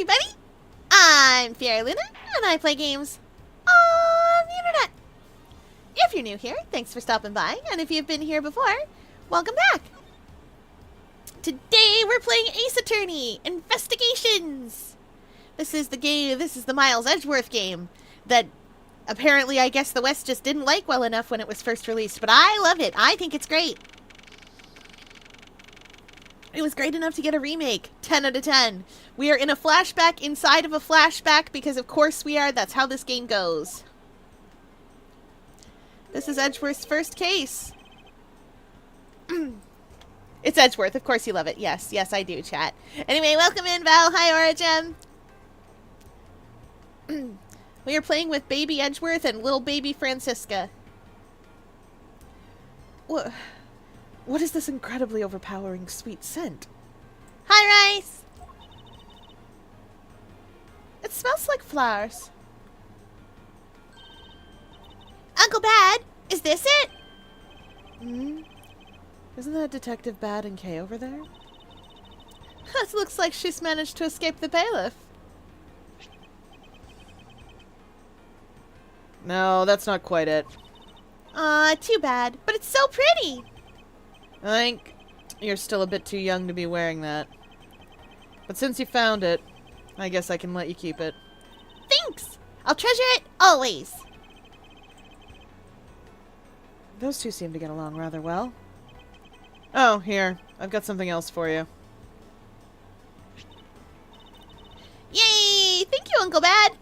everybody! I'm Fairy Luna, and I play games on the internet. If you're new here, thanks for stopping by, and if you've been here before, welcome back. Today we're playing Ace Attorney Investigations. This is the game. This is the Miles Edgeworth game that apparently I guess the West just didn't like well enough when it was first released, but I love it. I think it's great. It was great enough to get a remake. 10 out of 10. We are in a flashback inside of a flashback because of course we are. That's how this game goes. This is Edgeworth's first case. It's Edgeworth. Of course you love it. Yes, yes I do, chat. Anyway, welcome in, Val. Hi, Origem. We are playing with baby Edgeworth and little baby Francisca. What is this incredibly overpowering sweet scent? Hi, Rice! It smells like flowers. Uncle Bad, is this it? Hmm? Isn't that Detective Bad and Kay over there? It looks like she's managed to escape the bailiff. No, that's not quite it. Aw, too bad. But it's so pretty! I think you're still a bit too young to be wearing that. But since you found it, I guess I can let you keep it. Thanks! I'll treasure it always! Those two seem to get along rather well. Oh, here. I've got something else for you. Yay! Thank you, Uncle Bad!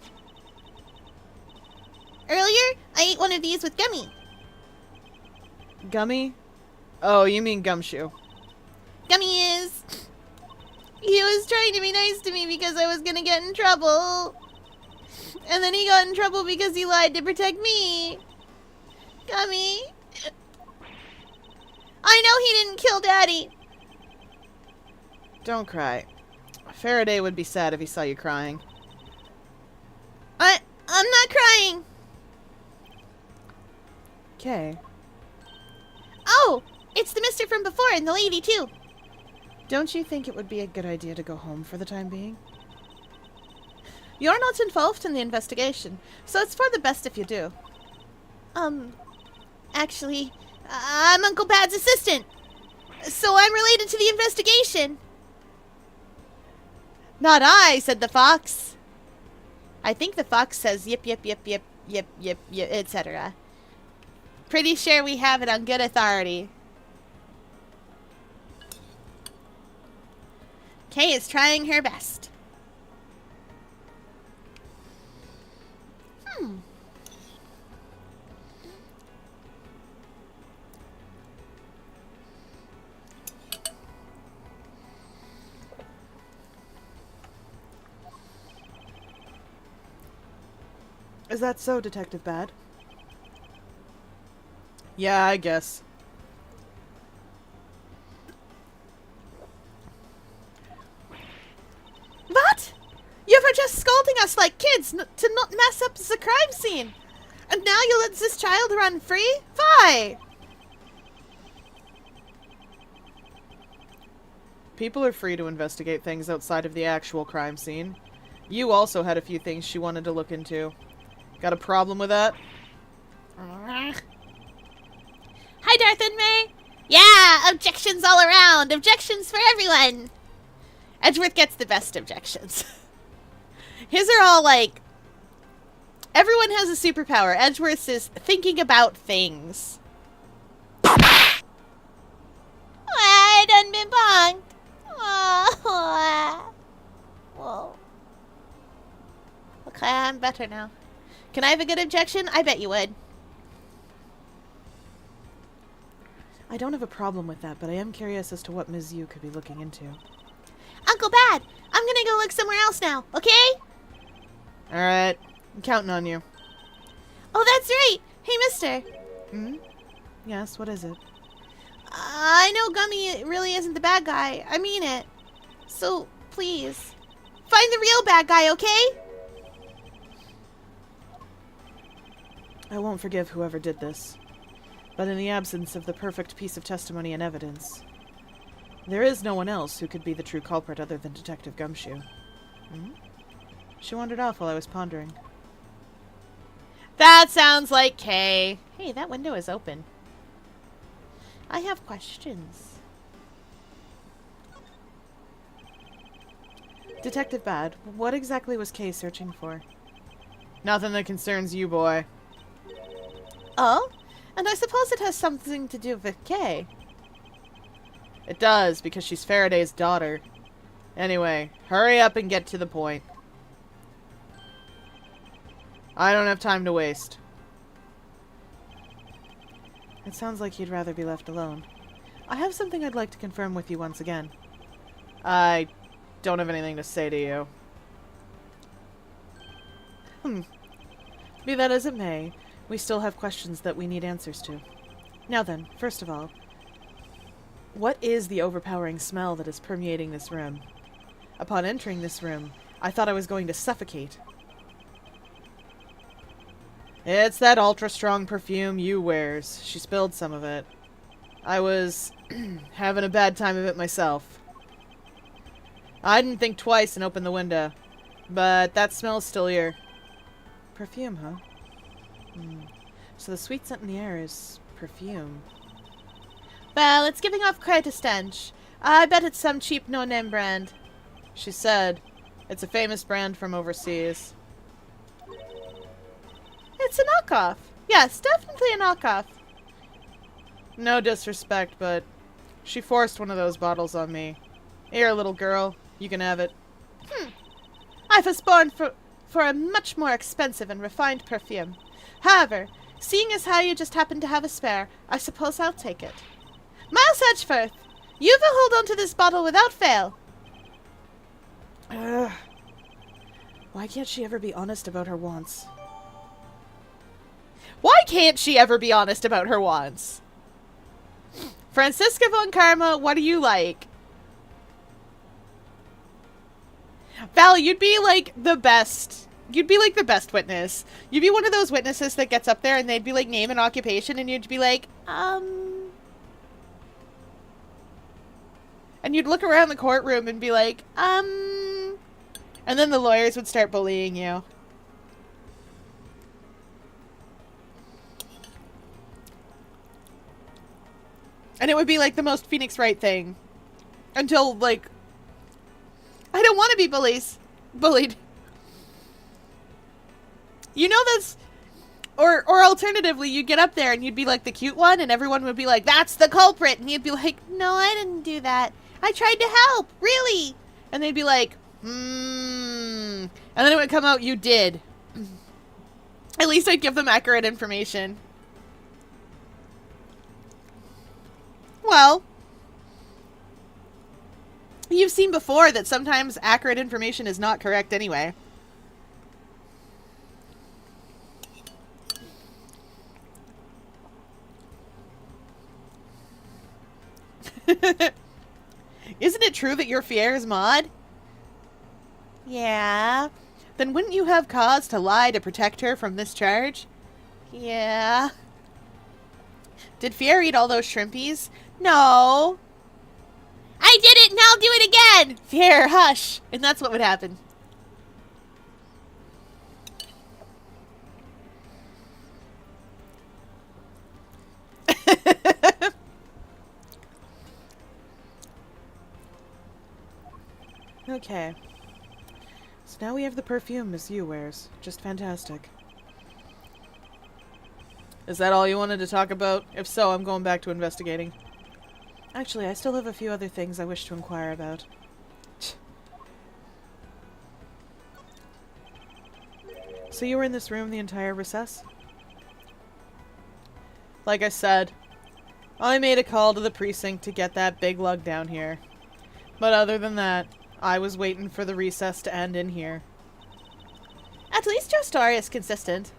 Earlier, I ate one of these with Gummy. Gummy? Oh, you mean Gumshoe. Gummy is... He was trying to be nice to me because I was gonna get in trouble. And then he got in trouble because he lied to protect me. Gummy. I know he didn't kill Daddy. Don't cry. Faraday would be sad if he saw you crying. I'm not crying. Okay. Oh, it's the mister from before and the lady too. Don't you think it would be a good idea to go home for the time being? You're not involved in the investigation, so it's for the best if you do. Actually, I'm Uncle Bad's assistant, so I'm related to the investigation. Not I, said the fox. I think the fox says yip, yip, yip, yip, yip, yip, yip, etc. Pretty sure we have it on good authority. Kay is trying her best. Is that so, Detective Bad? Yeah, I guess. What? You were just scolding us like kids to not mess up the crime scene. And now you let this child run free? Why? People are free to investigate things outside of the actual crime scene. You also had a few things she wanted to look into. Got a problem with that? Hi, Darth and May. Yeah, objections all around. Objections for everyone. Edgeworth gets the best objections. His are all like... Everyone has a superpower. Edgeworth's is thinking about things. I done been bonked. Whoa. Okay, I'm better now. Can I have a good objection? I bet you would. I don't have a problem with that, but I am curious as to what Ms. Yu could be looking into. Uncle Bad, I'm gonna go look somewhere else now, okay? Alright, I'm counting on you. Oh, that's right! Hey, mister! Hmm? Yes, what is it? I know Gummy really isn't the bad guy. I mean it. So, please, find the real bad guy, okay? I won't forgive whoever did this. But in the absence of the perfect piece of testimony and evidence, there is no one else who could be the true culprit other than Detective Gumshoe. Hmm? She wandered off while I was pondering. That sounds like Kay. Hey, that window is open. I have questions. Detective Bad, what exactly was Kay searching for? Nothing that concerns you, boy. Oh? And I suppose it has something to do with Kay. It does, because she's Faraday's daughter. Anyway, hurry up and get to the point. I don't have time to waste. It sounds like you'd rather be left alone. I have something I'd like to confirm with you once again. I don't have anything to say to you. Be that as it may, we still have questions that we need answers to. Now then, first of all, what is the overpowering smell that is permeating this room? Upon entering this room, I thought I was going to suffocate. It's that ultra-strong perfume Yu wears. She spilled some of it. I was having a bad time of it myself. I didn't think twice and opened the window, but that smell's still here. Perfume, huh? So the sweet scent in the air is perfume. Well, it's giving off quite a stench. I bet it's some cheap no-name brand. She said. It's a famous brand from overseas. It's a knockoff. Yes, definitely a knockoff. No disrespect, but she forced one of those bottles on me. Here, little girl. You can have it. I was born for a much more expensive and refined perfume. However, seeing as how you just happen to have a spare, I suppose I'll take it. Miles Edgeworth, you will hold on to this bottle without fail. Why can't she ever be honest about her wants? Why can't she ever be honest about her wants? Franziska von Karma, what do you like? Val, you'd be like the best. You'd be like the best witness. You'd be one of those witnesses that gets up there and they'd be like, name an occupation, and you'd be like, And you'd look around the courtroom and be like, And then the lawyers would start bullying you. And it would be like the most Phoenix Wright thing. Until, like, I don't want to be bullied. You know this, or alternatively, you'd get up there and you'd be like the cute one and everyone would be like, that's the culprit. And you'd be like, no, I didn't do that. I tried to help, really. And they'd be like, And then it would come out, you did. At least I'd give them accurate information. Well, you've seen before that sometimes accurate information is not correct anyway. Isn't it true that you're Fierre's mod? Yeah. Then wouldn't you have cause to lie to protect her from this charge? Yeah. Did Fierre eat all those shrimpies? No. I did it, and I'll do it again! Fierre, hush! And that's what would happen. Okay. So now we have the perfume Miss Yu wears. Just fantastic. Is that all you wanted to talk about? If so, I'm going back to investigating. Actually, I still have a few other things I wish to inquire about. So you were in this room the entire recess? Like I said, I made a call to the precinct to get that big lug down here. But other than that, I was waiting for the recess to end in here. At least your story is consistent.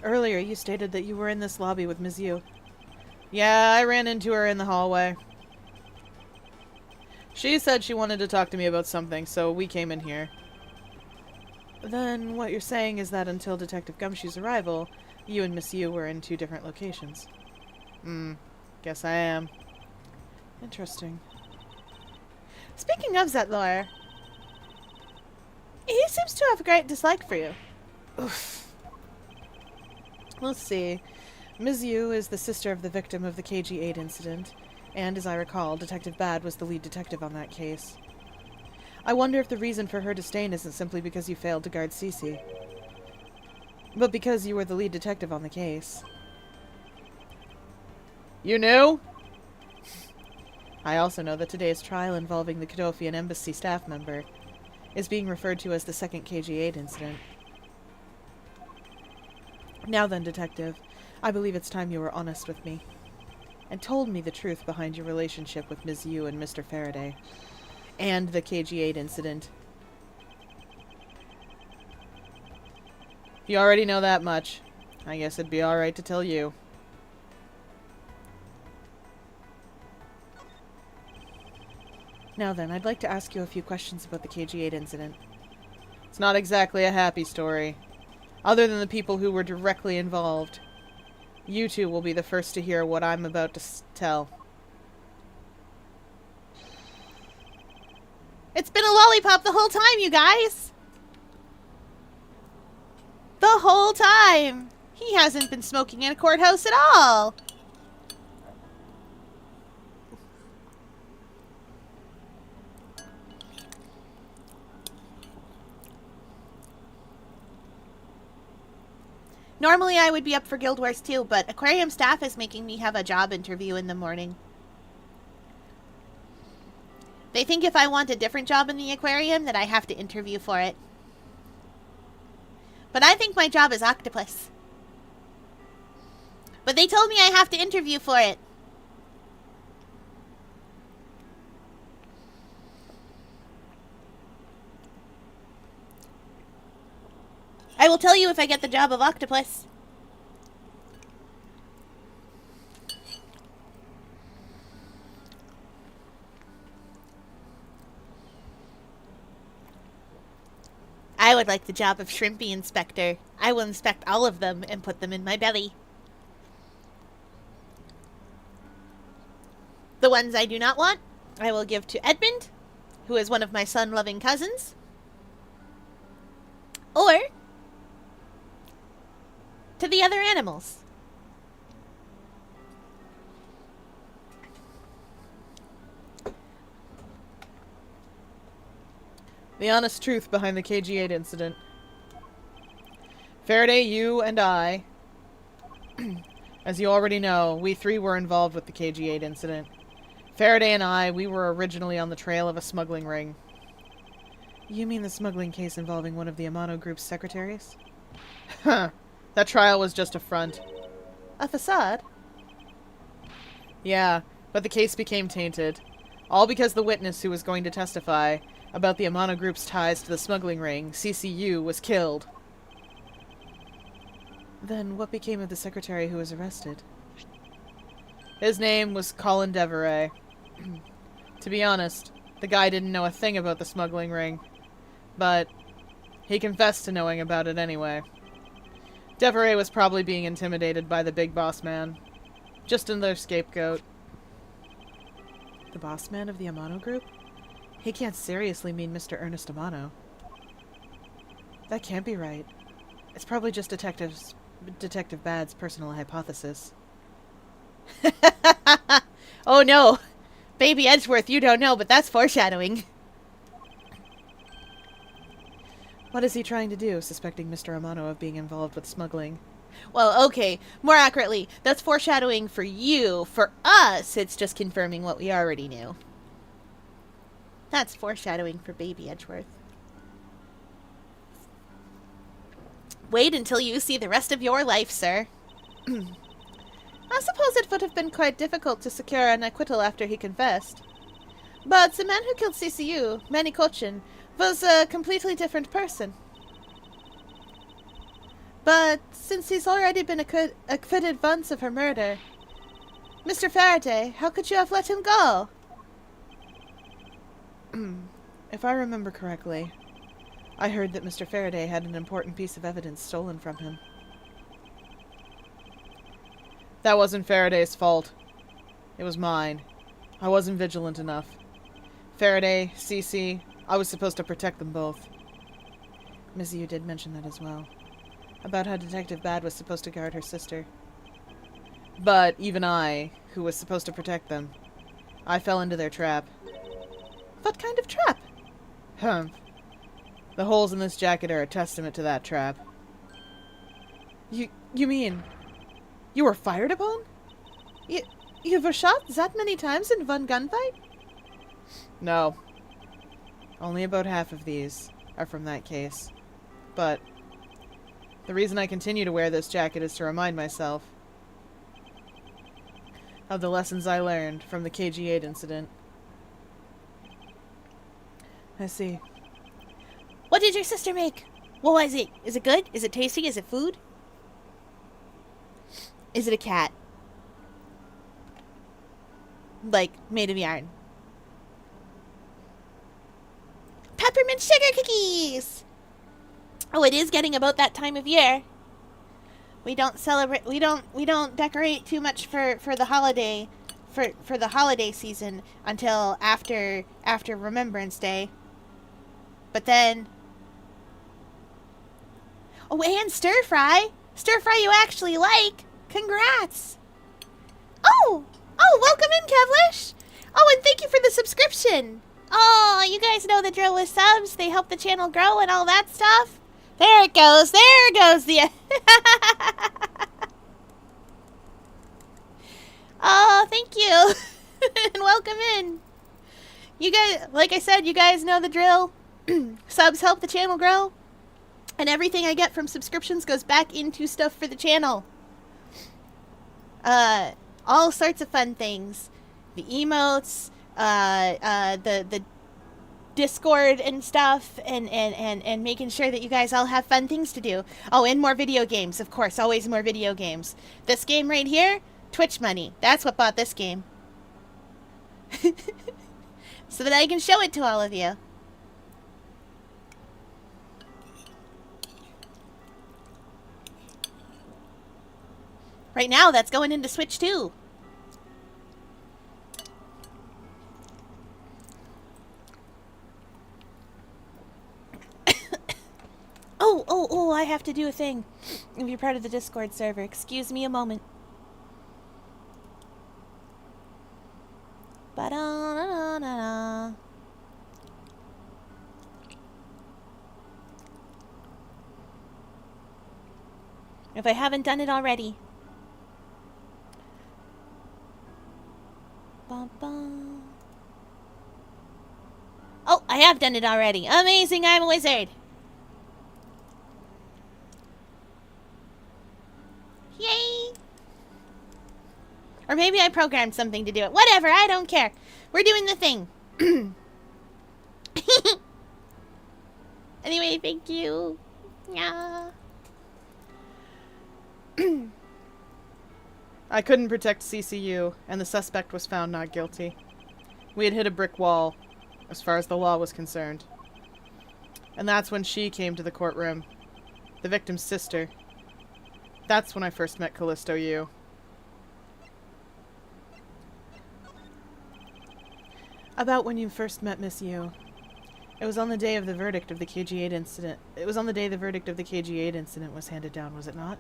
Earlier, you stated that you were in this lobby with Ms. Yu. Yeah, I ran into her in the hallway. She said she wanted to talk to me about something, so we came in here. Then what you're saying is that until Detective Gumshoe's arrival, you and Miss Yu were in two different locations. Guess I am. Interesting. Speaking of that lawyer, He seems to have a great dislike for you. Oof. Let's see. Ms. Yu is the sister of the victim of the KG-8 incident, and, as I recall, Detective Bad was the lead detective on that case. I wonder if the reason for her disdain isn't simply because you failed to guard Cece, but because you were the lead detective on the case. You knew? I also know that today's trial involving the Cadofian embassy staff member is being referred to as the second KG-8 incident. Now then, Detective, I believe it's time you were honest with me, and told me the truth behind your relationship with Ms. Yu and Mr. Faraday, and the KG-8 incident. If you already know that much, I guess it'd be alright to tell you. Now then, I'd like to ask you a few questions about the KG-8 incident. It's not exactly a happy story. Other than the people who were directly involved, you two will be the first to hear what I'm about to tell. It's been a lollipop the whole time, you guys! The whole time! He hasn't been smoking in a courthouse at all! Normally I would be up for Guild Wars too, but aquarium staff is making me have a job interview in the morning. They think if I want a different job in the aquarium that I have to interview for it. But I think my job is octopus. But they told me I have to interview for it. I will tell you if I get the job of octopus. I would like the job of shrimpy inspector. I will inspect all of them and put them in my belly. The ones I do not want, I will give to Edmund, who is one of my son-loving cousins. Or to the other animals. The honest truth behind the KG-8 incident. Faraday, you, and I, as you already know, we three were involved with the KG-8 incident. Faraday and I, we were originally on the trail of a smuggling ring. You mean the smuggling case involving one of the Amano Group's secretaries? Huh. That trial was just a front. A facade? Yeah, but the case became tainted. All because the witness who was going to testify about the Amano Group's ties to the smuggling ring, CCU, was killed. Then what became of the secretary who was arrested? His name was Colin Deveray. To be honest, the guy didn't know a thing about the smuggling ring, but he confessed to knowing about it anyway. Deveray was probably being intimidated by the big boss man. Just another scapegoat. The boss man of the Amano Group? He can't seriously mean Mr. Ernest Amano. That can't be right. It's probably just Detective Bad's personal hypothesis. Oh no! Baby Edgeworth, you don't know, but that's foreshadowing. What is he trying to do, suspecting Mr. Amano of being involved with smuggling? Well, okay, more accurately, that's foreshadowing for you. For us, it's just confirming what we already knew. That's foreshadowing for Baby Edgeworth. Wait until you see the rest of your life, sir. I suppose it would have been quite difficult to secure an acquittal after he confessed. But the man who killed CCU, Manny Cochin, was a completely different person. But since he's already been acquitted once of her murder, Mr. Faraday, how could you have let him go? If I remember correctly, I heard that Mr. Faraday had an important piece of evidence stolen from him. That wasn't Faraday's fault. It was mine. I wasn't vigilant enough. Faraday, Cece, I was supposed to protect them both. Mizuyu did mention that as well. About how Detective Bad was supposed to guard her sister. But even I, who was supposed to protect them, I fell into their trap. What kind of trap? The holes in this jacket are a testament to that trap. You mean... you were fired upon? You were shot that many times in one gunfight? No. Only about half of these are from that case. But the reason I continue to wear this jacket is to remind myself of the lessons I learned from the KG-8 incident. I see. What did your sister make? What was it? Is it good? Is it tasty? Is it food? Is it a cat? Like, made of yarn. Peppermint sugar cookies! Oh, it is getting about that time of year. We don't celebrate, we don't decorate too much for the holiday, for the holiday season until after Remembrance Day. But then... oh, and stir fry! Stir fry you actually like! Congrats! Oh! Oh, welcome in, Kevlish! Oh, and thank you for the subscription! Oh, you guys know the drill with subs. They help the channel grow and all that stuff. There it goes. There goes the... oh, thank you. And welcome in. You guys, like I said, you guys know the drill. Subs help the channel grow. And everything I get from subscriptions goes back into stuff for the channel. All sorts of fun things. The emotes, the Discord and stuff, and making sure that you guys all have fun things to do. Oh, and more video games, of course, always more video games. This game right here, Twitch money. That's what bought this game. So that I can show it to all of you. Right now, that's going into Switch too. Oh, I have to do a thing. If you're part of the Discord server, excuse me a moment. Ba-da-da-da-da-da. If I haven't done it already. Ba-ba. Oh, I have done it already. Amazing, I'm a wizard. Yay! Or maybe I programmed something to do it. Whatever, I don't care. We're doing the thing. Anyway, thank you. Yeah. I couldn't protect CCU, and the suspect was found not guilty. We had hit a brick wall, as far as the law was concerned. And that's when she came to the courtroom. The victim's sister. That's when I first met Callisto Yu. About when you first met Miss Yu. It was on the day of the verdict of the KG-8 incident. It was on the day the verdict of the KG-8 incident was handed down, was it not?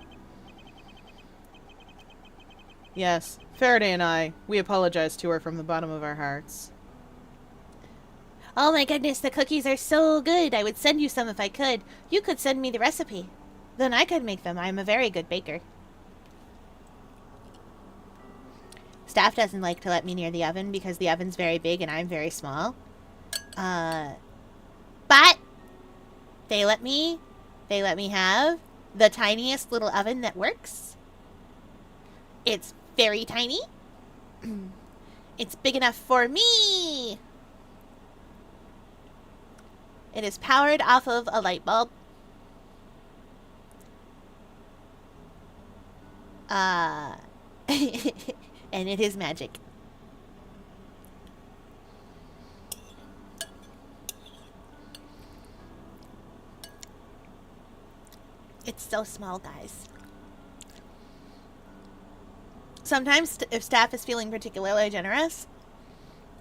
Yes, Faraday and I, we apologized to her from the bottom of our hearts. Oh my goodness, the cookies are so good. I would send you some if I could. You could send me the recipe. Then I could make them. I'm a very good baker. Staff doesn't like to let me near the oven because the oven's very big and I'm very small. But they let me have the tiniest little oven that works. It's very tiny. It's big enough for me. It is powered off of a light bulb. And it is magic. It's so small, guys. Sometimes, if staff is feeling particularly generous,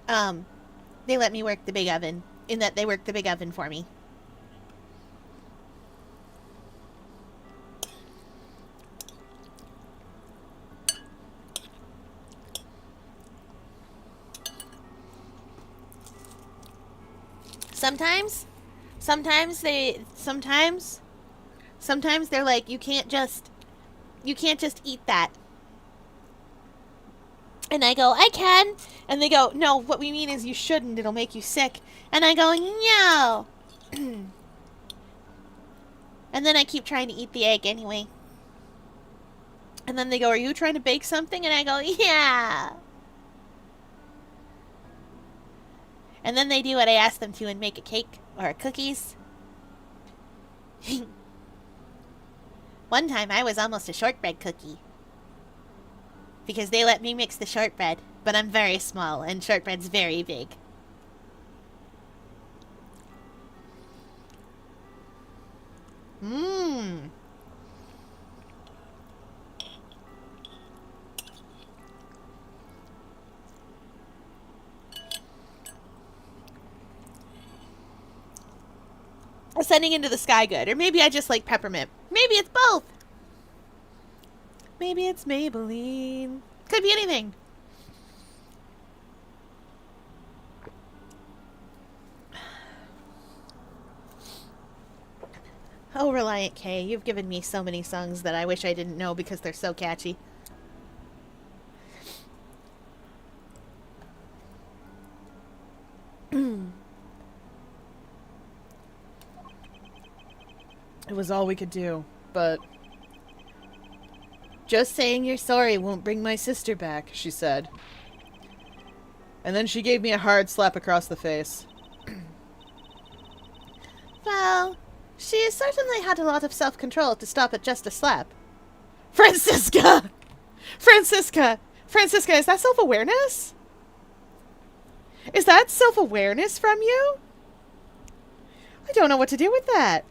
they let me work the big oven. In that they work the big oven for me. Sometimes they're like, you can't just eat that. And I go, I can. And they go, no, what we mean is you shouldn't. It'll make you sick. And I go, no. And then I keep trying to eat the egg anyway. And then they go, are you trying to bake something? And I go, yeah. And then they do what I asked them to and make a cake or cookies. One time I was almost a shortbread cookie. Because they let me mix the shortbread. But I'm very small and shortbread's very big. Mmm. Ascending into the sky good. Or maybe I just like peppermint. Maybe it's both. Maybe it's Maybelline. Could be anything. Oh, Reliant K, you've given me so many songs that I wish I didn't know because they're so catchy. It was all we could do, but... Just saying you're sorry won't bring my sister back, she said. And then she gave me a hard slap across the face. Well, she certainly had a lot of self-control to stop at just a slap. Francisca! Francisca! Francisca, is that self-awareness? Is that self-awareness from you? I don't know what to do with that.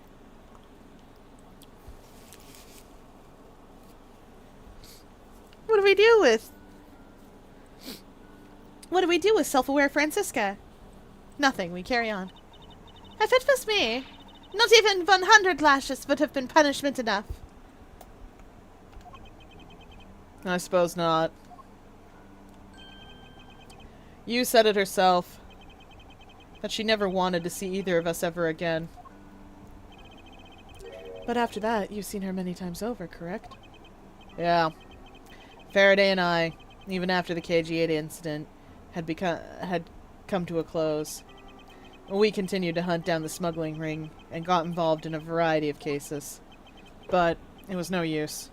What do we do with... What do we do with self-aware Francisca? Nothing. We carry on. If it was me, not even 100 lashes would have been punishment enough. I suppose not. You said it herself. That she never wanted to see either of us ever again. But after that, you've seen her many times over, correct? Yeah. Faraday and I, even after the KG-8 incident had come to a close, we continued to hunt down the smuggling ring and got involved in a variety of cases. But it was no use.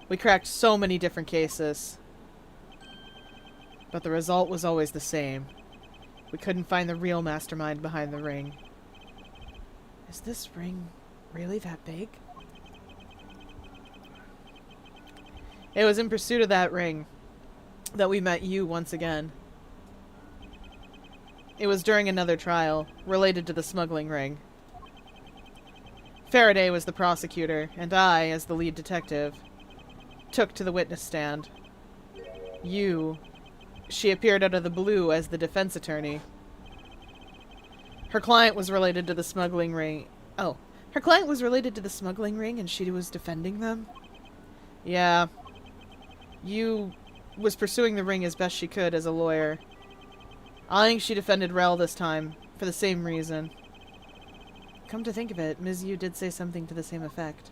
We cracked so many different cases. But the result was always the same. We couldn't find the real mastermind behind the ring. Is this ring really that big? It was in pursuit of that ring that we met you once again. It was during another trial, related to the smuggling ring. Faraday was the prosecutor, and I, as the lead detective, took to the witness stand. She appeared out of the blue as the defense attorney. Her client was related to the smuggling ring. Oh, her client was related to the smuggling ring and she was defending them? Yeah. You was pursuing the ring as best she could as a lawyer. I think she defended Rel this time, for the same reason. Come to think of it, Ms. Yu did say something to the same effect.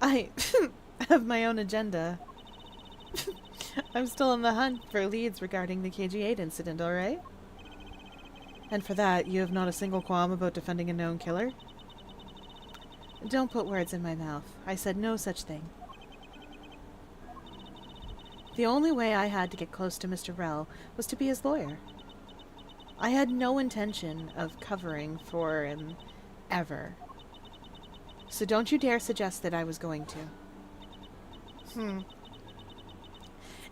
I have my own agenda. I'm still on the hunt for leads regarding the KG-8 incident, alright? And for that, you have not a single qualm about defending a known killer? Don't put words in my mouth. I said no such thing. The only way I had to get close to Mr. Rel was to be his lawyer. I had no intention of covering for him ever. So don't you dare suggest that I was going to.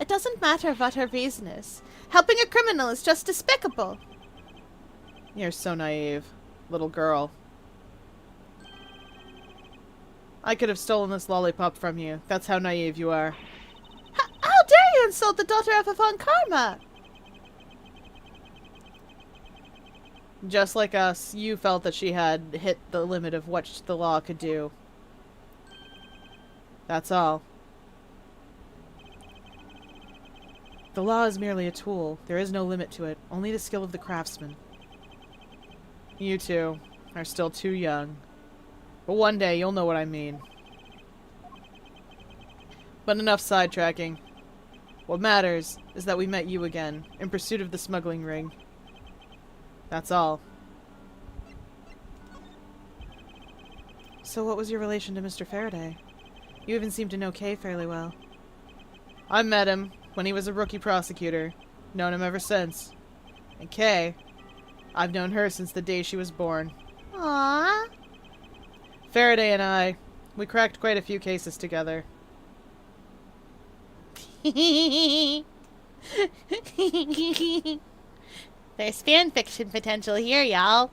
It doesn't matter what her reason is. Helping a criminal is just despicable. You're so naive, little girl. I could have stolen this lollipop from you. That's how naive you are. How dare you insult the daughter of Von Karma? Just like us, you felt that she had hit the limit of what the law could do. That's all. The law is merely a tool. There is no limit to it, only the skill of the craftsman. You two are still too young. But one day you'll know what I mean. But enough sidetracking. What matters is that we met you again, in pursuit of the smuggling ring. That's all. So what was your relation to Mr. Faraday? You even seem to know Kay fairly well. I met him when he was a rookie prosecutor. Known him ever since. And Kay, I've known her since the day she was born. Aww. Faraday and I, we cracked quite a few cases together. There's fan fiction potential here, y'all.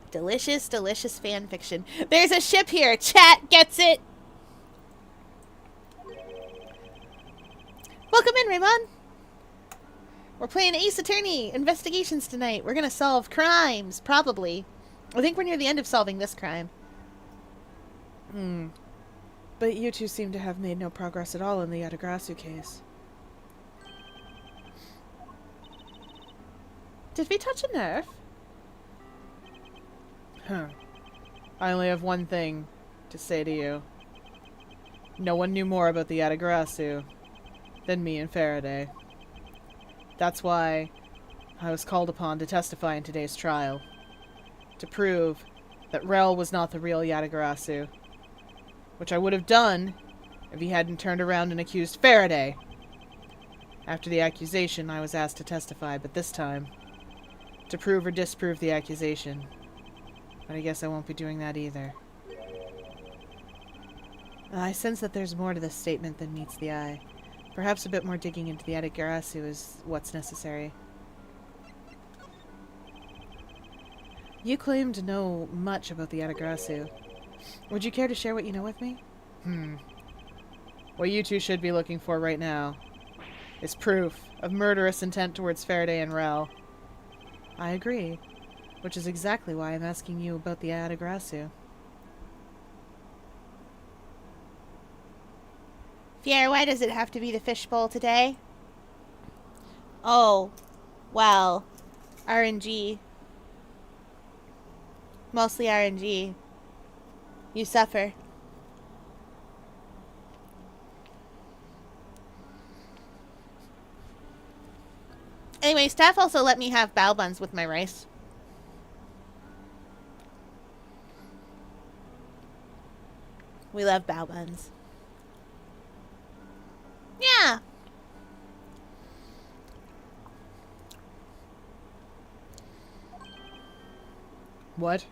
Delicious, delicious fan fiction. There's a ship here. Chat gets it. Welcome in, Raymond. We're playing Ace Attorney Investigations tonight. We're gonna solve crimes, probably. I think we're near the end of solving this crime. But you two seem to have made no progress at all in the Yatagrasu case. Did we touch a nerve? Huh. I only have one thing to say to you. No one knew more about the Yatagrasu than me and Faraday. That's why I was called upon to testify in today's trial. To prove that Rel was not the real Yatagrasu. Which I would have done if he hadn't turned around and accused Faraday. After the accusation, I was asked to testify, but this time, to prove or disprove the accusation. But I guess I won't be doing that either. I sense that there's more to this statement than meets the eye. Perhaps a bit more digging into the Yatagrasu is what's necessary. You claim to know much about the Yatagrasu. Would you care to share what you know with me? What you two should be looking for right now is proof of murderous intent towards Faraday and Rel. I agree, which is exactly why I'm asking you about the Yatagrasu. Fier, why does it have to be the fishbowl today? Oh, well, RNG. Mostly RNG. You suffer. Anyway, staff also let me have bao buns with my rice. We love bao buns. Yeah. What?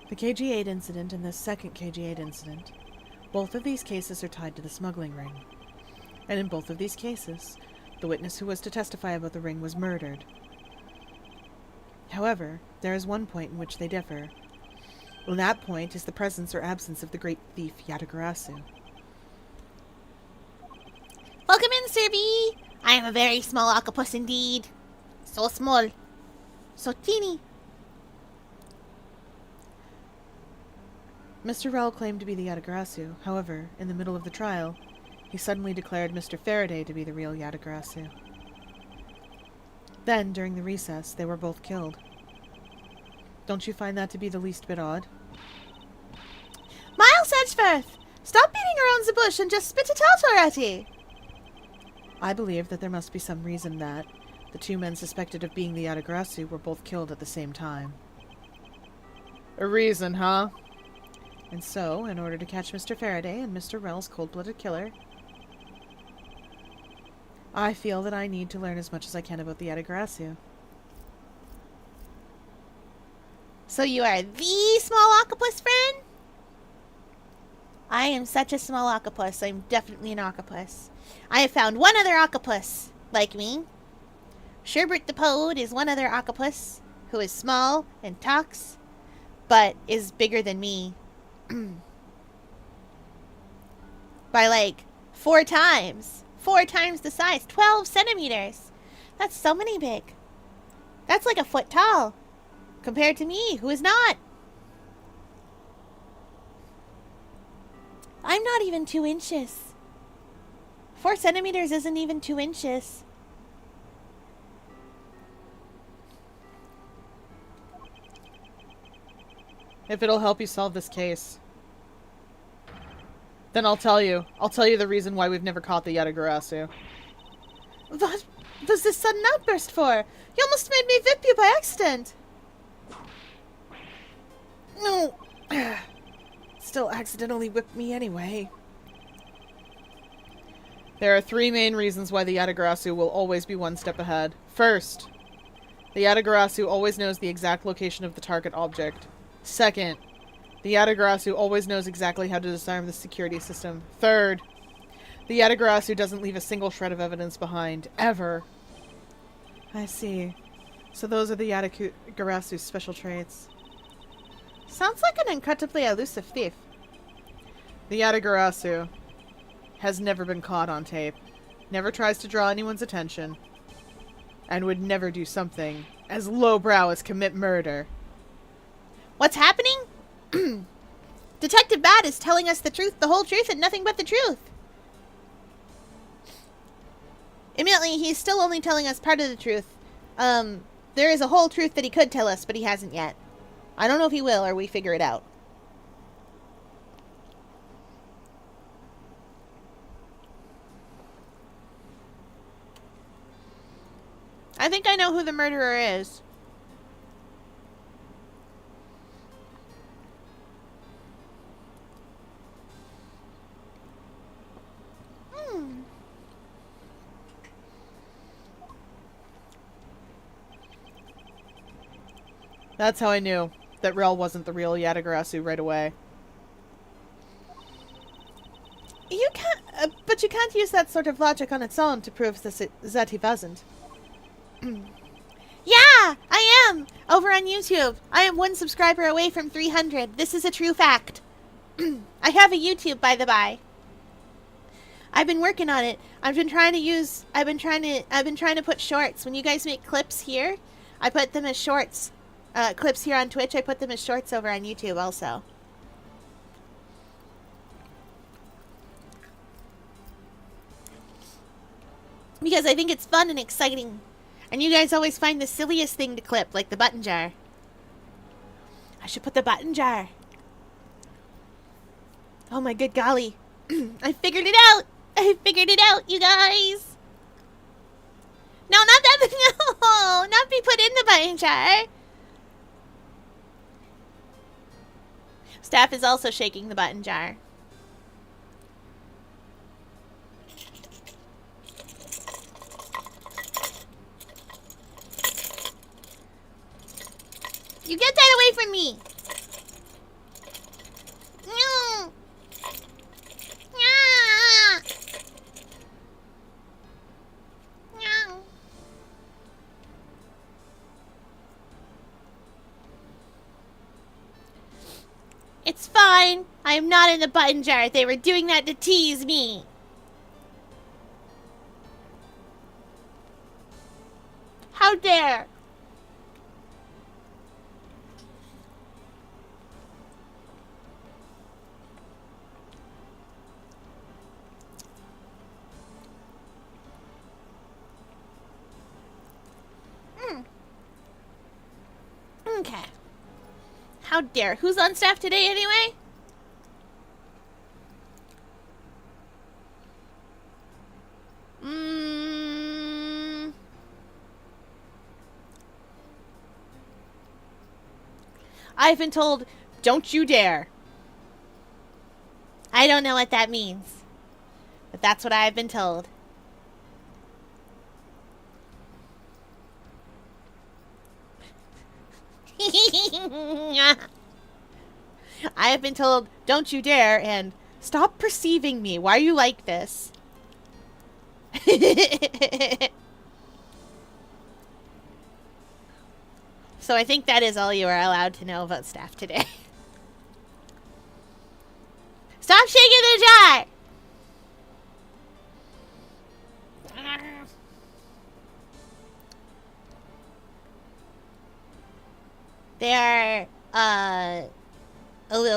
The KG-8 incident and the second KG-8 incident. Both of these cases are tied to the smuggling ring. And in both of these cases, the witness who was to testify about the ring was murdered. However, there is one point in which they differ. And that point is the presence or absence of the great thief Yatagrasu. Welcome in, Sir B. I am a very small octopus indeed. So small. So teeny. Mr. Rel claimed to be the Yatagrasu. However, in the middle of the trial, he suddenly declared Mr. Faraday to be the real Yatagrasu. Then, during the recess, they were both killed. Don't you find that to be the least bit odd? Miles Edgeworth! Stop beating around the bush and just spit it out already! I believe that there must be some reason that the two men suspected of being the Yatagrasu were both killed at the same time. A reason, huh? And so, in order to catch Mr. Faraday and Mr. Rel's cold-blooded killer, I feel that I need to learn as much as I can about the Yatagrasu. So you are the small octopus friend? I am such a small octopus. I'm definitely an octopus. I have found one other octopus like me. Sherbert the Pode is one other octopus who is small and talks, but is bigger than me. By like 4 times. 4 times the size. 12 centimeters. That's so many big. That's like a foot tall. Compared to me, who is not. I'm not even 2 inches. 4 centimeters isn't even 2 inches. If it'll help you solve this case, then I'll tell you. I'll tell you the reason why we've never caught the Yatagarasu. What was this sudden outburst for? You almost made me whip you by accident. No. Still accidentally whipped me anyway. There are 3 main reasons why the Yatagarasu will always be 1 step ahead. First, the Yatagarasu always knows the exact location of the target object. Second, the Yatagarasu always knows exactly how to disarm the security system. Third, the Yatagarasu doesn't leave a single shred of evidence behind, ever. I see. So those are the Yatagarasu's special traits. Sounds like an incredibly elusive thief. The Yatagarasu has never been caught on tape, never tries to draw anyone's attention, and would never do something as lowbrow as commit murder. What's happening? Detective Bad is telling us the truth, the whole truth, and nothing but the truth. Immediately, he's still only telling us part of the truth. There is a whole truth that he could tell us, but he hasn't yet. I don't know if he will, or we figure it out. I think I know who the murderer is. That's how I knew that Rel wasn't the real Yatagarasu right away. You can't, but you can't use that sort of logic on its own to prove that he wasn't. Yeah, I am! Over on YouTube. I am 1 subscriber away from 300. This is a true fact. I have a YouTube, by the by. I've been working on it. I've been trying to put shorts. When you guys make clips here, I put them as shorts. Clips here on Twitch, I put them as shorts over on YouTube also. Because I think it's fun and exciting. And you guys always find the silliest thing to clip, like the button jar. I should put the button jar. Oh my good golly. I figured it out! I figured it out, you guys! No, not that. No! Not be put in the button jar! Staff is also shaking the button jar. You get that away from me! No! Ah! No. It's fine. I am not in the button jar. They were doing that to tease me. How dare! Okay. How dare. Who's on staff today anyway? I've been told, don't you dare. I don't know what that means. But that's what I've been told. I have been told, don't you dare, and stop perceiving me. Why are you like this? So I think that is all you are allowed to know about staff today. Stop shaking the jar!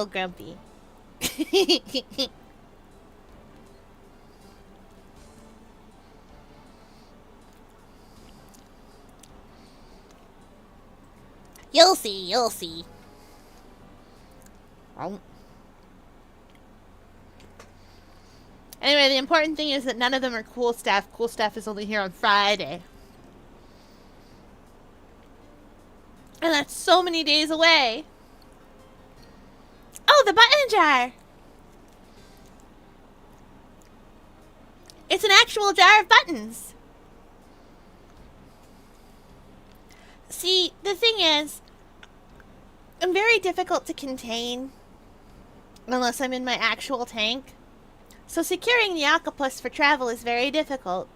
little grumpy. You'll see, you'll see. Anyway, the important thing is that none of them are Cool Staff. Cool Staff is only here on Friday. And that's so many days away. Oh, the button jar! It's an actual jar of buttons. See, the thing is, I'm very difficult to contain unless I'm in my actual tank. So securing the octopus for travel is very difficult.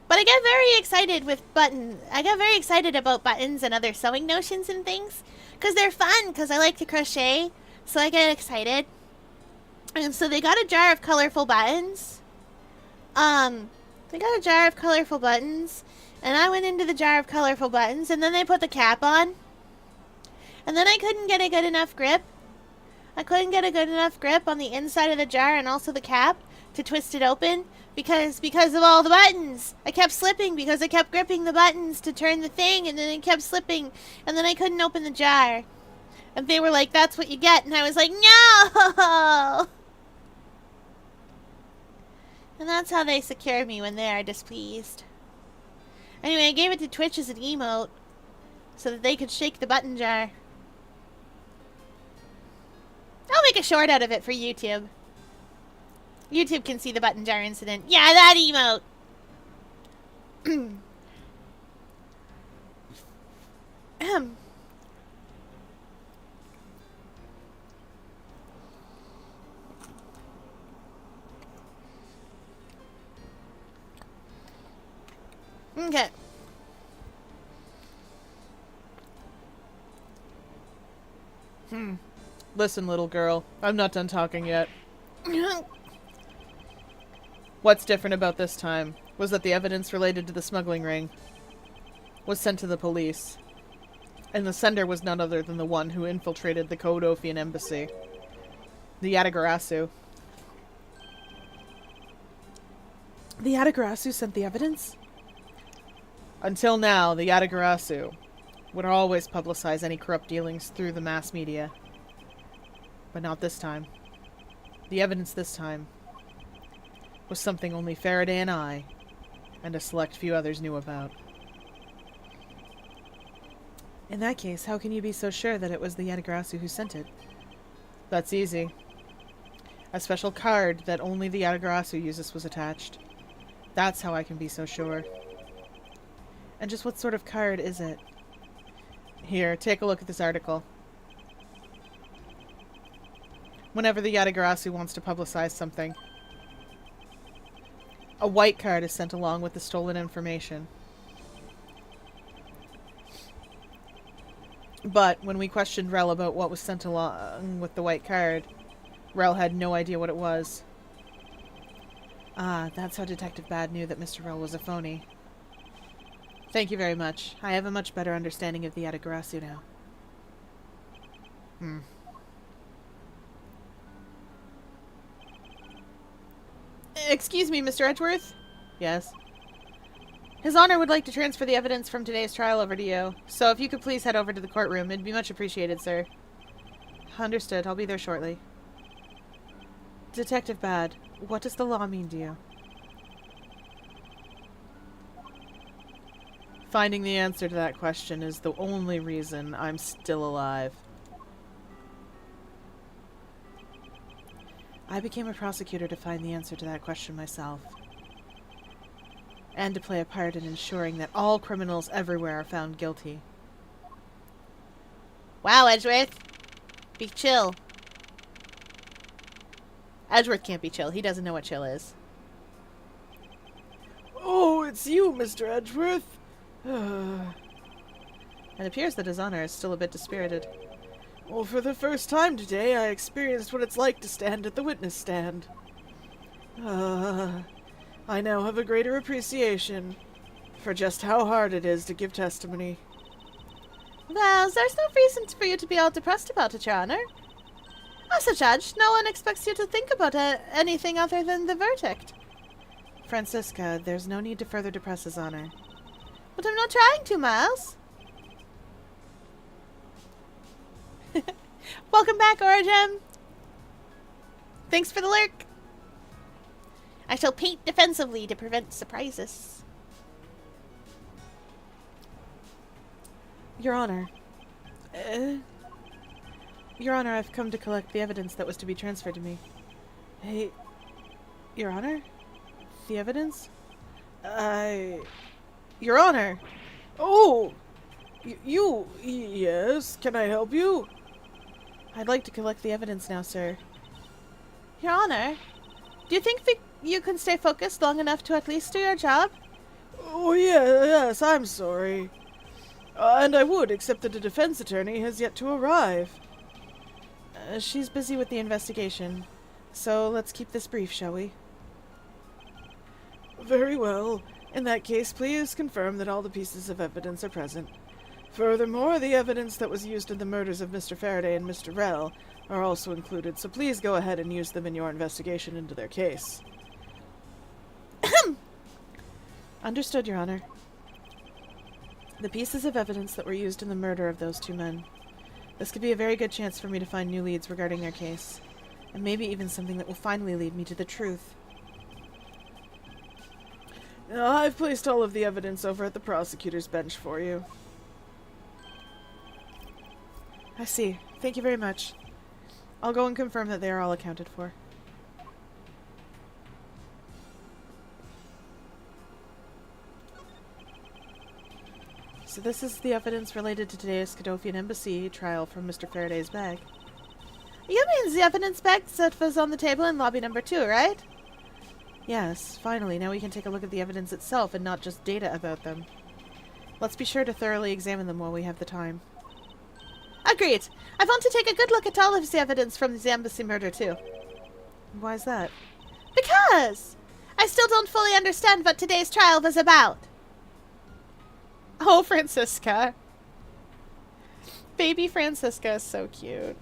But I get very excited with buttons. I get very excited about buttons and other sewing notions and things. Because they're fun, because I like to crochet. So I get excited. And so they got a jar of colorful buttons. They got a jar of colorful buttons. And I went into the jar of colorful buttons. And then they put the cap on. And then I couldn't get a good enough grip. I couldn't get a good enough grip on the inside of the jar and also the cap to twist it open because of all the buttons. I kept slipping because I kept gripping the buttons to turn the thing, and then it kept slipping, and then I couldn't open the jar. And they were like, "That's what you get," and I was like, "No!" And that's how they secure me when they are displeased. Anyway, I gave it to Twitch as an emote so that they could shake the button jar. I'll make a short out of it for YouTube. YouTube can see the button jar incident. Yeah, that emote! Okay. Listen, little girl. I'm not done talking yet. What's different about this time was that the evidence related to the smuggling ring was sent to the police. And the sender was none other than the one who infiltrated the Kodofian embassy. The Yatagarasu. The Yatagarasu sent the evidence? Until now, the Yatagarasu would always publicize any corrupt dealings through the mass media. But not this time. The evidence this time was something only Faraday and I, and a select few others knew about. In that case, how can you be so sure that it was the Yatagarasu who sent it? That's easy. A special card that only the Yatagarasu uses was attached. That's how I can be so sure. And just what sort of card is it? Here, take a look at this article. Whenever the Yatagarasu wants to publicize something, a white card is sent along with the stolen information. But when we questioned Rel about what was sent along with the white card, Rel had no idea what it was. Ah, that's how Detective Bad knew that Mr. Rel was a phony. Thank you very much. I have a much better understanding of the Yatagarasu now. Excuse me, Mr. Edgeworth? Yes? His Honor would like to transfer the evidence from today's trial over to you. So if you could please head over to the courtroom, it'd be much appreciated, sir. Understood. I'll be there shortly. Detective Bad, what does the law mean to you? Finding the answer to that question is the only reason I'm still alive. I became a prosecutor to find the answer to that question myself. And to play a part in ensuring that all criminals everywhere are found guilty. Wow, Edgeworth. Be chill. Edgeworth can't be chill. He doesn't know what chill is. Oh, it's you, Mr. Edgeworth. It appears that His Honor is still a bit dispirited. Well, for the first time today, I experienced what it's like to stand at the witness stand. I now have a greater appreciation for just how hard it is to give testimony. Well, there's no reason for you to be all depressed about it, Your Honor. course, a judge. No one expects you to think about anything other than the verdict. Francisca, there's no need to further depress his honor. But I'm not trying to, Miles. Welcome back, Origem. Thanks for the lurk. I shall paint defensively to prevent surprises. Your Honor. Your Honor, I've come to collect the evidence that was to be transferred to me. Hey, Your Honor? The evidence? Your Honor! Oh! Yes, can I help you? I'd like to collect the evidence now, sir. Your Honor, do you think you can stay focused long enough to at least do your job? Oh, yes, I'm sorry. And I would, except that a defense attorney has yet to arrive. She's busy with the investigation, so let's keep this brief, shall we? Very well. In that case, please confirm that all the pieces of evidence are present. Furthermore, the evidence that was used in the murders of Mr. Faraday and Mr. Rell are also included, so please go ahead and use them in your investigation into their case. Understood, Your Honor. The pieces of evidence that were used in the murder of those two men. This could be a very good chance for me to find new leads regarding their case, and maybe even something that will finally lead me to the truth. I've placed all of the evidence over at the prosecutor's bench for you. I see. Thank you very much. I'll go and confirm that they are all accounted for. So this is the evidence related to today's Cadofian Embassy trial from Mr. Faraday's bag. You mean the evidence bag that was on the table in lobby number 2, right? Yes, finally. Now we can take a look at the evidence itself and not just data about them. Let's be sure to thoroughly examine them while we have the time. Agreed. I want to take a good look at all of the evidence from the embassy murder, too. Why is that? Because I still don't fully understand what today's trial was about. Oh, Francisca. Baby Francisca is so cute.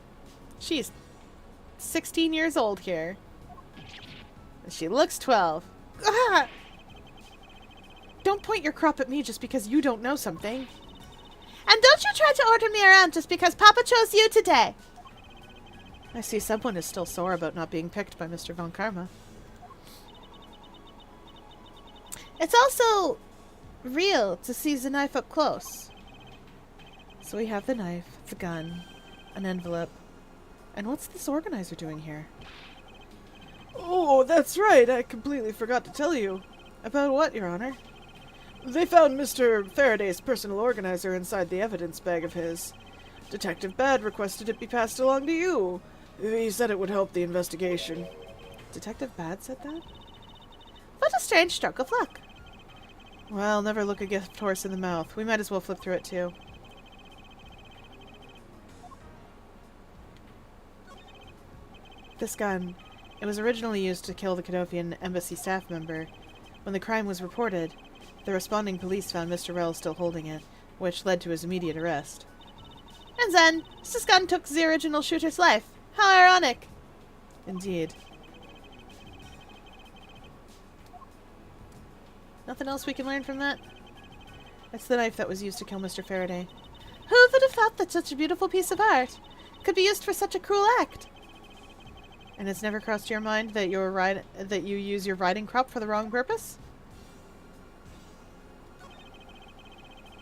She's 16 years old here. She looks 12. Ah! Don't point your crop at me just because you don't know something. And don't you try to order me around just because Papa chose you today. I see someone is still sore about not being picked by Mr. Von Karma. It's also real to see the knife up close. So we have the knife, the gun, an envelope. And what's this organizer doing here? Oh, that's right. I completely forgot to tell you. About what, Your Honor? They found Mr. Faraday's personal organizer inside the evidence bag of his. Detective Bad requested it be passed along to you. He said it would help the investigation. Detective Bad said that? What a strange stroke of luck. Well, never look a gift horse in the mouth. We might as well flip through it, too. This gun. It was originally used to kill the Cadofian embassy staff member. When the crime was reported, the responding police found Mr. Rell still holding it, which led to his immediate arrest. And then, this gun took the original shooter's life. How ironic. Indeed. Nothing else we can learn from that? It's the knife that was used to kill Mr. Faraday. Who would have thought that such a beautiful piece of art could be used for such a cruel act? And it's never crossed your mind that you use your riding crop for the wrong purpose?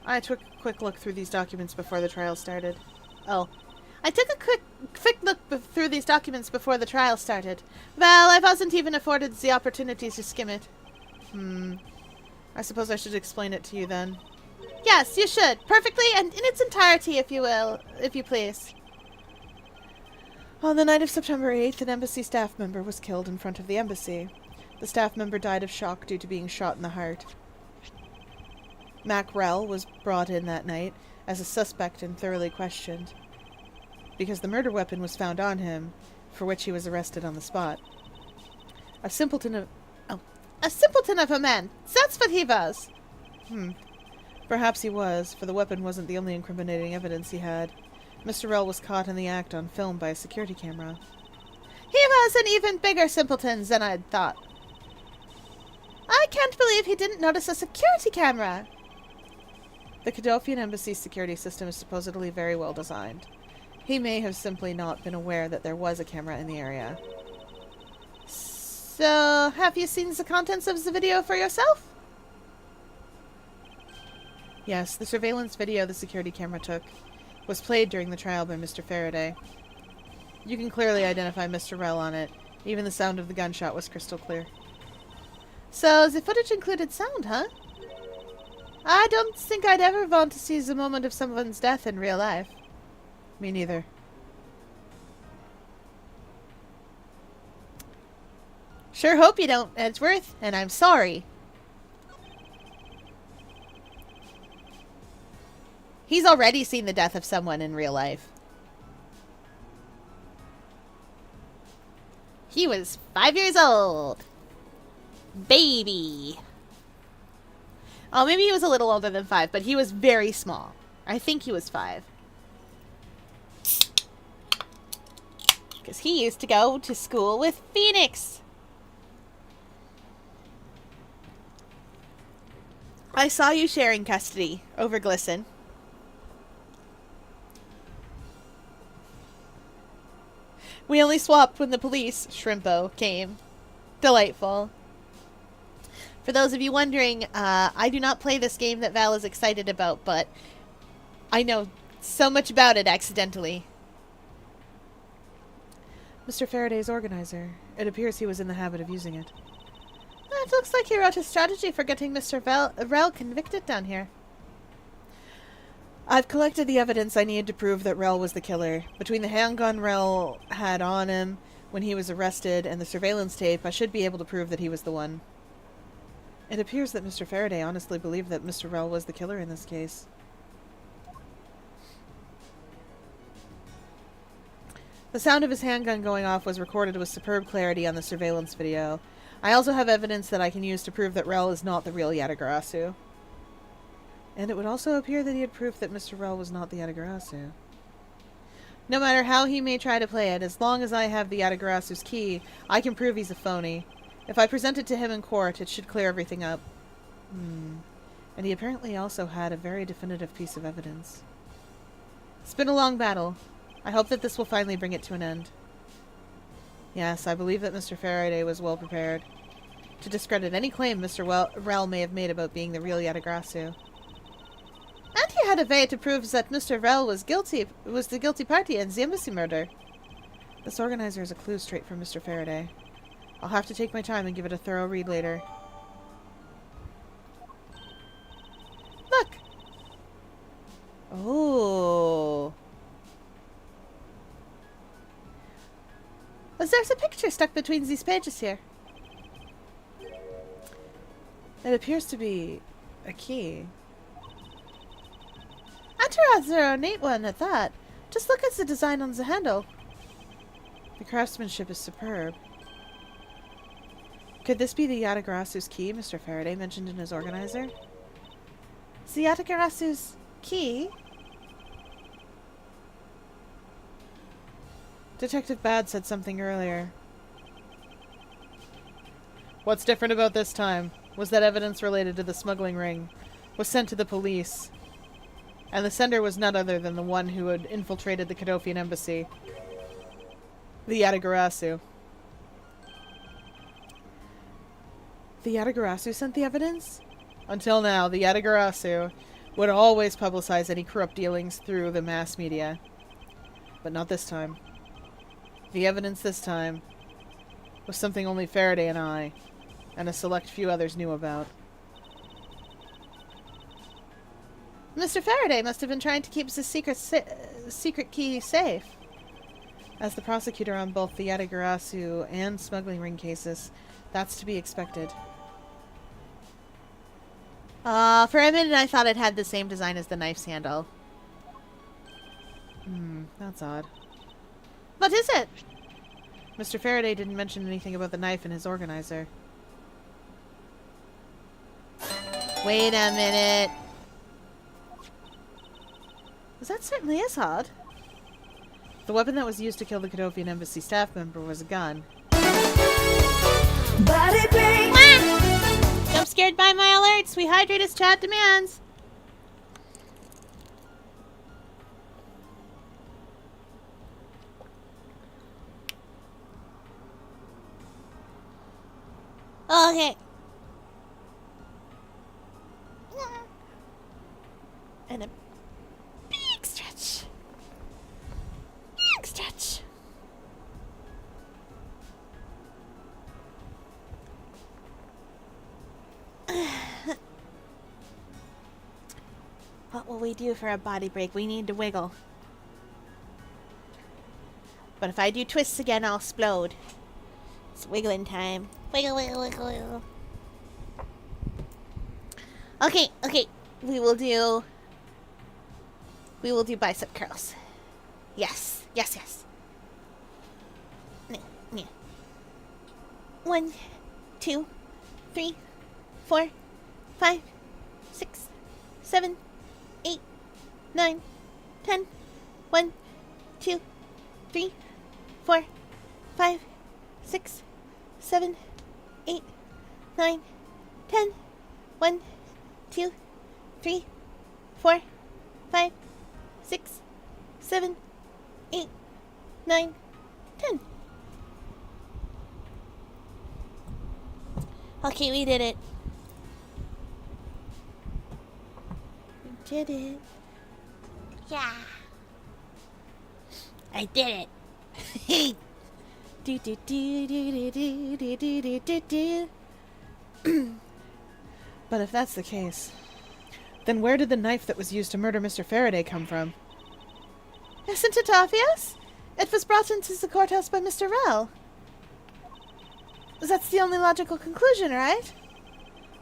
I took a quick look through these documents before the trial started. Oh. I took a quick look through these documents before the trial started. Well, I wasn't even afforded the opportunity to skim it. I suppose I should explain it to you then. Yes, you should. Perfectly and in its entirety, if you please. On the night of September 8th, an embassy staff member was killed in front of the embassy. The staff member died of shock due to being shot in the heart. Mac Rell was brought in that night as a suspect and thoroughly questioned, because the murder weapon was found on him, for which he was arrested on the spot. A simpleton of a man. That's what he was. Perhaps he was, for the weapon wasn't the only incriminating evidence he had. Mr. Rell was caught in the act on film by a security camera. He was an even bigger simpleton than I'd thought. I can't believe he didn't notice a security camera. The Cadofian Embassy's security system is supposedly very well designed. He may have simply not been aware that there was a camera in the area. So, have you seen the contents of the video for yourself? Yes, the surveillance video the security camera took was played during the trial by Mr. Faraday. You can clearly identify Mr. Rell on it. Even the sound of the gunshot was crystal clear. So, the footage included sound, huh? I don't think I'd ever want to see the moment of someone's death in real life. Me neither. Sure hope you don't, Edgeworth, and I'm sorry. He's already seen the death of someone in real life. He was 5 years old. Baby. Oh, maybe he was a little older than 5, but he was very small. I think he was 5. Because he used to go to school with Phoenix. I saw you sharing custody over Glisten. We only swapped when the police, Shrimpo, came. Delightful. For those of you wondering, I do not play this game that Val is excited about, but I know so much about it accidentally. Mr. Faraday's organizer. It appears he was in the habit of using it. It looks like he wrote a strategy for getting Mr. Rell convicted down here. I've collected the evidence I need to prove that Rell was the killer. Between the handgun Rell had on him when he was arrested and the surveillance tape, I should be able to prove that he was the one. It appears that Mr. Faraday honestly believed that Mr. Rell was the killer in this case. The sound of his handgun going off was recorded with superb clarity on the surveillance video. I also have evidence that I can use to prove that Rell is not the real Yatagarasu. And it would also appear that he had proof that Mr. Rell was not the Yatagarasu. No matter how he may try to play it, as long as I have the Yatagarasu's key, I can prove he's a phony. If I present it to him in court, it should clear everything up. And he apparently also had a very definitive piece of evidence. It's been a long battle. I hope that this will finally bring it to an end. Yes, I believe that Mr. Faraday was well prepared to discredit any claim Mr. Rell may have made about being the real Yatagarasu. And he had a way to prove that Mr. Rell was the guilty party in the embassy murder. This organizer is a clue straight from Mr. Faraday. I'll have to take my time and give it a thorough read later. Look! Oh. There's a picture stuck between these pages here. It appears to be a key. And a rather ornate one at that. Just look at the design on the handle. The craftsmanship is superb. Could this be the Yatagarasu's key Mr. Faraday mentioned in his organizer? The Yatagarasu's key? Detective Bad said something earlier. What's different about this time was that evidence related to the smuggling ring was sent to the police. And the sender was none other than the one who had infiltrated the Cadofian embassy. The Yatagarasu. The Yatagarasu sent the evidence? Until now, the Yatagarasu would always publicize any corrupt dealings through the mass media. But not this time. The evidence this time was something only Faraday and I, and a select few others knew about. Mr. Faraday must have been trying to keep the secret key safe. As the prosecutor on both the Yatagarasu and smuggling ring cases, that's to be expected. For a minute I thought it had the same design as the knife's handle. That's odd. What is it? Mr. Faraday didn't mention anything about the knife in his organizer. Wait a minute. That certainly is odd. The weapon that was used to kill the Cadofian embassy staff member was a gun. Body bang. Jump scared by my alerts. We hydrate as chat demands. Okay. And a big stretch. Big stretch. What will we do for a body break? We need to wiggle. But if I do twists again, I'll explode. It's wiggling time. Wiggle, wiggle, wiggle, wiggle. Okay, okay. We will do bicep curls. Yes, yes, yes. Yeah. 1, 2, 3, 4, 5, 6, 7, 8, 9, 10. 1, 2, 3, 4, 5, 6, 7, 8, 9, 10. 1, 2, 3, 4, 5, 6, 7, 8, 9, 10. Okay, we did it. We did it. Yeah. I did it. Do do do do do do do do do do. But if that's the case, then where did the knife that was used to murder Mr. Faraday come from? Isn't it obvious? It was brought into the courthouse by Mr. Rell. That's the only logical conclusion, right?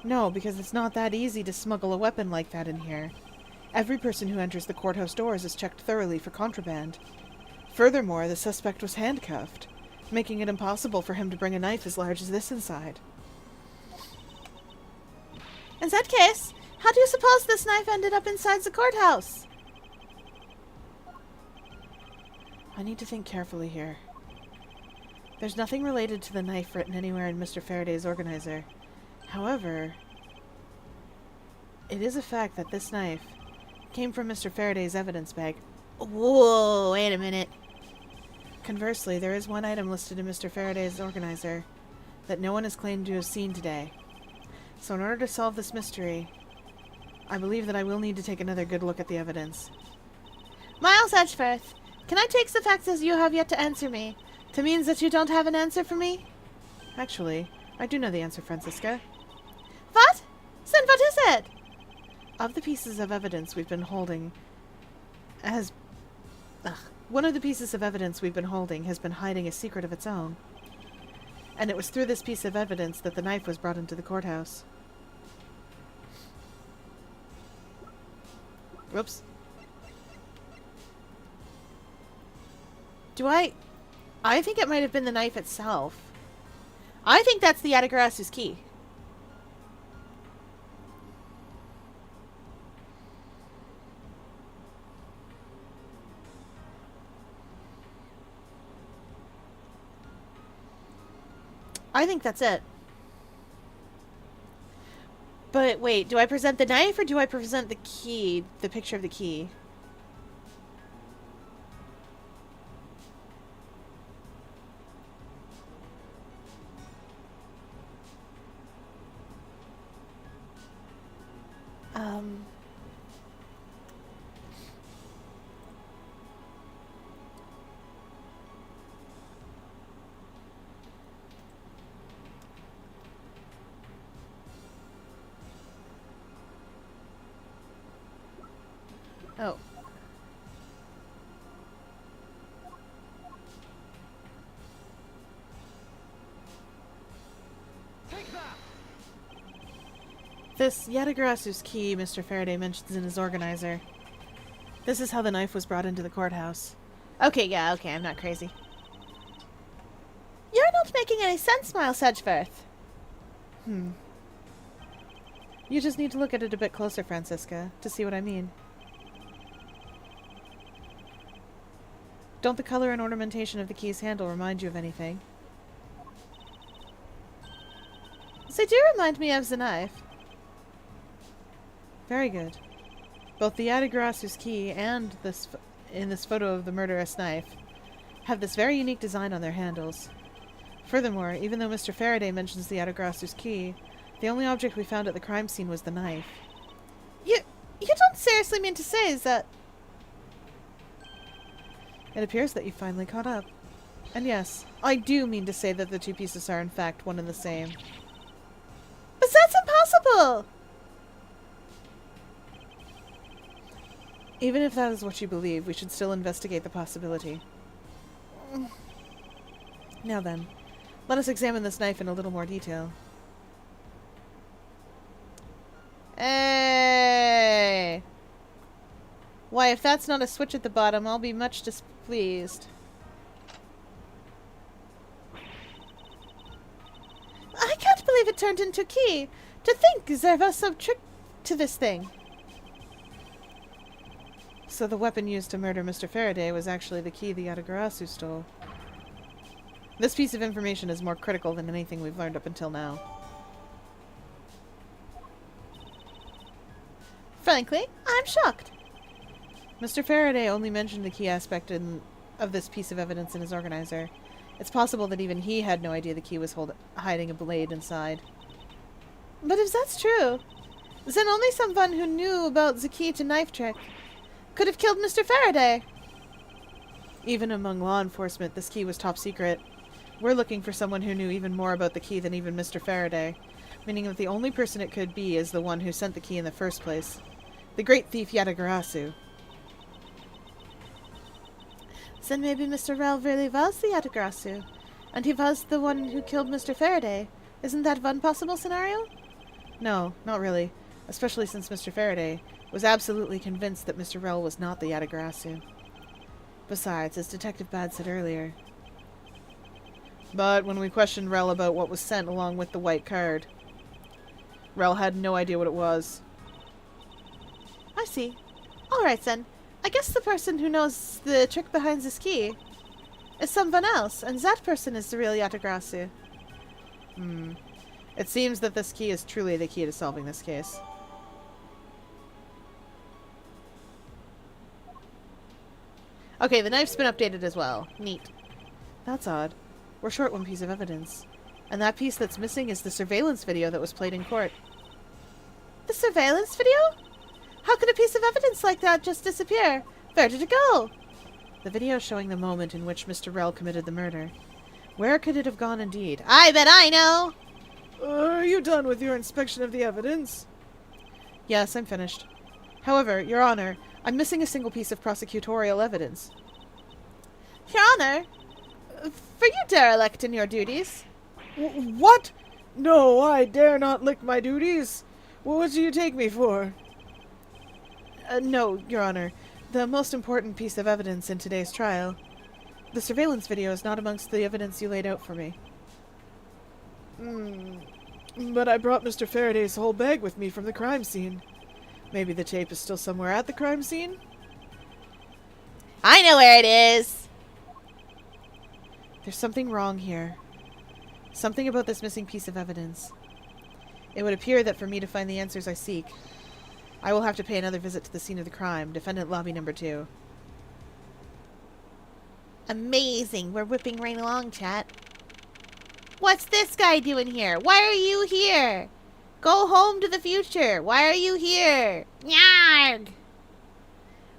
No, because it's not that easy to smuggle a weapon like that in here. Every person who enters the courthouse doors is checked thoroughly for contraband. Furthermore, the suspect was handcuffed, making it impossible for him to bring a knife as large as this inside. In that case, how do you suppose this knife ended up inside the courthouse? I need to think carefully here. There's nothing related to the knife written anywhere in Mr. Faraday's organizer. However, it is a fact that this knife came from Mr. Faraday's evidence bag. Whoa, wait a minute. Conversely, there is one item listed in Mr. Faraday's organizer that no one has claimed to have seen today. So in order to solve this mystery, I believe that I will need to take another good look at the evidence. Miles Edgeworth, can I take the fact as you have yet to answer me to means that you don't have an answer for me? Actually, I do know the answer, Francisca. What? Then what is it? Of the pieces of evidence we've been holding one of the pieces of evidence we've been holding has been hiding a secret of its own. And it was through this piece of evidence that the knife was brought into the courthouse. Whoops. I think it might have been the knife itself. I think that's the Yatagarasu's key. I think that's it. But wait, do I present the knife or do I present the key, the picture of the key? Oh. This Yatagarasu's key Mr. Faraday mentions in his organizer. This is how the knife was brought into the courthouse. Okay, yeah, okay, I'm not crazy. You're not making any sense, Miles Edgeworth. You just need to look at it a bit closer, Francisca, to see what I mean. Don't the color and ornamentation of the key's handle remind you of anything? They do remind me of the knife. Very good. Both the Yatagarasu's key and in this photo of the murderous knife have this very unique design on their handles. Furthermore, even though Mr. Faraday mentions the Yatagarasu's key, the only object we found at the crime scene was the knife. You don't seriously mean to say is that... It appears that you finally caught up. And yes, I do mean to say that the two pieces are in fact one and the same. But that's impossible! Even if that is what you believe, we should still investigate the possibility. Now then, let us examine this knife in a little more detail. Hey! Why, if that's not a switch at the bottom, I'll be much displeased. I can't believe it turned into a key. To think there was some trick to this thing. So the weapon used to murder Mr. Faraday was actually the key the Yatagarasu stole. This piece of information is more critical than anything we've learned up until now. Frankly, I'm shocked. Mr. Faraday only mentioned the key aspect of this piece of evidence in his organizer. It's possible that even he had no idea the key was hiding a blade inside. But if that's true, then only someone who knew about the key to knife trick could have killed Mr. Faraday. Even among law enforcement, this key was top secret. We're looking for someone who knew even more about the key than even Mr. Faraday, meaning that the only person it could be is the one who sent the key in the first place. The great thief Yatagarasu. Then maybe Mr. Rel really was the Yatagarasu, and he was the one who killed Mr. Faraday. Isn't that one possible scenario? No, not really. Especially since Mr. Faraday was absolutely convinced that Mr. Rel was not the Yatagarasu. Besides, as Detective Bad said earlier. But when we questioned Rel about what was sent along with the white card, Rel had no idea what it was. I see. Alright then. I guess the person who knows the trick behind this key is someone else, and that person is the real Yatagarasu. It seems that this key is truly the key to solving this case. Okay, the knife's been updated as well. Neat. That's odd. We're short one piece of evidence. And that piece that's missing is the surveillance video that was played in court. The surveillance video? How could a piece of evidence like that just disappear? Where did it go? The video showing the moment in which Mr. Rel committed the murder. Where could it have gone indeed? I bet I know! Are you done with your inspection of the evidence? Yes, I'm finished. However, Your Honor, I'm missing a single piece of prosecutorial evidence. Your Honor, for you derelict in your duties. What? No, I dare not lick my duties. What do you take me for? No, Your Honor. The most important piece of evidence in today's trial. The surveillance video is not amongst the evidence you laid out for me. But I brought Mr. Faraday's whole bag with me from the crime scene. Maybe the tape is still somewhere at the crime scene? I know where it is! There's something wrong here. Something about this missing piece of evidence. It would appear that for me to find the answers I seek, I will have to pay another visit to the scene of the crime, defendant lobby number 2. Amazing. We're whipping right along, chat. What's this guy doing here? Why are you here? Go home to the future. Why are you here? Nyarg!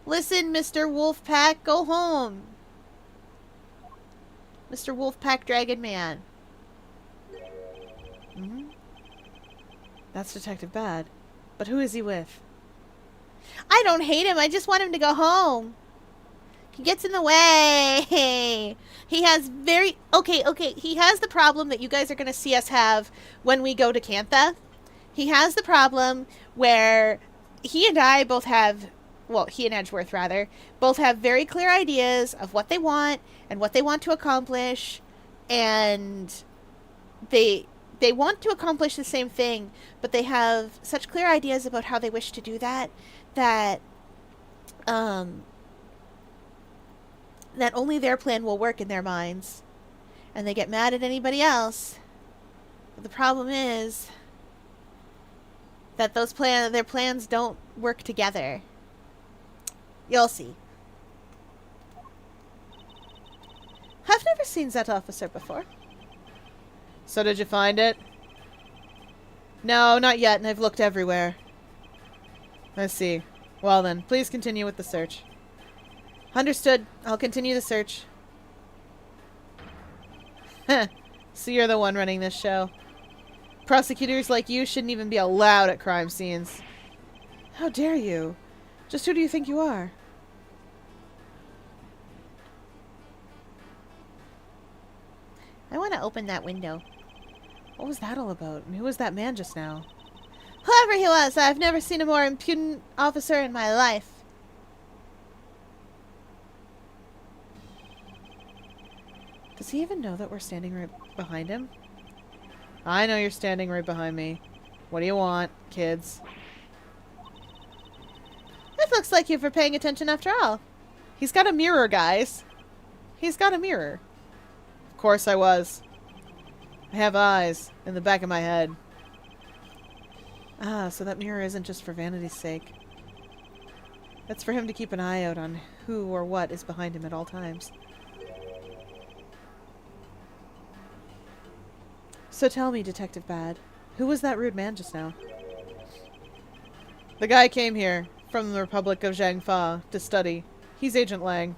Listen, Mr. Wolfpack, go home. Mr. Wolfpack Dragon Man. That's Detective Bad. But who is he with? I don't hate him. I just want him to go home. He gets in the way. He has okay. He has the problem that you guys are going to see us have when we go to Cantha. He has the problem where he and I both have, well, he and Edgeworth rather, both have very clear ideas of what they want and what they want to accomplish, and they want to accomplish the same thing, but they have such clear ideas about how they wish to do that that only their plan will work in their minds. And they get mad at anybody else. But the problem is that their plans don't work together. You'll see. I've never seen that officer before. So did you find it? No, not yet, and I've looked everywhere. I see. Well then, please continue with the search. Understood. I'll continue the search. Heh. So you're the one running this show. Prosecutors like you shouldn't even be allowed at crime scenes. How dare you? Just who do you think you are? I want to open that window. What was that all about? And who was that man just now? Whoever he was, I've never seen a more impudent officer in my life. Does he even know that we're standing right behind him? I know you're standing right behind me. What do you want, kids? It looks like you were paying attention after all. He's got a mirror, guys. He's got a mirror. Of course I was. I have eyes in the back of my head. Ah, so that mirror isn't just for vanity's sake. That's for him to keep an eye out on who or what is behind him at all times. So tell me, Detective Bad, who was that rude man just now? The guy came here from the Republic of Zhangfa to study. He's Agent Lang.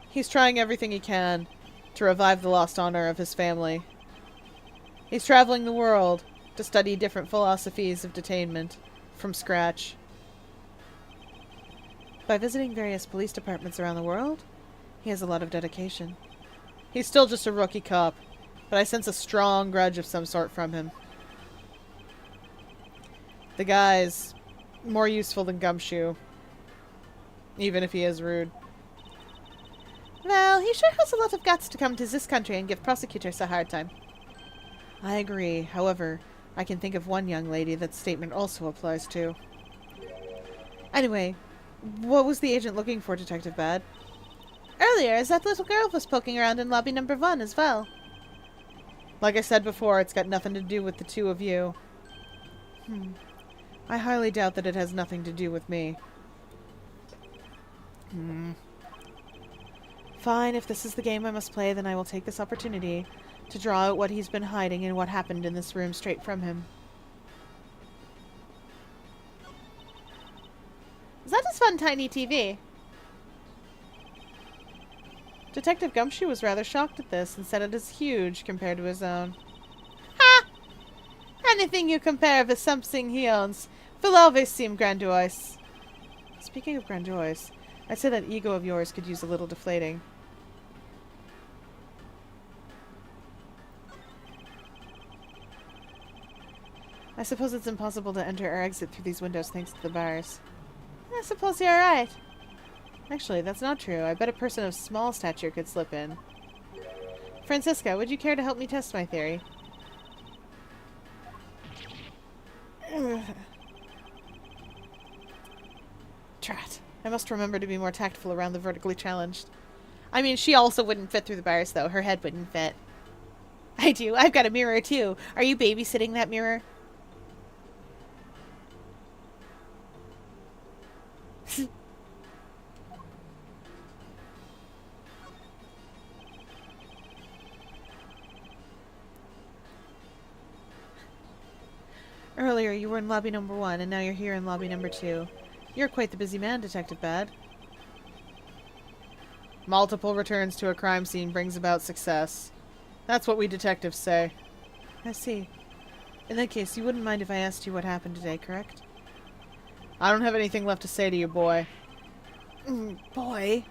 He's trying everything he can to revive the lost honor of his family. He's traveling the world to study different philosophies of detainment from scratch. By visiting various police departments around the world, he has a lot of dedication. He's still just a rookie cop, but I sense a strong grudge of some sort from him. The guy's more useful than Gumshoe, even if he is rude. Well, he sure has a lot of guts to come to this country and give prosecutors a hard time. I agree. However, I can think of one young lady that statement also applies to. Anyway, what was the agent looking for, Detective Bad? Earlier, that little girl was poking around in lobby number 1 as well. Like I said before, it's got nothing to do with the two of you. I highly doubt that it has nothing to do with me. Fine, if this is the game I must play, then I will take this opportunity to draw out what he's been hiding and what happened in this room straight from him. Is that his fun tiny TV? Detective Gumshoe was rather shocked at this and said it is huge compared to his own. Ha! Anything you compare with something he owns will always seem grandiose. Speaking of grandiose, I'd say that ego of yours could use a little deflating. I suppose it's impossible to enter or exit through these windows thanks to the bars. I suppose you're right. Actually, that's not true. I bet a person of small stature could slip in. Francisca, would you care to help me test my theory? Drat. I must remember to be more tactful around the vertically challenged. I mean, she also wouldn't fit through the bars, though. Her head wouldn't fit. I do. I've got a mirror, too. Are you babysitting that mirror? Earlier, you were in lobby number 1, and now you're here in lobby number 2. You're quite the busy man, Detective Bad. Multiple returns to a crime scene brings about success. That's what we detectives say. I see. In that case, you wouldn't mind if I asked you what happened today, correct? I don't have anything left to say to you, boy. Boy?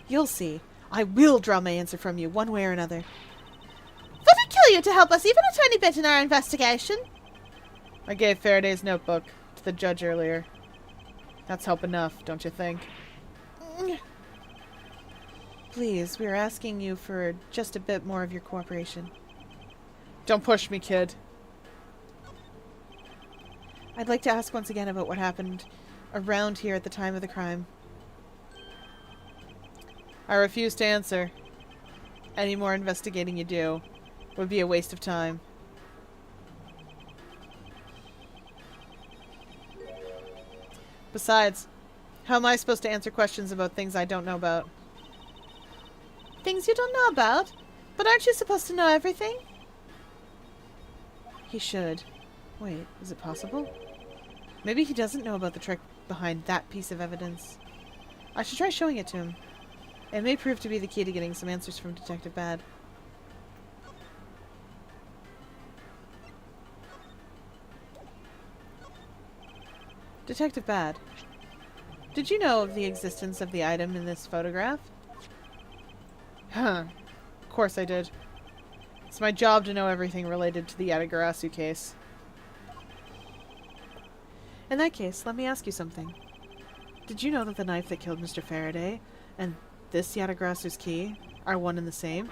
You'll see. I will draw my answer from you, one way or another. Would it kill you to help us even a tiny bit in our investigation? I gave Faraday's notebook to the judge earlier. That's help enough, don't you think? Please, we are asking you for just a bit more of your cooperation. Don't push me, kid. I'd like to ask once again about what happened around here at the time of the crime. I refuse to answer. Any more investigating you do would be a waste of time. Besides, how am I supposed to answer questions about things I don't know about? Things you don't know about? But aren't you supposed to know everything? He should. Wait, is it possible? Maybe he doesn't know about the trick behind that piece of evidence. I should try showing it to him. It may prove to be the key to getting some answers from Detective Bad. Detective Bad, did you know of the existence of the item in this photograph? Huh. Of course I did. It's my job to know everything related to the Yatagarasu case. In that case, let me ask you something. Did you know that the knife that killed Mr. Faraday and this Yatagarasu's key are one and the same?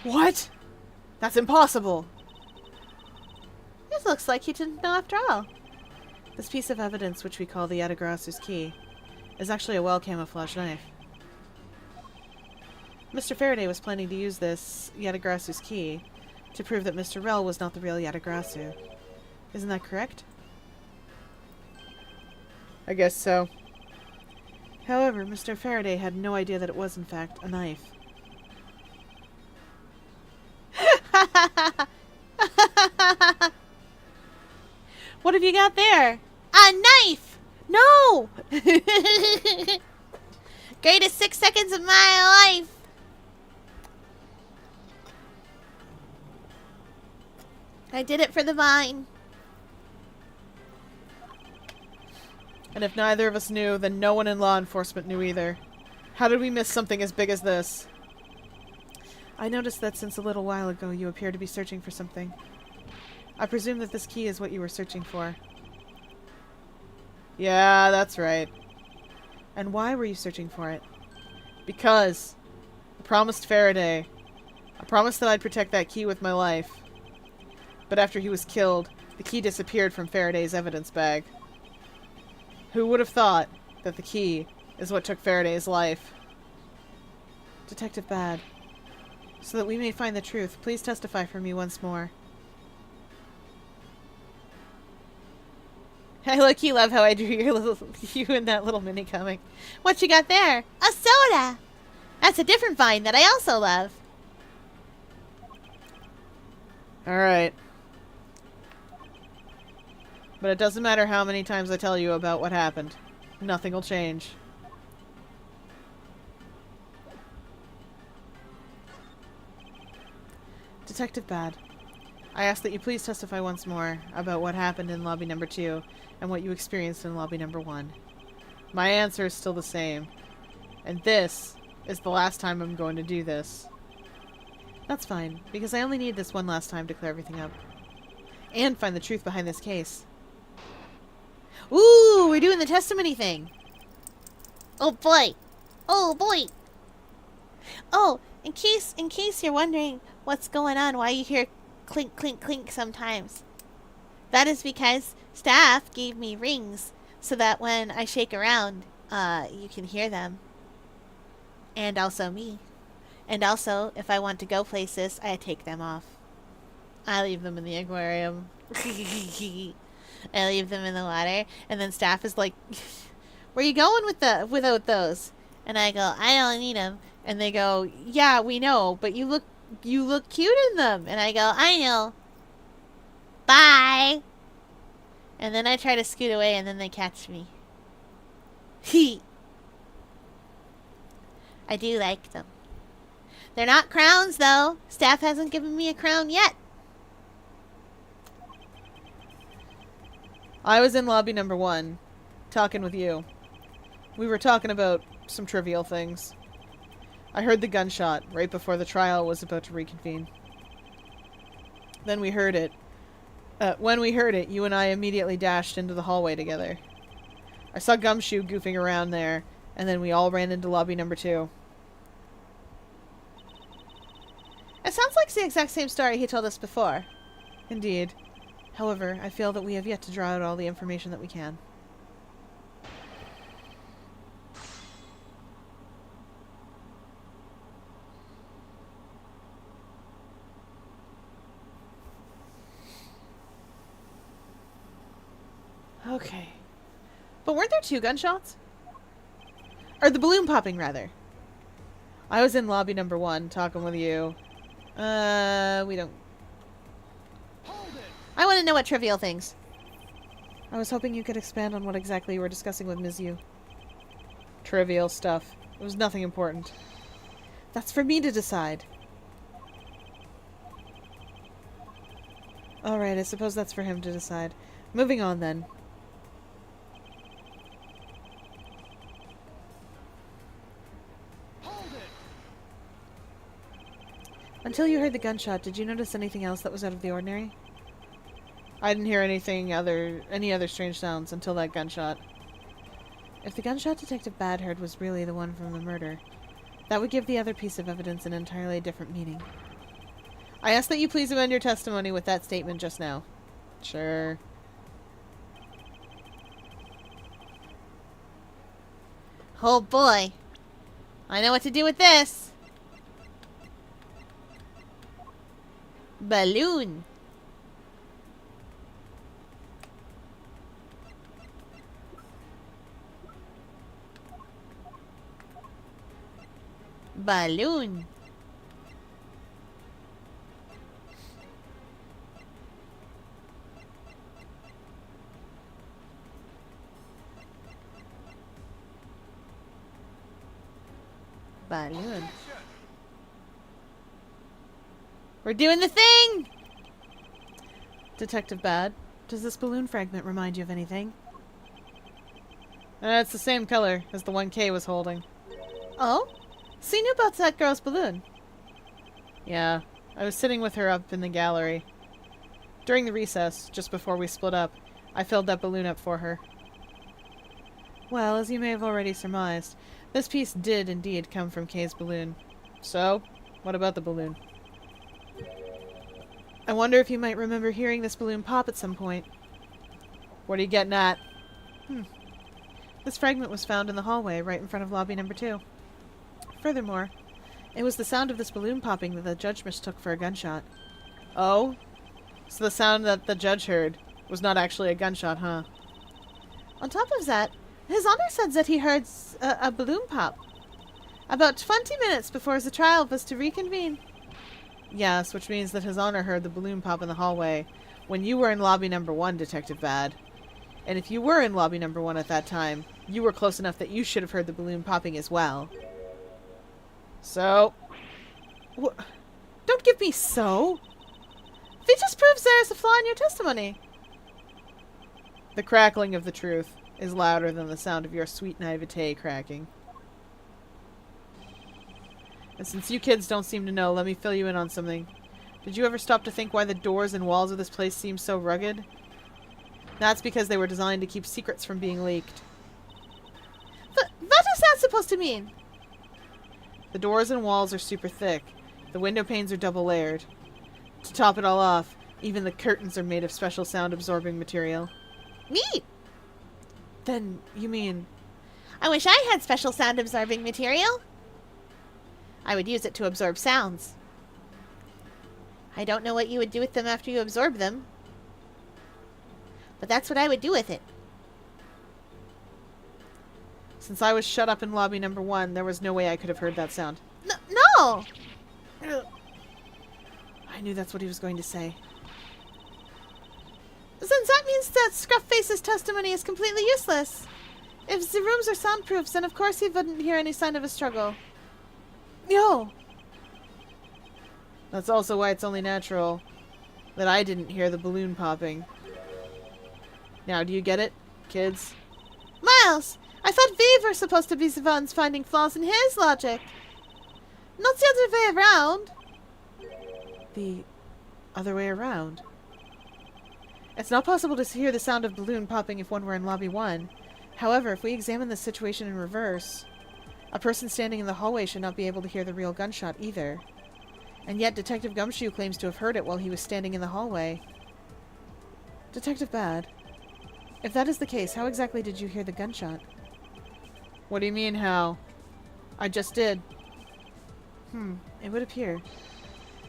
What? That's impossible! It looks like you didn't know after all. This piece of evidence, which we call the Yatagarasu's key, is actually a well-camouflaged knife. Mr. Faraday was planning to use this Yatagarasu's key to prove that Mr. Rel was not the real Yatagarasu. Isn't that correct? I guess so. However, Mr. Faraday had no idea that it was, in fact, a knife. What have you got there? A knife! No! Greatest 6 seconds of my life! I did it for the vine. And if neither of us knew, then no one in law enforcement knew either. How did we miss something as big as this? I noticed that since a little while ago you appear to be searching for something. I presume that this key is what you were searching for. Yeah, that's right. And why were you searching for it? Because I promised Faraday. I promised that I'd protect that key with my life. But after he was killed, the key disappeared from Faraday's evidence bag. Who would have thought that the key is what took Faraday's life? Detective Bad, so that we may find the truth, please testify for me once more. I low-key love how I drew you in that little mini comic. What you got there? A soda! That's a different vine that I also love. Alright. But it doesn't matter how many times I tell you about what happened. Nothing will change. Detective Bad, I ask that you please testify once more about what happened in lobby number 2 and what you experienced in lobby number 1. My answer is still the same. And this is the last time I'm going to do this. That's fine, because I only need this one last time to clear everything up. And find the truth behind this case. Ooh, we're doing the testimony thing. Oh boy. Oh boy. Oh, in case you're wondering what's going on, why you hear clink, clink, clink sometimes. That is because staff gave me rings so that when I shake around, you can hear them. And also me. And also, if I want to go places, I take them off. I leave them in the aquarium. I leave them in the water, and then staff is like, "Where you going without those?" And I go, "I don't need them." And they go, "Yeah, we know, but you look cute in them." And I go, "I know. Bye." And then I try to scoot away, and then they catch me. I do like them. They're not crowns, though. Staff hasn't given me a crown yet. I was in lobby number 1, talking with you. We were talking about some trivial things. I heard the gunshot right before the trial was about to reconvene. Then we heard it. When we heard it, you and I immediately dashed into the hallway together. I saw Gumshoe goofing around there, and then we all ran into lobby number 2. It sounds like the exact same story he told us before. Indeed. However, I feel that we have yet to draw out all the information that we can. Okay. But weren't there 2 gunshots? Or the balloon popping, rather. I was in lobby number 1 talking with you. We don't... I want to know what trivial things. I was hoping you could expand on what exactly you were discussing with Ms. Yu. Trivial stuff. It was nothing important. That's for me to decide. Alright, I suppose that's for him to decide. Moving on, then. Until you heard the gunshot, did you notice anything else that was out of the ordinary? I didn't hear any other strange sounds until that gunshot. If the gunshot Detective Bad heard was really the one from the murder, that would give the other piece of evidence an entirely different meaning. I ask that you please amend your testimony with that statement just now. Sure. Oh boy. I know what to do with this. Balloon. Balloon. Balloon. We're doing the thing! Detective Bad, does this balloon fragment remind you of anything? It's the same color as the one Kay was holding. Oh? So you knew about that girl's balloon? Yeah, I was sitting with her up in the gallery. During the recess, just before we split up, I filled that balloon up for her. Well, as you may have already surmised, this piece did indeed come from Kay's balloon. So, what about the balloon? I wonder if you might remember hearing this balloon pop at some point. What are you getting at? This fragment was found in the hallway right in front of lobby number 2. Furthermore, it was the sound of this balloon popping that the judge mistook for a gunshot. Oh? So the sound that the judge heard was not actually a gunshot, huh? On top of that, His Honor said that he heard a balloon pop. About 20 minutes before the trial was to reconvene. Yes, which means that His Honor heard the balloon pop in the hallway when you were in lobby number 1, Detective Bad. And if you were in lobby number 1 at that time, you were close enough that you should have heard the balloon popping as well. So... Don't give me so! It just proves there is a flaw in your testimony. The crackling of the truth is louder than the sound of your sweet naivete cracking. And since you kids don't seem to know, let me fill you in on something. Did you ever stop to think why the doors and walls of this place seem so rugged? That's because they were designed to keep secrets from being leaked. But what is that supposed to mean? The doors and walls are super thick. The window panes are double layered. To top it all off, even the curtains are made of special sound-absorbing material. Neat! Then, you mean... I wish I had special sound-absorbing material. I would use it to absorb sounds. I don't know what you would do with them after you absorb them. But that's what I would do with it. Since I was shut up in lobby number 1, there was no way I could have heard that sound. No! I knew that's what he was going to say. Since that means that Scruffface's testimony is completely useless. If the rooms are soundproof, then of course he wouldn't hear any sign of a struggle. Yo! That's also why it's only natural that I didn't hear the balloon popping. Now, do you get it, kids? Miles! I thought we were supposed to be the ones finding flaws in his logic. Not the other way around. The other way around? It's not possible to hear the sound of balloon popping if one were in lobby 1. However, if we examine the situation in reverse, a person standing in the hallway should not be able to hear the real gunshot either. And yet Detective Gumshoe claims to have heard it while he was standing in the hallway. Detective Bad, if that is the case, how exactly did you hear the gunshot? What do you mean, how? I just did. It would appear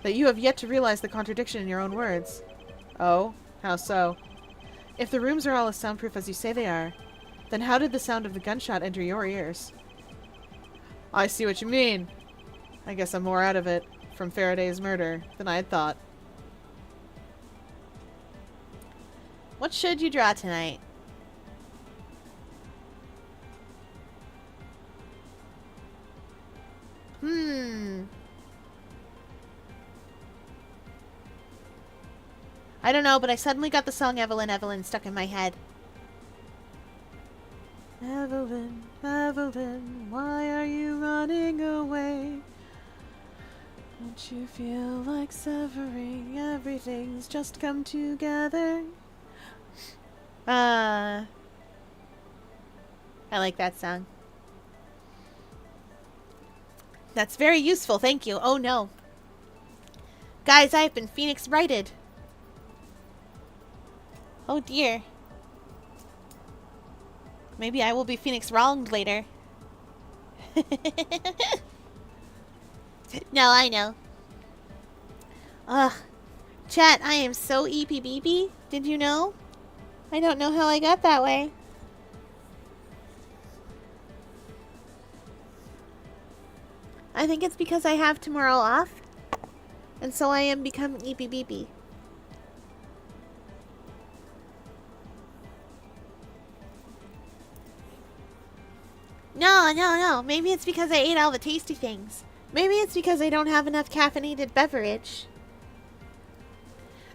that you have yet to realize the contradiction in your own words. Oh? How so? If the rooms are all as soundproof as you say they are, then how did the sound of the gunshot enter your ears? I see what you mean. I guess I'm more out of it from Faraday's murder than I had thought. What should you draw tonight? I don't know, but I suddenly got the song Evelyn, Evelyn stuck in my head. Evelyn, Evelyn, why are you running away? Don't you feel like severing? Everything's just come together. I like that song. That's very useful, thank you. Oh no. Guys, I have been Phoenix righted. Oh dear. Maybe I will be Phoenix wronged later. No, I know. Ugh. Chat, I am so EPBB. Did you know? I don't know how I got that way. I think it's because I have tomorrow off. And so I am becoming EPBB. No. Maybe it's because I ate all the tasty things. Maybe it's because I don't have enough caffeinated beverage.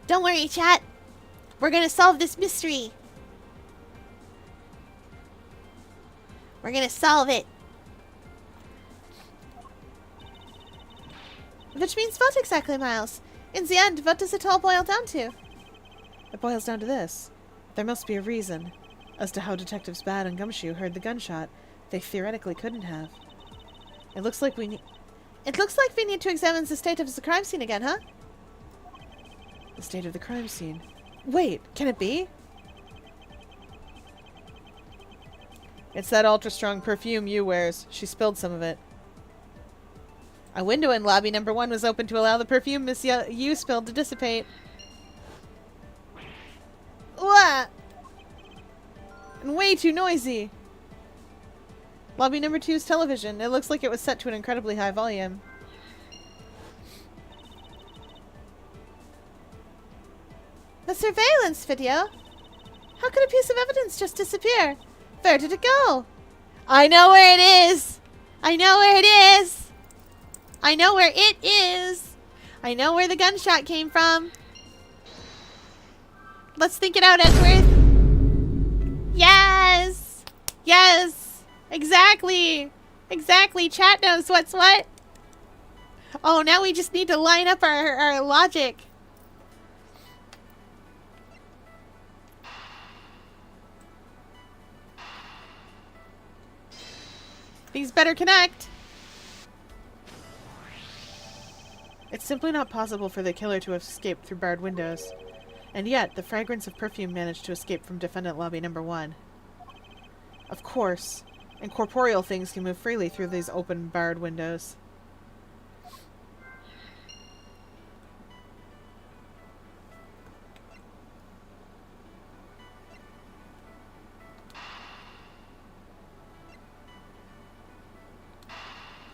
Don't worry, chat. We're gonna solve this mystery. We're gonna solve it. Which means what exactly, Miles? In the end, what does it all boil down to? It boils down to this. There must be a reason. As to how Detectives Bad and Gumshoe heard the gunshot, they theoretically couldn't have. It looks like we need to examine the state of the crime scene again, huh? the state of the crime scene. Wait, can it be? It's that ultra-strong perfume Yu wears. She spilled some of it. A window in lobby number 1 was open to allow the perfume Miss Yu spilled to dissipate. What? And way too noisy. Lobby number 2's television. It looks like it was set to an incredibly high volume. The surveillance video? How could a piece of evidence just disappear? Where did it go? I know where it is! I know where it is! I know where it is! I know where the gunshot came from. Let's think it out, Edgeworth. Yes! Yes! Exactly! Exactly! Chat knows what's what. Oh, now we just need to line up our logic. These better connect. It's simply not possible for the killer to have escaped through barred windows. And yet, the fragrance of perfume managed to escape from defendant lobby number 1. Of course, incorporeal things can move freely through these open, barred windows.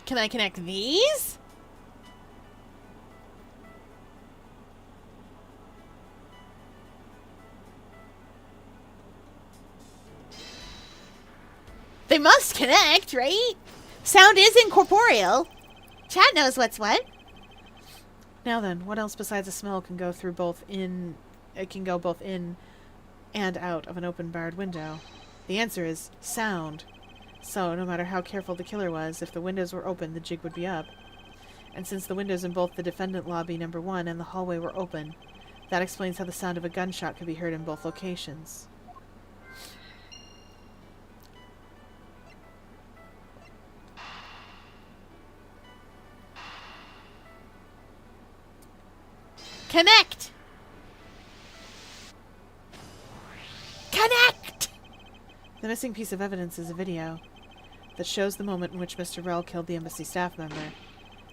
Can I connect these? They must connect, right? Sound is incorporeal. Chat knows what's what. Now then, what else besides a smell can go through both in... It can go both in and out of an open barred window? The answer is sound. So, no matter how careful the killer was, if the windows were open, the jig would be up. And since the windows in both the defendant lobby number 1 and the hallway were open, that explains how the sound of a gunshot could be heard in both locations. Connect! Connect! The missing piece of evidence is a video that shows the moment in which Mr. Rell killed the embassy staff member.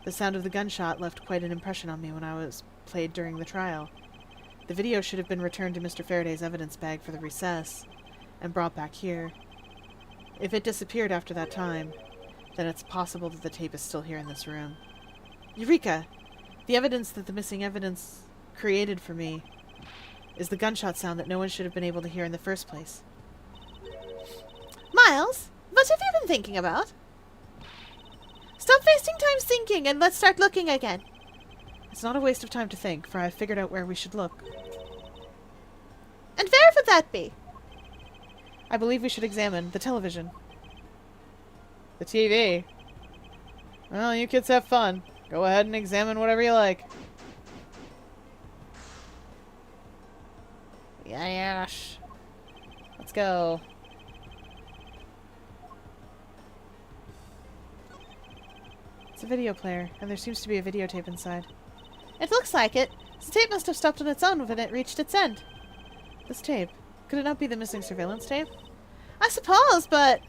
The sound of the gunshot left quite an impression on me when I was played during the trial. The video should have been returned to Mr. Faraday's evidence bag for the recess and brought back here. If it disappeared after that time, then it's possible that the tape is still here in this room. Eureka! The evidence that the missing evidence created for me is the gunshot sound that no one should have been able to hear in the first place. Miles, what have you been thinking about? Stop wasting time thinking and let's start looking again. It's not a waste of time to think, for I've figured out where we should look. And where would that be? I believe we should examine the television. The TV? Well, you kids have fun. Go ahead and examine whatever you like. Yes. Let's go. It's a video player, and there seems to be a videotape inside. It looks like it. The tape must have stopped on its own when it reached its end. This tape. Could it not be the missing surveillance tape? I suppose, but...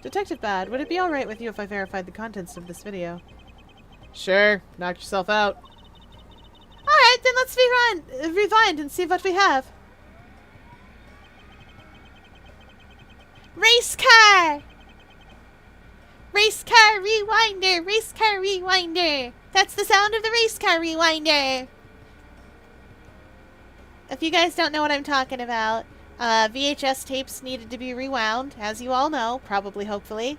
Detective Bad, would it be alright with you if I verified the contents of this video? Sure. Knock yourself out. Alright, then let's rewind and see what we have. Race car! Race car rewinder! Race car rewinder! That's the sound of the race car rewinder! If you guys don't know what I'm talking about, VHS tapes needed to be rewound, as you all know, probably, hopefully.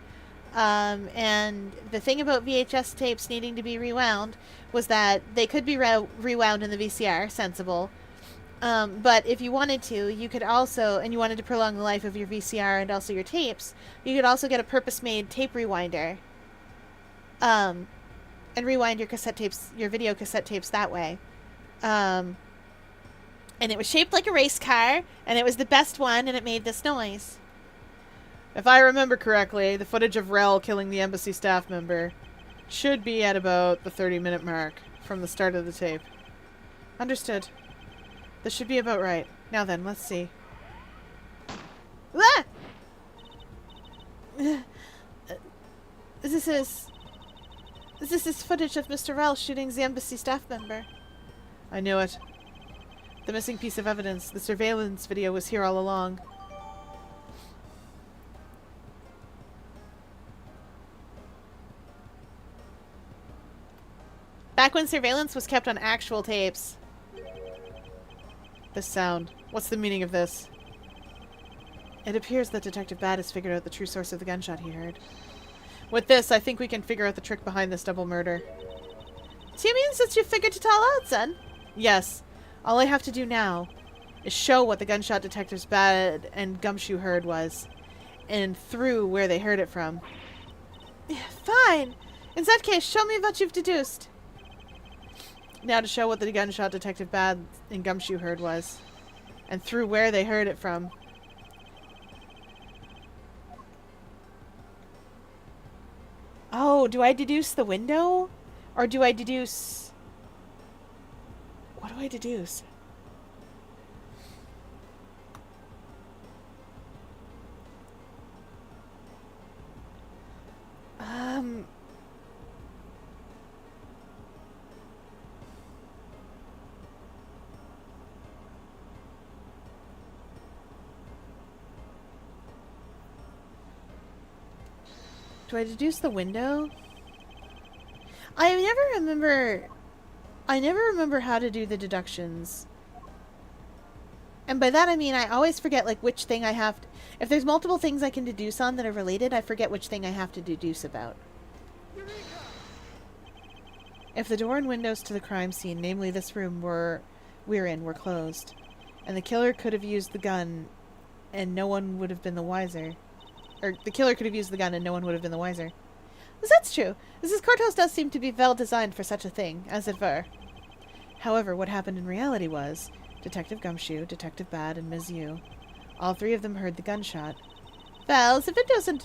And the thing about VHS tapes needing to be rewound was that they could be rewound in the VCR, sensible. But if you wanted to, you could also, and you wanted to prolong the life of your VCR and also your tapes, you could also get a purpose-made tape rewinder. And rewind your cassette tapes, your video cassette tapes that way. And it was shaped like a race car, and it was the best one, and it made this noise. If I remember correctly, the footage of Rel killing the embassy staff member should be at about the 30-minute mark from the start of the tape. Understood. This should be about right. Now then, let's see. Ah! This is footage of Mr. Rel shooting the embassy staff member. I knew it. The missing piece of evidence, the surveillance video, was here all along. Back when surveillance was kept on actual tapes. This sound. What's the meaning of this? It appears that Detective Bad has figured out the true source of the gunshot he heard. With this, I think we can figure out the trick behind this double murder. Do you mean since you figured it all out, son? Yes. All I have to do now is show what the gunshot Detectives Bad and Gumshoe heard was, and through where they heard it from. Fine. In that case, show me what you've deduced. Now to show what the gunshot Detective Bad and Gumshoe heard was, and through where they heard it from. Oh, do I deduce the window? Or do I deduce... What do I deduce? Do I deduce the window? I never remember how to do the deductions. And by that I mean I always forget like which thing I have to... If there's multiple things I can deduce on that are related, I forget which thing I have to deduce about. If the door and windows to the crime scene, namely this room we're in, were closed, and the killer could have used the gun and no one would have been the wiser... Or the killer could have used the gun and no one would have been the wiser. Well, that's true. This courthouse does seem to be well designed for such a thing, as it were. However, what happened in reality was, Detective Gumshoe, Detective Bad, and Ms. Yu, all three of them heard the gunshot. Well, the windows in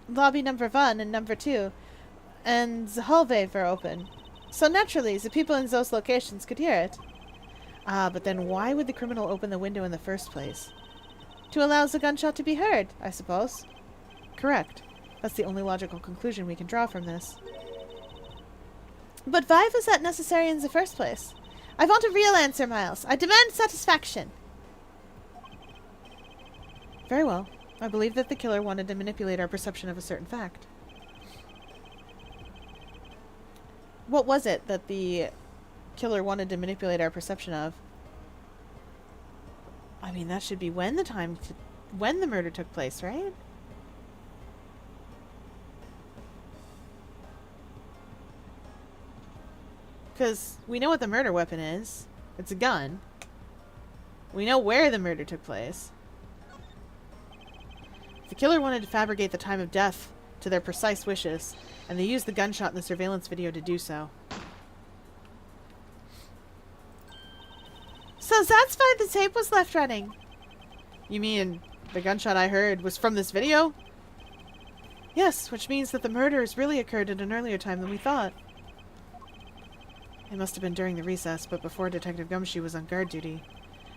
lobby number 1 and number 2, and the hallway were open. So naturally, the people in those locations could hear it. Ah, but then why would the criminal open the window in the first place? To allow the gunshot to be heard, I suppose. Correct. That's the only logical conclusion we can draw from this. But why was that necessary in the first place? I want a real answer, Miles. I demand satisfaction. Very well. I believe that the killer wanted to manipulate our perception of a certain fact. What was it that the killer wanted to manipulate our perception of? I mean, that should be when the murder took place, right? Because we know what the murder weapon is. It's a gun. We know where the murder took place. The killer wanted to fabricate the time of death to their precise wishes, and they used the gunshot in the surveillance video to do so. So that's why the tape was left running. You mean the gunshot I heard was from this video? Yes, which means that the murders really occurred at an earlier time than we thought. It must have been during the recess, but before Detective Gumshoe was on guard duty.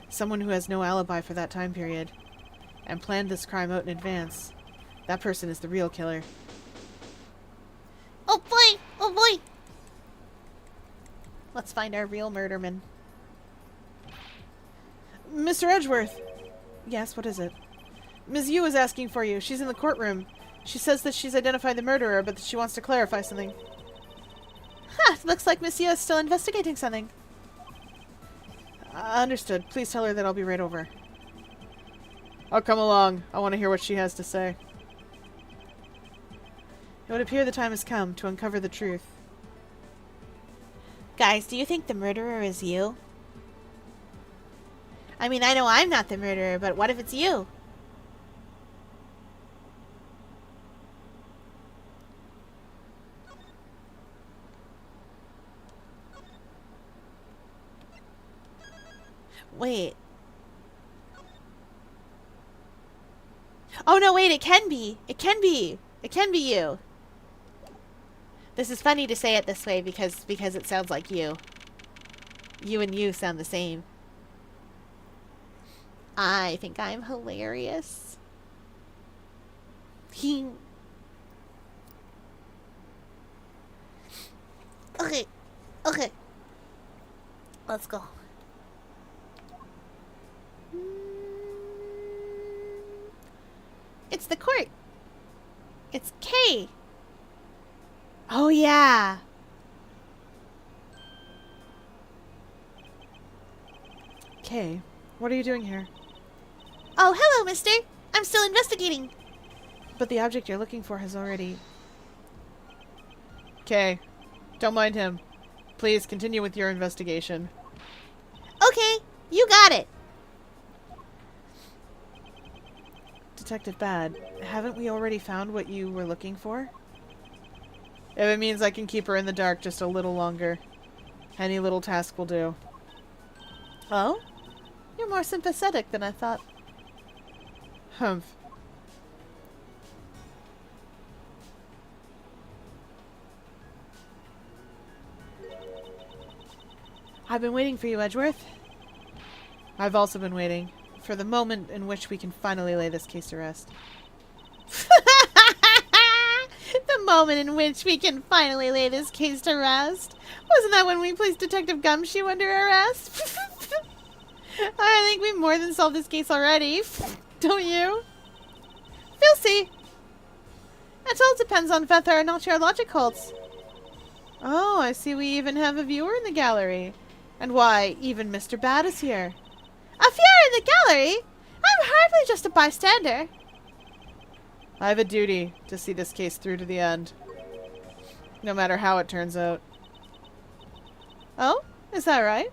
Someone who has no alibi for that time period, and planned this crime out in advance. That person is the real killer. Oh boy! Oh boy! Let's find our real murderman. Mr. Edgeworth! Yes, what is it? Ms. Yu is asking for you. She's in the courtroom. She says that she's identified the murderer, but that she wants to clarify something. Huh, looks like Miss Yu is still investigating something. Understood. Please tell her that I'll be right over. I'll come along. I want to hear what she has to say. It would appear the time has come to uncover the truth. Guys, do you think the murderer is you? I mean, I know I'm not the murderer, but what if it's you? Wait. Oh no, wait, it can be. It can be. It can be you. This is funny to say it this way because it sounds like you. You and you sound the same. I think I'm hilarious. Okay. Okay. Let's go. It's the court. It's Kay. Oh, yeah. Kay, what are you doing here? Oh, hello, mister. I'm still investigating. But the object you're looking for has already... Kay, don't mind him. Please continue with your investigation. Okay, you got it. Detective Bad, haven't we already found what you were looking for? If it means I can keep her in the dark just a little longer, any little task will do. Oh? You're more sympathetic than I thought. Humph. I've been waiting for you, Edgeworth. I've also been waiting for the moment in which we can finally lay this case to rest. The moment in which we can finally lay this case to rest? Wasn't that when we placed Detective Gumshoe under arrest? I think we've more than solved this case already. Don't you? We'll see. It all depends on whether or not your logic holds. Oh, I see we even have a viewer in the gallery. And why, even Mr. Bad is here. A viewer in the gallery? I'm hardly just a bystander. I have a duty to see this case through to the end. No matter how it turns out. Oh? Is that right?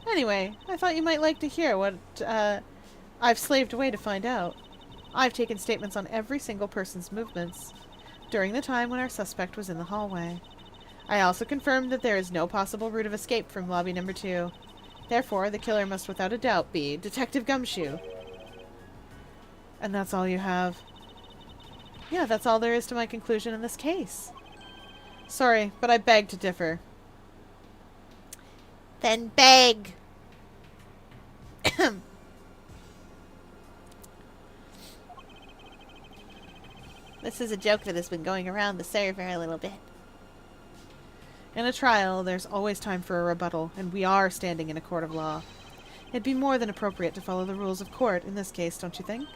Anyway, I thought you might like to hear what I've slaved away to find out. I've taken statements on every single person's movements during the time when our suspect was in the hallway. I also confirmed that there is no possible route of escape from lobby number 2. Therefore, the killer must without a doubt be Detective Gumshoe. And that's all you have? Yeah, that's all there is to my conclusion in this case. Sorry, but I beg to differ. Then beg. This is a joke that has been going around the server a little bit. In a trial, there's always time for a rebuttal, and we are standing in a court of law. It'd be more than appropriate to follow the rules of court in this case, don't you think?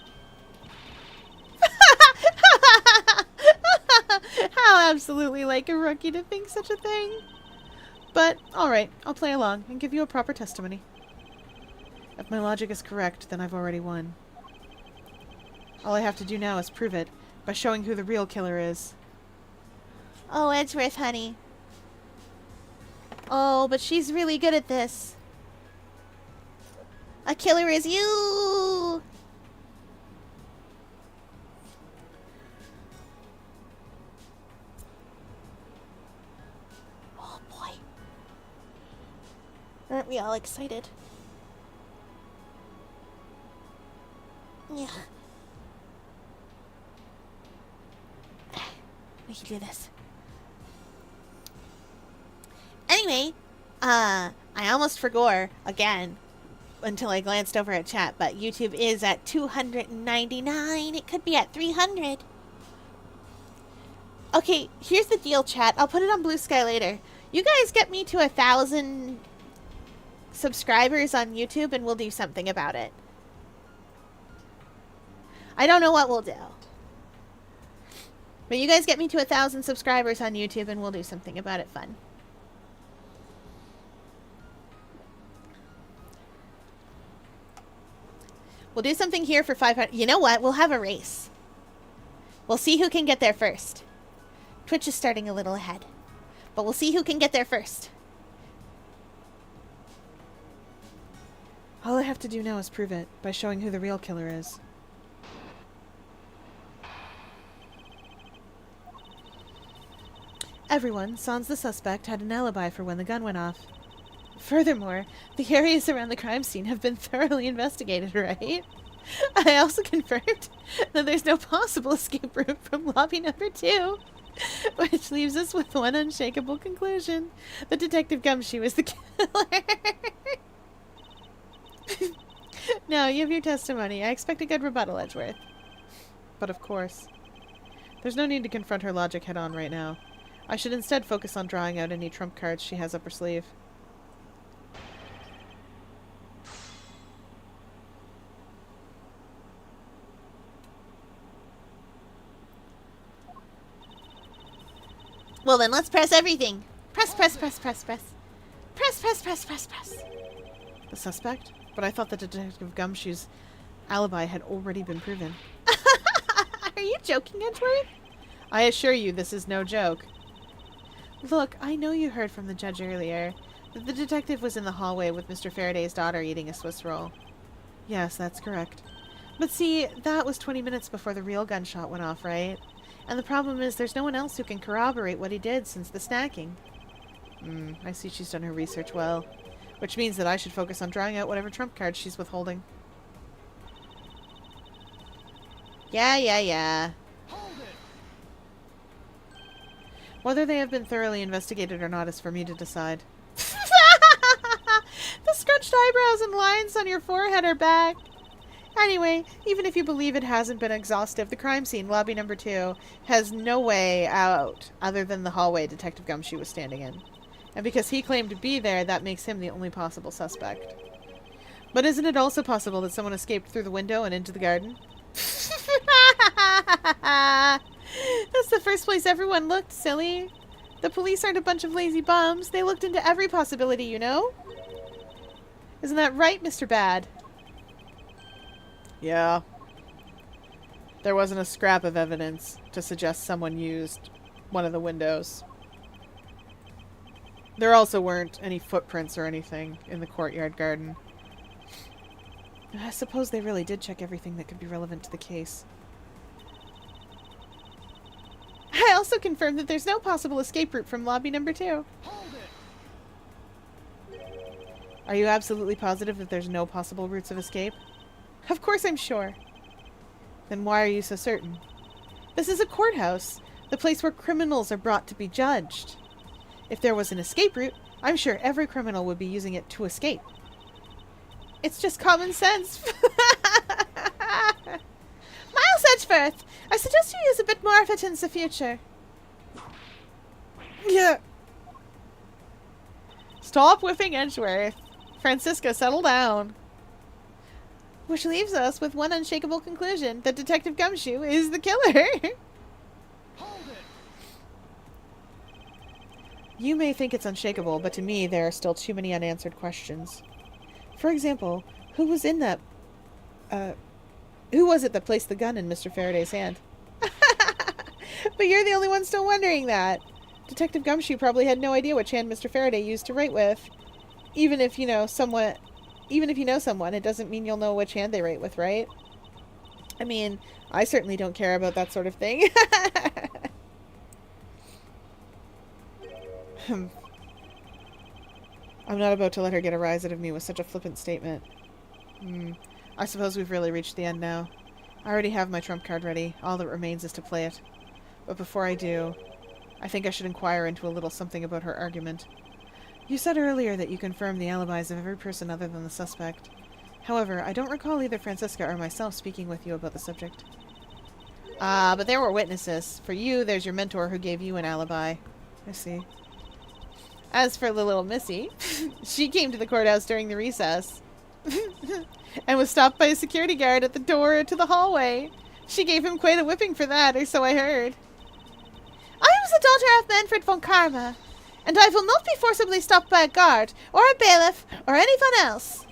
How absolutely like a rookie to think such a thing. But, alright, I'll play along and give you a proper testimony. If my logic is correct, then I've already won. All I have to do now is prove it by showing who the real killer is. Oh, Edgeworth, honey. Oh, but she's really good at this. A killer is you! Oh, boy. Aren't we all excited? Yeah. We can do this. Anyway, I almost forgot again until I glanced over at chat, but YouTube is at 299. It could be at 300. Okay, here's the deal, chat. I'll put it on Blue Sky later. You guys get me to 1,000 subscribers on YouTube and we'll do something about it. I don't know what we'll do. But you guys get me to 1,000 subscribers on YouTube and we'll do something about it fun. We'll do something here for 500. You know what? We'll have a race. We'll see who can get there first. Twitch is starting a little ahead. But we'll see who can get there first. All I have to do now is prove it by showing who the real killer is. Everyone, sans the suspect, had an alibi for when the gun went off. Furthermore, the areas around the crime scene have been thoroughly investigated, right? I also confirmed that there's no possible escape route from lobby number 2, which leaves us with one unshakable conclusion. The Detective Gumshoe is the killer. Now, you have your testimony. I expect a good rebuttal, Edgeworth. But of course, there's no need to confront her logic head-on right now. I should instead focus on drawing out any trump cards she has up her sleeve. Well then, let's press everything. Press, press, press, press, press. Press, press, press, press, press. The suspect? But I thought the Detective Gumshoe's alibi had already been proven. Are you joking, Edgeworth? I assure you this is no joke. Look, I know you heard from the judge earlier that the detective was in the hallway with Mr. Faraday's daughter eating a Swiss roll. Yes, that's correct. But see, that was 20 minutes before the real gunshot went off, right? And the problem is there's no one else who can corroborate what he did since the snacking. I see she's done her research well. Which means that I should focus on drawing out whatever trump cards she's withholding. Yeah. Whether they have been thoroughly investigated or not is for me to decide. The scrunched eyebrows and lines on your forehead are back. Anyway, even if you believe it hasn't been exhaustive, the crime scene, lobby number 2, has no way out other than the hallway Detective Gumshoe was standing in. And because he claimed to be there, that makes him the only possible suspect. But isn't it also possible that someone escaped through the window and into the garden? That's the first place everyone looked, silly. The police aren't a bunch of lazy bums. They looked into every possibility, you know? Isn't that right, Mr. Bad? Yeah. There wasn't a scrap of evidence to suggest someone used one of the windows. There also weren't any footprints or anything in the courtyard garden. I suppose they really did check everything that could be relevant to the case. I also confirmed that there's no possible escape route from lobby number 2. Are you absolutely positive that there's no possible routes of escape? Of course I'm sure. Then why are you so certain? This is a courthouse, the place where criminals are brought to be judged. If there was an escape route, I'm sure every criminal would be using it to escape. It's just common sense. Miles Edgeworth, I suggest you use a bit more of it in the future. Yeah. Stop whipping Edgeworth. Francisca, settle down. Which leaves us with one unshakable conclusion, that Detective Gumshoe is the killer. Hold it! You may think it's unshakable, but to me there are still too many unanswered questions. For example, who was in that... who was it that placed the gun in Mr. Faraday's hand? But you're the only one still wondering that. Detective Gumshoe probably had no idea which hand Mr. Faraday used to write with. Even if you know someone, it doesn't mean you'll know which hand they write with, right? I mean, I certainly don't care about that sort of thing. I'm not about to let her get a rise out of me with such a flippant statement. I suppose we've really reached the end now. I already have my trump card ready. All that remains is to play it. But before I do, I think I should inquire into a little something about her argument. You said earlier that you confirmed the alibis of every person other than the suspect. However, I don't recall either Francisca or myself speaking with you about the subject. But there were witnesses. For you, there's your mentor who gave you an alibi. I see. As for the little Missy, she came to the courthouse during the recess. And was stopped by a security guard at the door to the hallway. She gave him quite a whipping for that, or so I heard. I was the daughter of Manfred von Karma, and I will not be forcibly stopped by a guard, or a bailiff, or anyone else.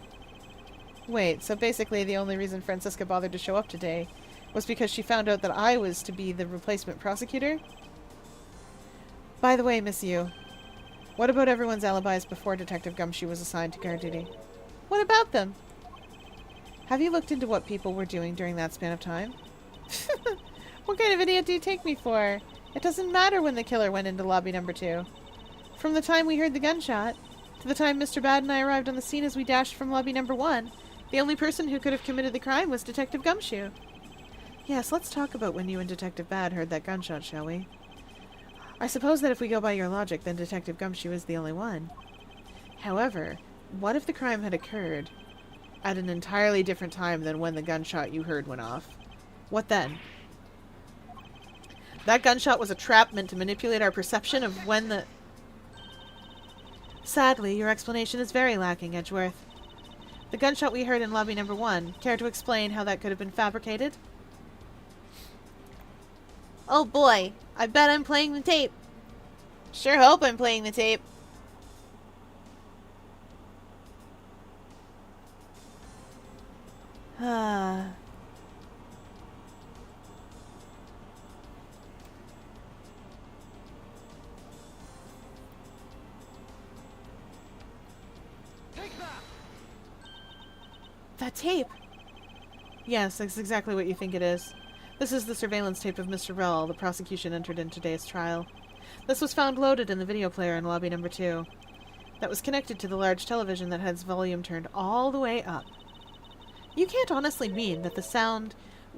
Wait, so basically the only reason Francisca bothered to show up today was because she found out that I was to be the replacement prosecutor? By the way, Miss Yu, what about everyone's alibis before Detective Gumshoe was assigned to guard duty? What about them? Have you looked into what people were doing during that span of time? What kind of idiot do you take me for? It doesn't matter when the killer went into lobby number 2. From the time we heard the gunshot, to the time Mr. Bad and I arrived on the scene as we dashed from lobby number 1, the only person who could have committed the crime was Detective Gumshoe. Yes, let's talk about when you and Detective Bad heard that gunshot, shall we? I suppose that if we go by your logic, then Detective Gumshoe is the only one. However, what if the crime had occurred at an entirely different time than when the gunshot you heard went off? What then? That gunshot was a trap meant to manipulate our perception of when the... Sadly, your explanation is very lacking, Edgeworth. The gunshot we heard in lobby number 1, care to explain how that could have been fabricated? Oh boy, I bet I'm playing the tape. Sure hope I'm playing the tape. Take that! That tape! Yes, that's exactly what you think it is. This is the surveillance tape of Mr. Rell the prosecution entered in today's trial. This was found loaded in the video player in lobby number 2. That was connected to the large television that had its volume turned all the way up. You can't honestly mean that the sound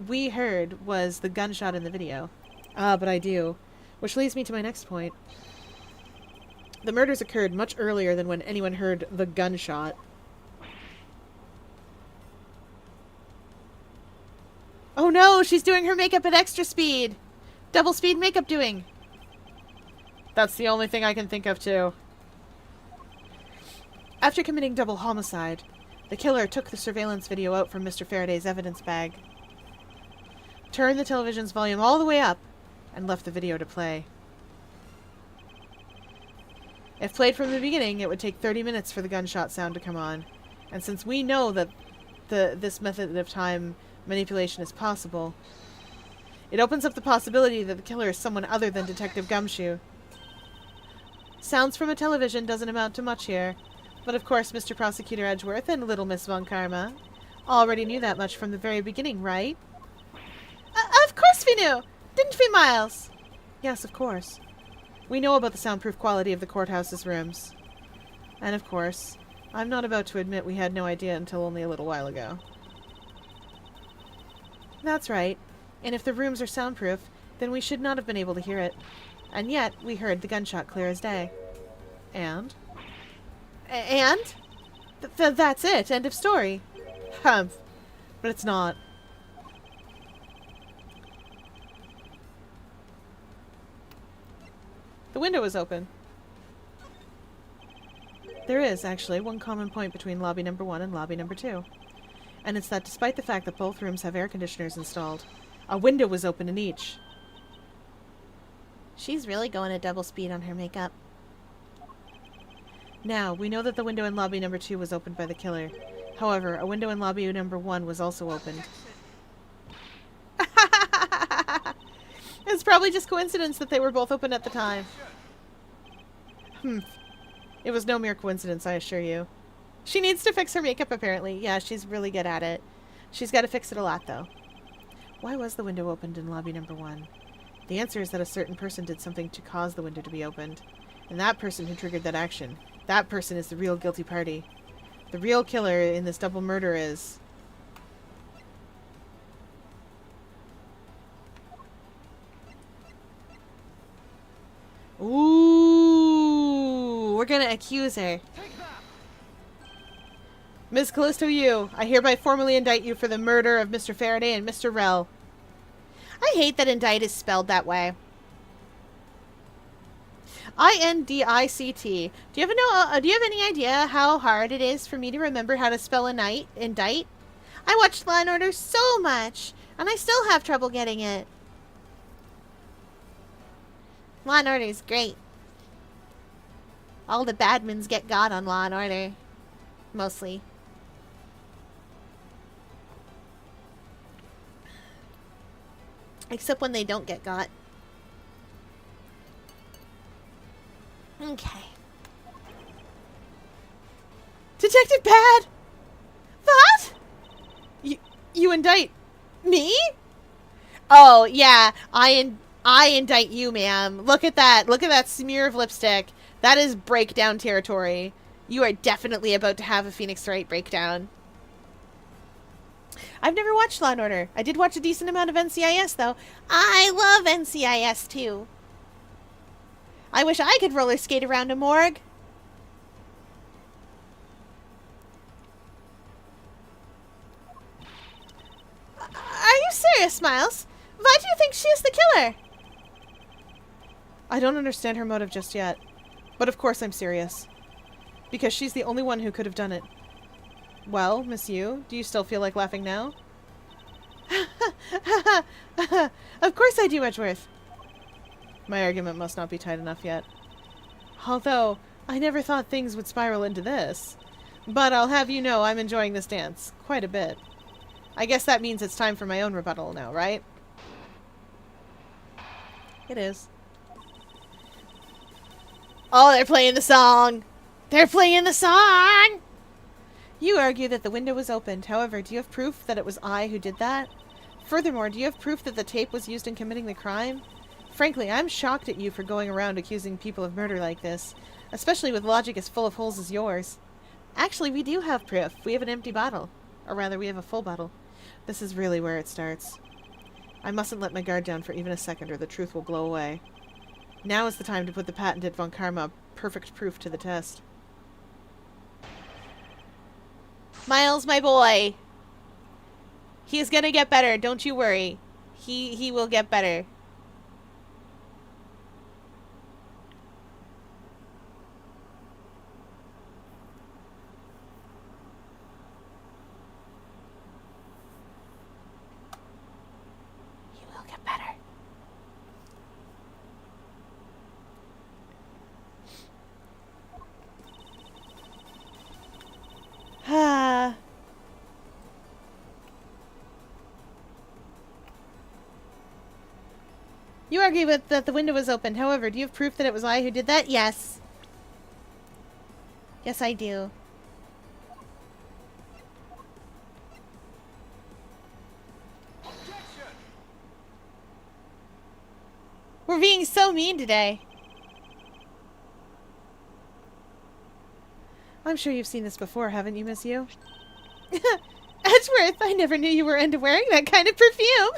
we heard was the gunshot in the video. But I do. Which leads me to my next point. The murders occurred much earlier than when anyone heard the gunshot. Oh no, she's doing her makeup at extra speed! Double speed makeup doing! That's the only thing I can think of, too. After committing double homicide, the killer took the surveillance video out from Mr. Faraday's evidence bag, turned the television's volume all the way up, and left the video to play. If played from the beginning, it would take 30 minutes for the gunshot sound to come on. And since we know that this method of time manipulation is possible, it opens up the possibility that the killer is someone other than Detective Gumshoe. Sounds from a television doesn't amount to much here, but of course Mr. Prosecutor Edgeworth and Little Miss Von Karma already knew that much from the very beginning, right? Of course we knew! Didn't we, Miles? Yes, of course. We know about the soundproof quality of the courthouse's rooms. And of course, I'm not about to admit we had no idea until only a little while ago. That's right. And if the rooms are soundproof, then we should not have been able to hear it. And yet, we heard the gunshot clear as day. And? And? That's it. End of story. Humph. But it's not. The window is open. There is, actually, one common point between lobby number 1 and lobby number 2. And it's that despite the fact that both rooms have air conditioners installed, a window was open in each. She's really going at double speed on her makeup. Now, we know that the window in lobby number 2 was opened by the killer. However, a window in lobby number 1 was also opened. It's probably just coincidence that they were both open at the time. It was no mere coincidence, I assure you. She needs to fix her makeup, apparently. Yeah, she's really good at it. She's got to fix it a lot, though. Why was the window opened in lobby number 1? The answer is that a certain person did something to cause the window to be opened. And that person who triggered that action, that person is the real guilty party. The real killer in this double murder is... Ooh, we're gonna accuse her. Take that! Ms. Callisto Yu, I hereby formally indict you for the murder of Mr. Faraday and Mr. Rell. I hate that indict is spelled that way. I-N-D-I-C-T. Do you have any idea how hard it is for me to remember how to spell indict? I watched Law & Order so much, and I still have trouble getting it. Law & Order is great. All the badmans get got on Law & Order. Mostly. Except when they don't get got. Okay. Detective Bad! What? You indict me? Oh, yeah. I indict you, ma'am. Look at that. Look at that smear of lipstick. That is breakdown territory. You are definitely about to have a Phoenix Wright breakdown. I've never watched Law & Order. I did watch a decent amount of NCIS, though. I love NCIS, too. I wish I could roller skate around a morgue. Are you serious, Miles? Why do you think she is the killer? I don't understand her motive just yet. But of course I'm serious. Because she's the only one who could have done it. Well, Miss Yu, do you still feel like laughing now? Of course I do, Edgeworth. My argument must not be tight enough yet. Although, I never thought things would spiral into this. But I'll have you know I'm enjoying this dance. Quite a bit. I guess that means it's time for my own rebuttal now, right? It is. Oh, they're playing the song. They're playing the song. You argue that the window was opened. However, do you have proof that it was I who did that? Furthermore, do you have proof that the tape was used in committing the crime? Frankly, I'm shocked at you for going around accusing people of murder like this, especially with logic as full of holes as yours. Actually, we do have proof. We have an empty bottle. Or rather, we have a full bottle. This is really where it starts. I mustn't let my guard down for even a second or the truth will blow away. Now is the time to put the patented Von Karma perfect proof to the test. Miles, my boy. He's gonna get better. Don't you worry. He will get better. He will get better. Ah. You argue that the window was opened. However, do you have proof that it was I who did that? Yes. Yes, I do. Objection! We're being so mean today. I'm sure you've seen this before, haven't you, Miss Yu? Edgeworth, I never knew you were into wearing that kind of perfume.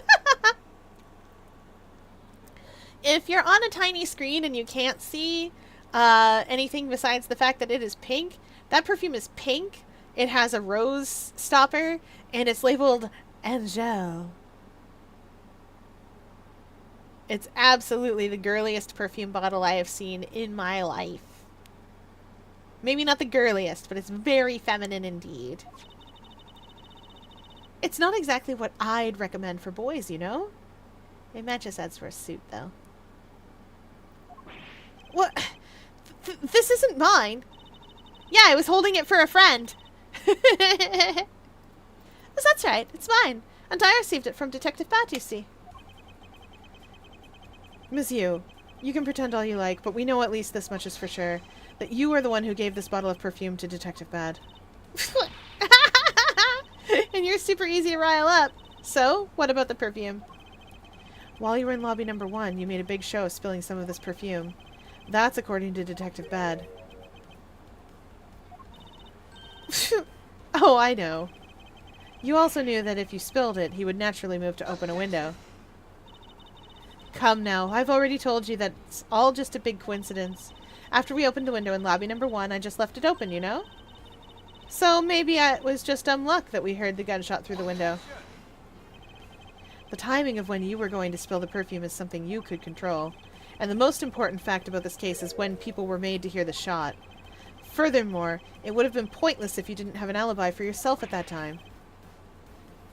If you're on a tiny screen and you can't see anything besides the fact that it is pink, that perfume is pink. It has a rose stopper, and it's labeled Angel. It's absolutely the girliest perfume bottle I have seen in my life. Maybe not the girliest, but it's very feminine indeed. It's not exactly what I'd recommend for boys, you know? It matches Ed's for a suit, though. What? This isn't mine. Yeah, I was holding it for a friend. Yes, that's right. It's mine. And I received it from Detective Bat, you see. Miss Yu, you can pretend all you like, but we know at least this much is for sure. That you are the one who gave this bottle of perfume to Detective Bad. And you're super easy to rile up. So, what about the perfume? While you were in lobby number 1, you made a big show of spilling some of this perfume. That's according to Detective Bad. Oh, I know. You also knew that if you spilled it, he would naturally move to open a window. Come now, I've already told you that it's all just a big coincidence. After we opened the window in lobby number 1, I just left it open, you know? So maybe it was just dumb luck that we heard the gunshot through the window. The timing of when you were going to spill the perfume is something you could control. And the most important fact about this case is when people were made to hear the shot. Furthermore, it would have been pointless if you didn't have an alibi for yourself at that time.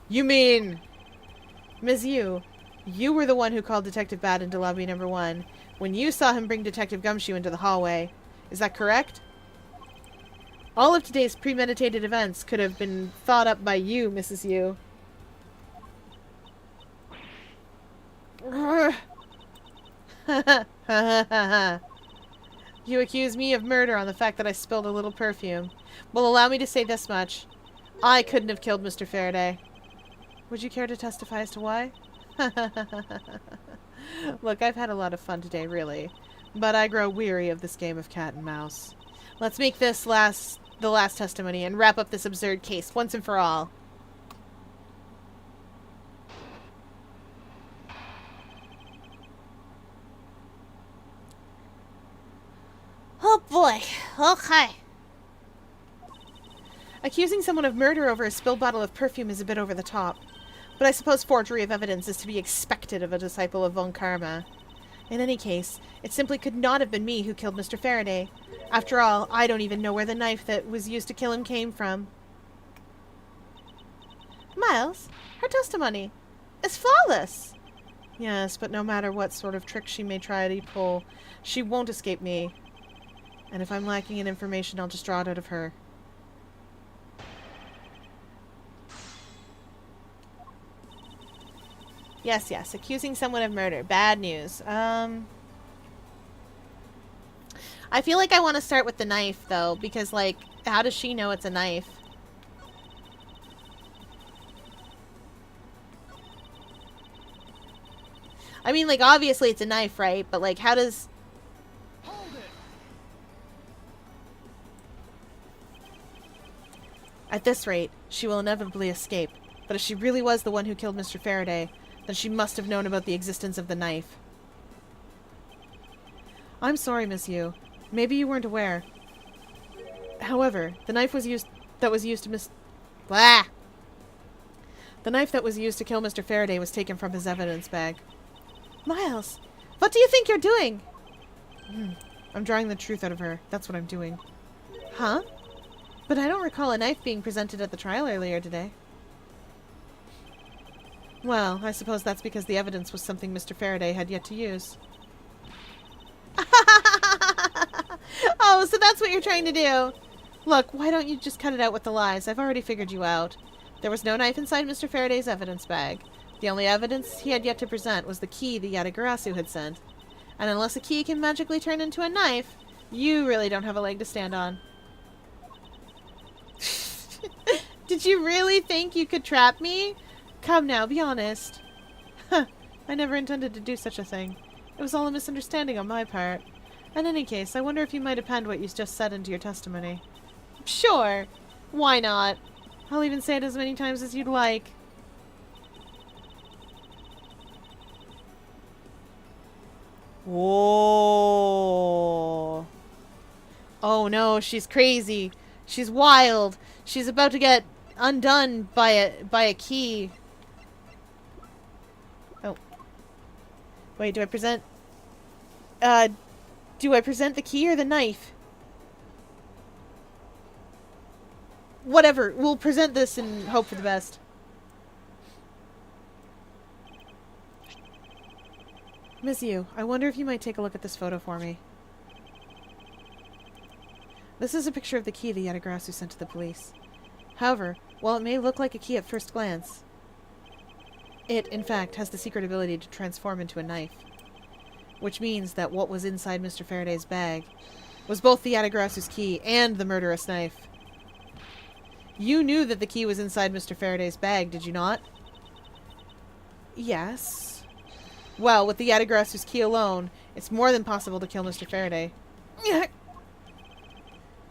You mean... Ms. Yu, you were the one who called Detective Bad into lobby number 1 when you saw him bring Detective Gumshoe into the hallway. Is that correct? All of today's premeditated events could have been thought up by you, Mrs. Yu. You accuse me of murder on the fact that I spilled a little perfume. Well, allow me to say this much. I couldn't have killed Mr. Faraday. Would you care to testify as to why? Look, I've had a lot of fun today, really. But I grow weary of this game of cat and mouse. Let's make this the last testimony and wrap up this absurd case once and for all. Oh boy. Okay. Accusing someone of murder over a spilled bottle of perfume is a bit over the top. But I suppose forgery of evidence is to be expected of a disciple of Von Karma. In any case, it simply could not have been me who killed Mr. Faraday. After all, I don't even know where the knife that was used to kill him came from. Miles, her testimony is flawless. Yes, but no matter what sort of trick she may try to pull, she won't escape me. And if I'm lacking in information, I'll just draw it out of her. Yes, yes. Accusing someone of murder. Bad news. I feel like I want to start with the knife, though, because, like, how does she know it's a knife? I mean, like, obviously it's a knife, right? But, like, how does... Hold it! At this rate, she will inevitably escape. But if she really was the one who killed Mr. Faraday, then she must have known about the existence of the knife. I'm sorry, Miss Yu. Maybe you weren't aware. However, the knife that was used to The knife that was used to kill Mr. Faraday was taken from his evidence bag. Miles, what do you think you're doing? I'm drawing the truth out of her. That's what I'm doing. Huh? But I don't recall a knife being presented at the trial earlier today. Well, I suppose that's because the evidence was something Mr. Faraday had yet to use. Oh, so that's what you're trying to do. Look, why don't you just cut it out with the lies? I've already figured you out. There was no knife inside Mr. Faraday's evidence bag. The only evidence he had yet to present was the key the Yatagarasu had sent. And unless a key can magically turn into a knife, you really don't have a leg to stand on. Did you really think you could trap me? Come now, be honest. Huh, I never intended to do such a thing. It was all a misunderstanding on my part. In any case, I wonder if you might append what you just said into your testimony. Sure. Why not? I'll even say it as many times as you'd like. Whoa. Oh no, she's crazy. She's wild. She's about to get undone by a key. Oh. Wait, do I present the key or the knife? whatever. We'll present this and hope for the best. Miss Yu, I wonder if you might take a look at this photo for me. This is a picture of the key the Yatagrasu sent to the police. However, while it may look like a key at first glance, it, in fact, has the secret ability to transform into a knife. Which means that what was inside Mr. Faraday's bag was both the Yatagrasu's key and the murderous knife. You knew that the key was inside Mr. Faraday's bag, did you not? Yes. Well, with the Yatagrasu's key alone, it's more than possible to kill Mr. Faraday. Do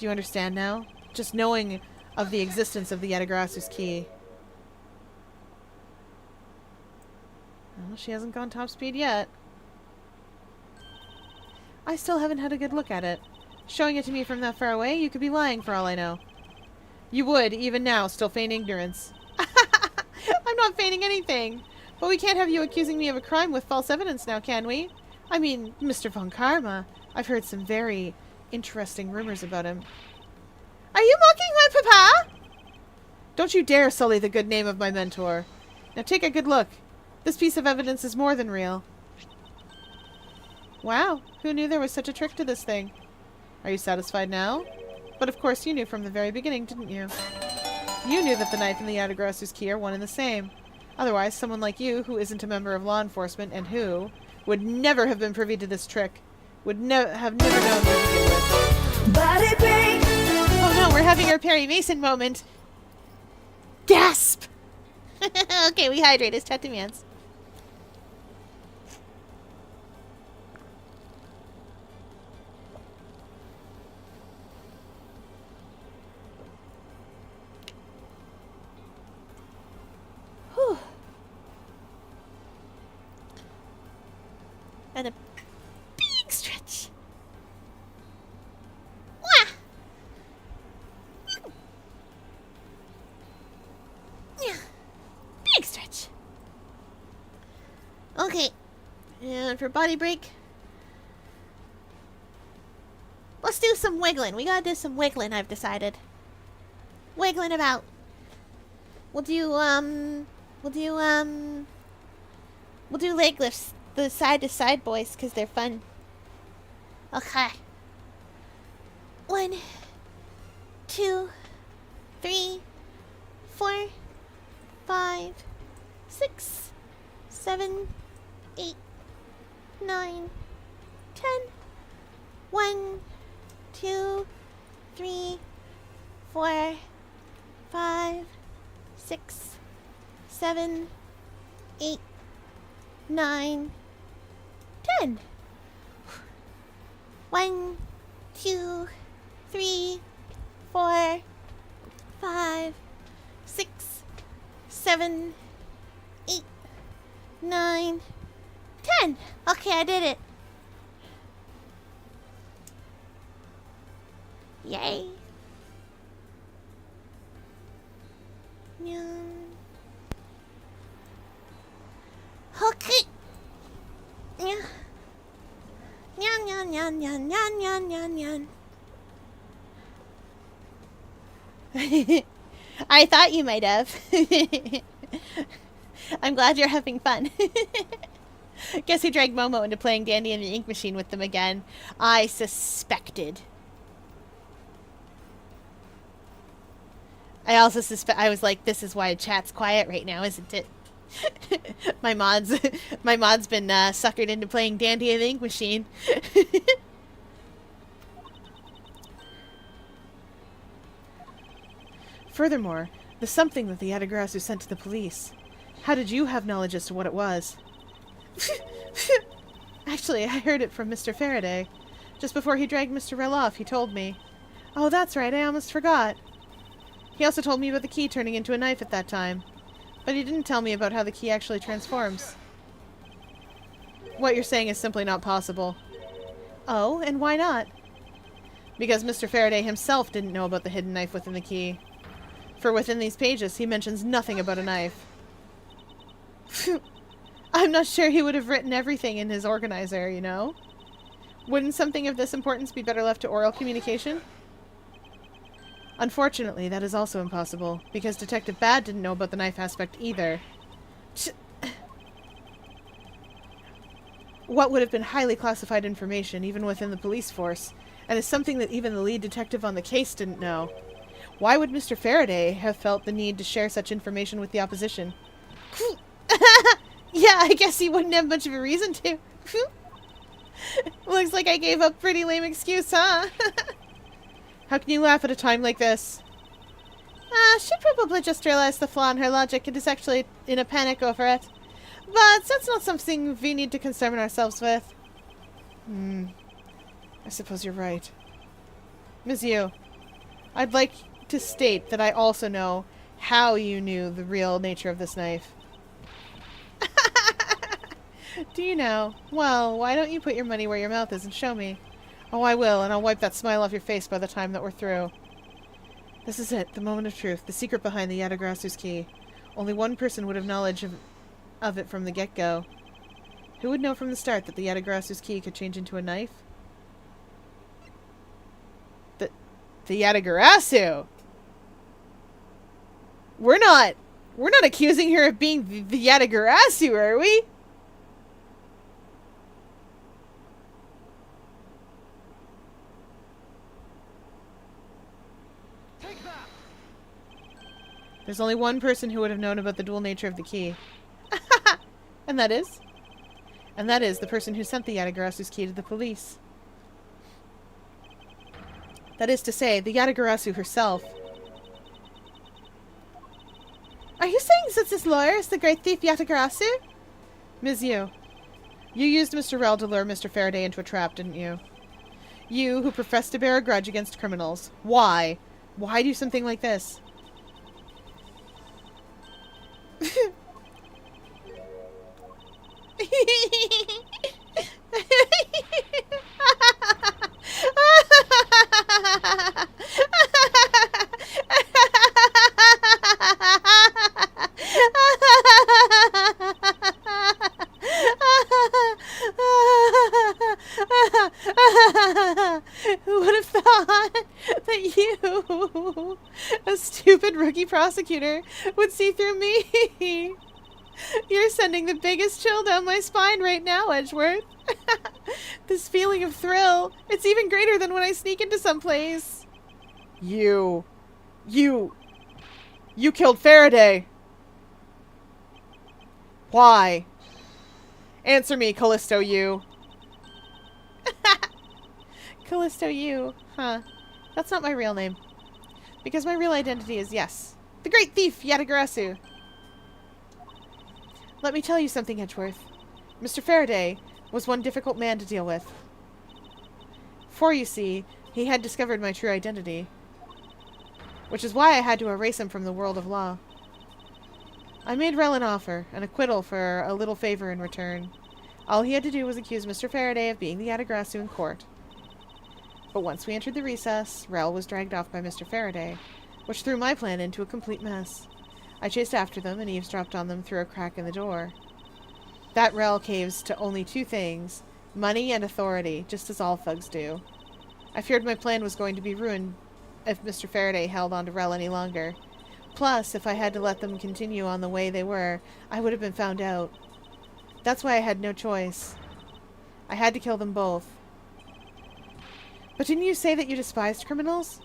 you understand now? Just knowing of the existence of the Yatagrasu's key. Well, she hasn't gone top speed yet. I still haven't had a good look at it. Showing it to me from that far away, you could be lying for all I know. You would, even now, still feign ignorance. I'm not feigning anything. But we can't have you accusing me of a crime with false evidence now, can we? I mean, Mr. Von Karma, I've heard some very interesting rumors about him. Are you mocking my papa? Don't you dare sully the good name of my mentor. Now take a good look. This piece of evidence is more than real. Wow, who knew there was such a trick to this thing? Are you satisfied now? But of course you knew from the very beginning, didn't you? You knew that the knife and the Yatagrasu's key are one and the same. Otherwise, someone like you, who isn't a member of law enforcement and who would never have been privy to this trick, would have never known where to begin with. Body break. Oh no, we're having our Perry Mason moment. Gasp! Okay, we hydrate as chat demands. Whew. And a big stretch. Wah! Yeah. Big stretch. Okay. And for body break, let's do some wiggling. We gotta do some wiggling, I've decided. Wiggling about. We'll do leg lifts, the side to side boys, because they're fun. Okay. 1, 2, 3, 4, 5, 6, 7, 8, 9, 10. 1, 2, 3, 4, 5, 6, 7, 8, 9, 10. 1, 2, 3, 4, 5, 6, 7, 8, 9, 10. Okay, I did it. Yay. Nyan. Okay. Nyan. Nyan, nyan, nyan, nyan, nyan, nyan, nyan, nyan. I thought you might have. I'm glad you're having fun. Guess who dragged Momo into playing Dandy and the Ink Machine with them again? I suspected. I also I was like, this is why chat's quiet right now, isn't it? my mod's been suckered into playing Dandy and the Ink Machine. Furthermore, the something that the Yatagrasu sent to the police. How did you have knowledge as to what it was? Actually, I heard it from Mr. Faraday. Just before he dragged Mr. Rell off, he told me. Oh, that's right, I almost forgot. He also told me about the key turning into a knife at that time. But he didn't tell me about how the key actually transforms. What you're saying is simply not possible. Oh, and why not? Because Mr. Faraday himself didn't know about the hidden knife within the key. For within these pages, he mentions nothing about a knife. I'm not sure he would have written everything in his organizer, you know? Wouldn't something of this importance be better left to oral communication? Unfortunately, that is also impossible, because Detective Bad didn't know about the knife aspect either. What would have been highly classified information, even within the police force, and is something that even the lead detective on the case didn't know. Why would Mr. Faraday have felt the need to share such information with the opposition? Yeah, I guess he wouldn't have much of a reason to. Looks like I gave a pretty lame excuse, huh? How can you laugh at a time like this? She probably just realized the flaw in her logic and is actually in a panic over it. But that's not something we need to concern ourselves with. I suppose you're right. Ms. Yu, I'd like to state that I also know how you knew the real nature of this knife. Do you know? Well, why don't you put your money where your mouth is and show me? Oh, I will, and I'll wipe that smile off your face by the time that we're through. This is it, the moment of truth, the secret behind the Yatagarasu's key. Only one person would have knowledge of it from the get-go. Who would know from the start that the Yatagarasu's key could change into a knife? The Yatagarasu! We're not accusing her of being the Yatagarasu, are we? Take that! There's only one person who would have known about the dual nature of the key. And that is? And that is the person who sent the Yatagarasu's key to the police. That is to say, the Yatagarasu herself. Are you saying that this lawyer is the great thief Yatagarasu? Ms. Yu, you used Mr. Rel to lure Mr. Faraday into a trap, didn't you? You, who profess to bear a grudge against criminals. Why? Why do something like this? Who would have thought that you, a stupid rookie prosecutor, would see through me? You're sending the biggest chill down my spine right now, Edgeworth. This feeling of thrill, it's even greater than when I sneak into someplace. You killed Faraday. Why? Answer me, Callisto Yu. Callisto Yu, huh? That's not my real name. Because my real identity is, yes, the great thief, Yatagarasu. Let me tell you something, Edgeworth. Mr. Faraday was one difficult man to deal with. For, you see, he had discovered my true identity. Which is why I had to erase him from the world of law. I made Rel an offer, an acquittal for a little favor in return. All he had to do was accuse Mr. Faraday of being the Yatagarasu in court. But once we entered the recess, Rel was dragged off by Mr. Faraday, which threw my plan into a complete mess. I chased after them and eavesdropped on them through a crack in the door. That Rel caves to only two things, money and authority, just as all thugs do. I feared my plan was going to be ruined if Mr. Faraday held on to Rel any longer. Plus, if I had to let them continue on the way they were, I would have been found out. That's why I had no choice. I had to kill them both. But didn't you say that you despised criminals?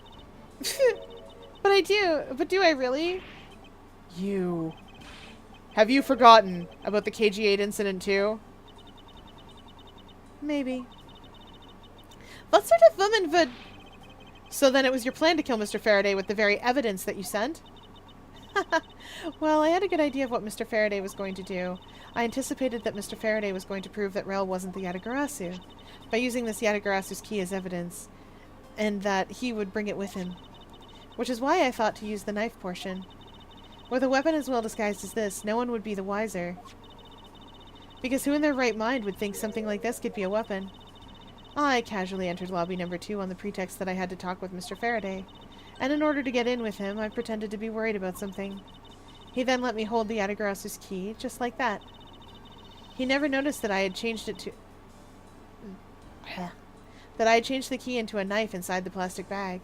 But I do. But do I really? You. Have you forgotten about the KG-8 incident too? Maybe. What sort of woman would... So then it was your plan to kill Mr. Faraday with the very evidence that you sent? Well, I had a good idea of what Mr. Faraday was going to do. I anticipated that Mr. Faraday was going to prove that Rel wasn't the Yatagarasu, by using this Yatagarasu's key as evidence, and that he would bring it with him. Which is why I thought to use the knife portion. With a weapon as well disguised as this, no one would be the wiser. Because who in their right mind would think something like this could be a weapon? I casually entered lobby number 2 on the pretext that I had to talk with Mr. Faraday, and in order to get in with him, I pretended to be worried about something. He then let me hold the Yatagarasu's key, just like that. He never noticed that I had changed it to... that I had changed the key into a knife inside the plastic bag.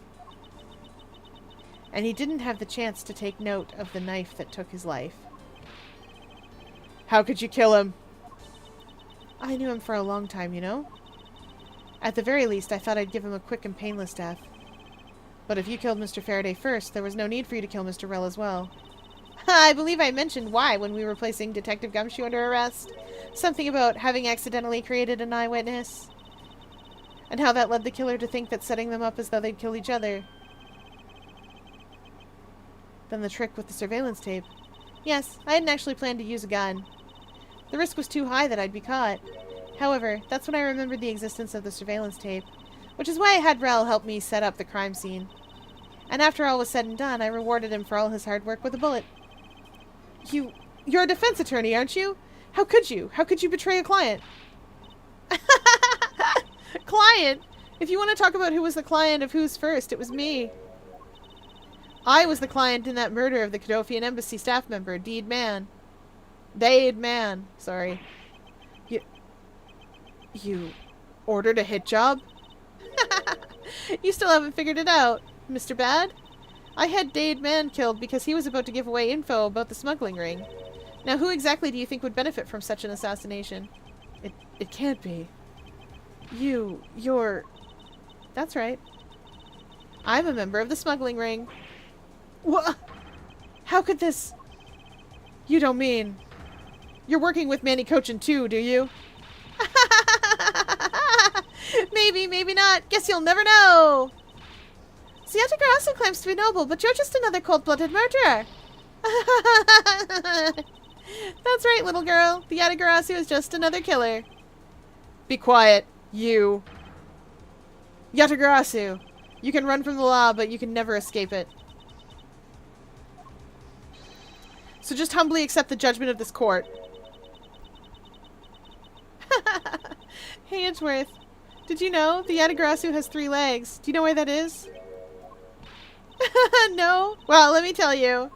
And he didn't have the chance to take note of the knife that took his life. How could you kill him? I knew him for a long time, you know? At the very least, I thought I'd give him a quick and painless death. But if you killed Mr. Faraday first, there was no need for you to kill Mr. Rell as well. I believe I mentioned why when we were placing Detective Gumshoe under arrest. Something about having accidentally created an eyewitness. And how that led the killer to think that setting them up as though they'd kill each other. Then the trick with the surveillance tape. Yes, I hadn't actually planned to use a gun. The risk was too high that I'd be caught. However, that's when I remembered the existence of the surveillance tape, which is why I had Rell help me set up the crime scene. And after all was said and done, I rewarded him for all his hard work with a bullet. You're a defense attorney, aren't you? How could you? How could you betray a client? Client? If you want to talk about who was the client of who's first, it was me. I was the client in that murder of the Cadofian Embassy staff member, Dade Mann. Sorry. You ordered a hit job? You still haven't figured it out, Mr. Bad. I had Dade Mann killed because he was about to give away info about the smuggling ring. Now, who exactly do you think would benefit from such an assassination? It can't be. You're... That's right. I'm a member of the smuggling ring. What? How could this... You don't mean... You're working with Manny Cochin too, do you? Maybe, maybe not. Guess you'll never know. Siataka also claims to be noble, but you're just another cold-blooded murderer. That's right, little girl. The Yatagarasu is just another killer. Be quiet, you. Yatagarasu. You can run from the law, but you can never escape it. So just humbly accept the judgment of this court. Hey, Edgeworth. Did you know the Yatagarasu has 3 legs? Do you know why that is? No? Well, let me tell you.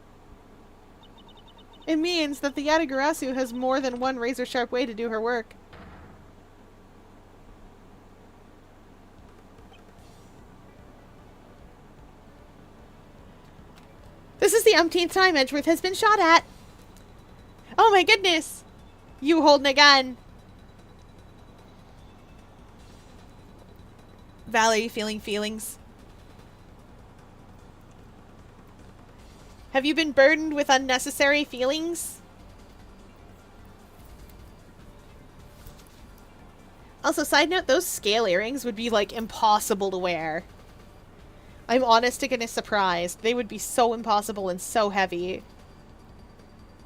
It means that the Yatagarasu has more than one razor-sharp way to do her work. This is the umpteenth time Edgeworth has been shot at. Oh my goodness! You holding a gun. Val, are you feeling feelings? Have you been burdened with unnecessary feelings? Also, side note, those scale earrings would be, like, impossible to wear. I'm honest to goodness surprised. They would be so impossible and so heavy.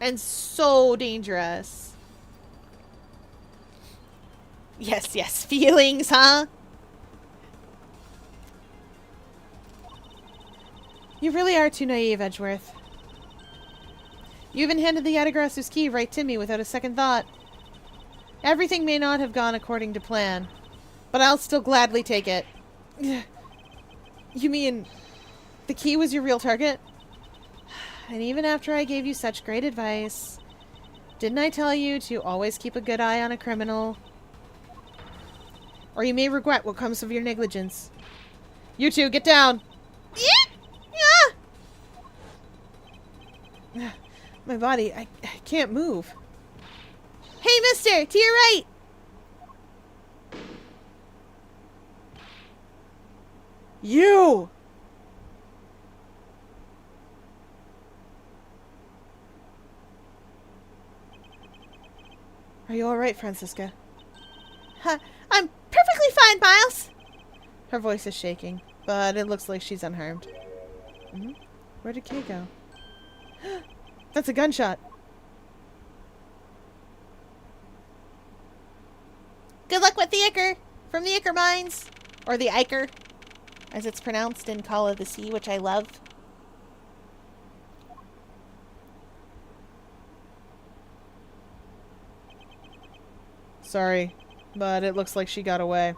And so dangerous. Yes, yes, feelings, huh? You really are too naive, Edgeworth. You even handed the Yatagarasu's key right to me without a second thought. Everything may not have gone according to plan, but I'll still gladly take it. You mean, the key was your real target? And even after I gave you such great advice, didn't I tell you to always keep a good eye on a criminal? Or you may regret what comes of your negligence. You two, get down! My body, I can't move. Hey, mister! To your right! You! Are you alright, Francisca? I'm perfectly fine, Miles! Her voice is shaking, but it looks like she's unharmed. Where did Kay go? That's a gunshot! Good luck with the Ichor! From the Ichor Mines! Or the Ichor, as it's pronounced in Call of the Sea, which I love. Sorry, but it looks like she got away.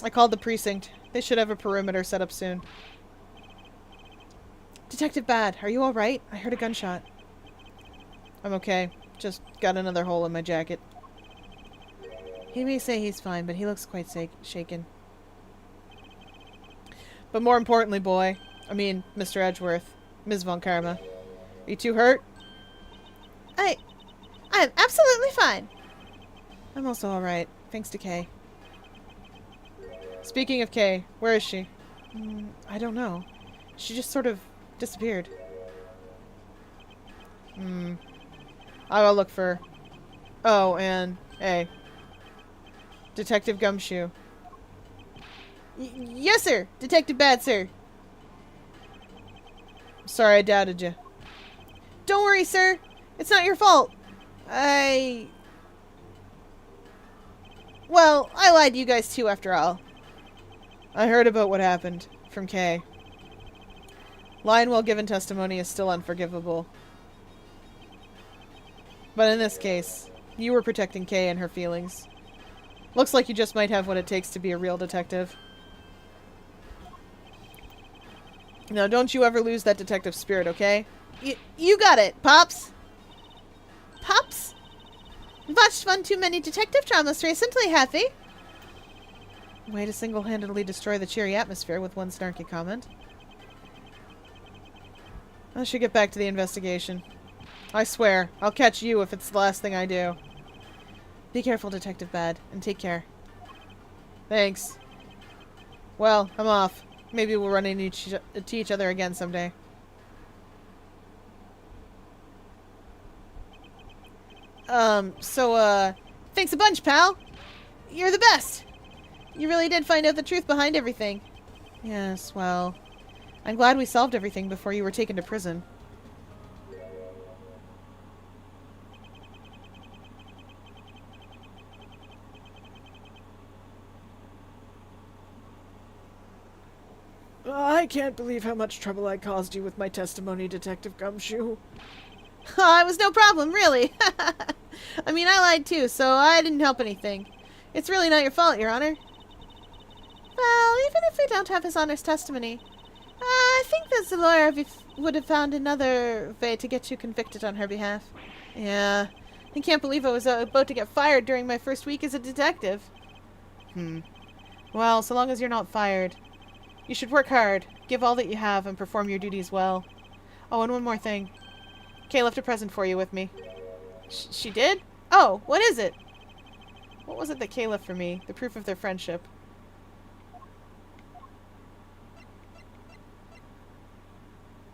I called the precinct. They should have a perimeter set up soon. Detective Bad, are you alright? I heard a gunshot. I'm okay. Just got another hole in my jacket. He may say he's fine, but he looks quite shaken. But more importantly, boy, I mean, Mr. Edgeworth. Ms. Von Karma. Are you too hurt? I'm absolutely fine. I'm also alright, thanks to Kay. Speaking of Kay, where is she? I don't know. She just sort of disappeared. I'll look for her. Oh, and... Hey. Detective Gumshoe. Yes, sir! Detective Bad, sir! Sorry I doubted you. Don't worry, sir! It's not your fault! Well, I lied to you guys too, after all. I heard about what happened. From Kay. Lying while given testimony is still unforgivable. But in this case, you were protecting Kay and her feelings. Looks like you just might have what it takes to be a real detective. Now, don't you ever lose that detective spirit, okay? You got it, Pops! Pops? Watched one too many detective dramas recently, have we? Way to single-handedly destroy the cheery atmosphere with one snarky comment. I should get back to the investigation. I swear, I'll catch you if it's the last thing I do. Be careful, Detective Bad, and take care. Thanks. Well, I'm off. Maybe we'll run into each other again someday. Thanks a bunch, pal. You're the best. You really did find out the truth behind everything. Yes, well, I'm glad we solved everything before you were taken to prison. I can't believe how much trouble I caused you with my testimony, Detective Gumshoe. It was no problem, really. I mean, I lied too, so I didn't help anything. It's really not your fault, Your Honor. Well, even if we don't have His Honor's testimony, I think that the lawyer would have found another way to get you convicted on her behalf. Yeah, I can't believe I was about to get fired during my first week as a detective. Well, so long as you're not fired. You should work hard, give all that you have, and perform your duties well. Oh, and one more thing. Kay left a present for you with me. She did? Oh, what is it? What was it that Kay left for me? The proof of their friendship.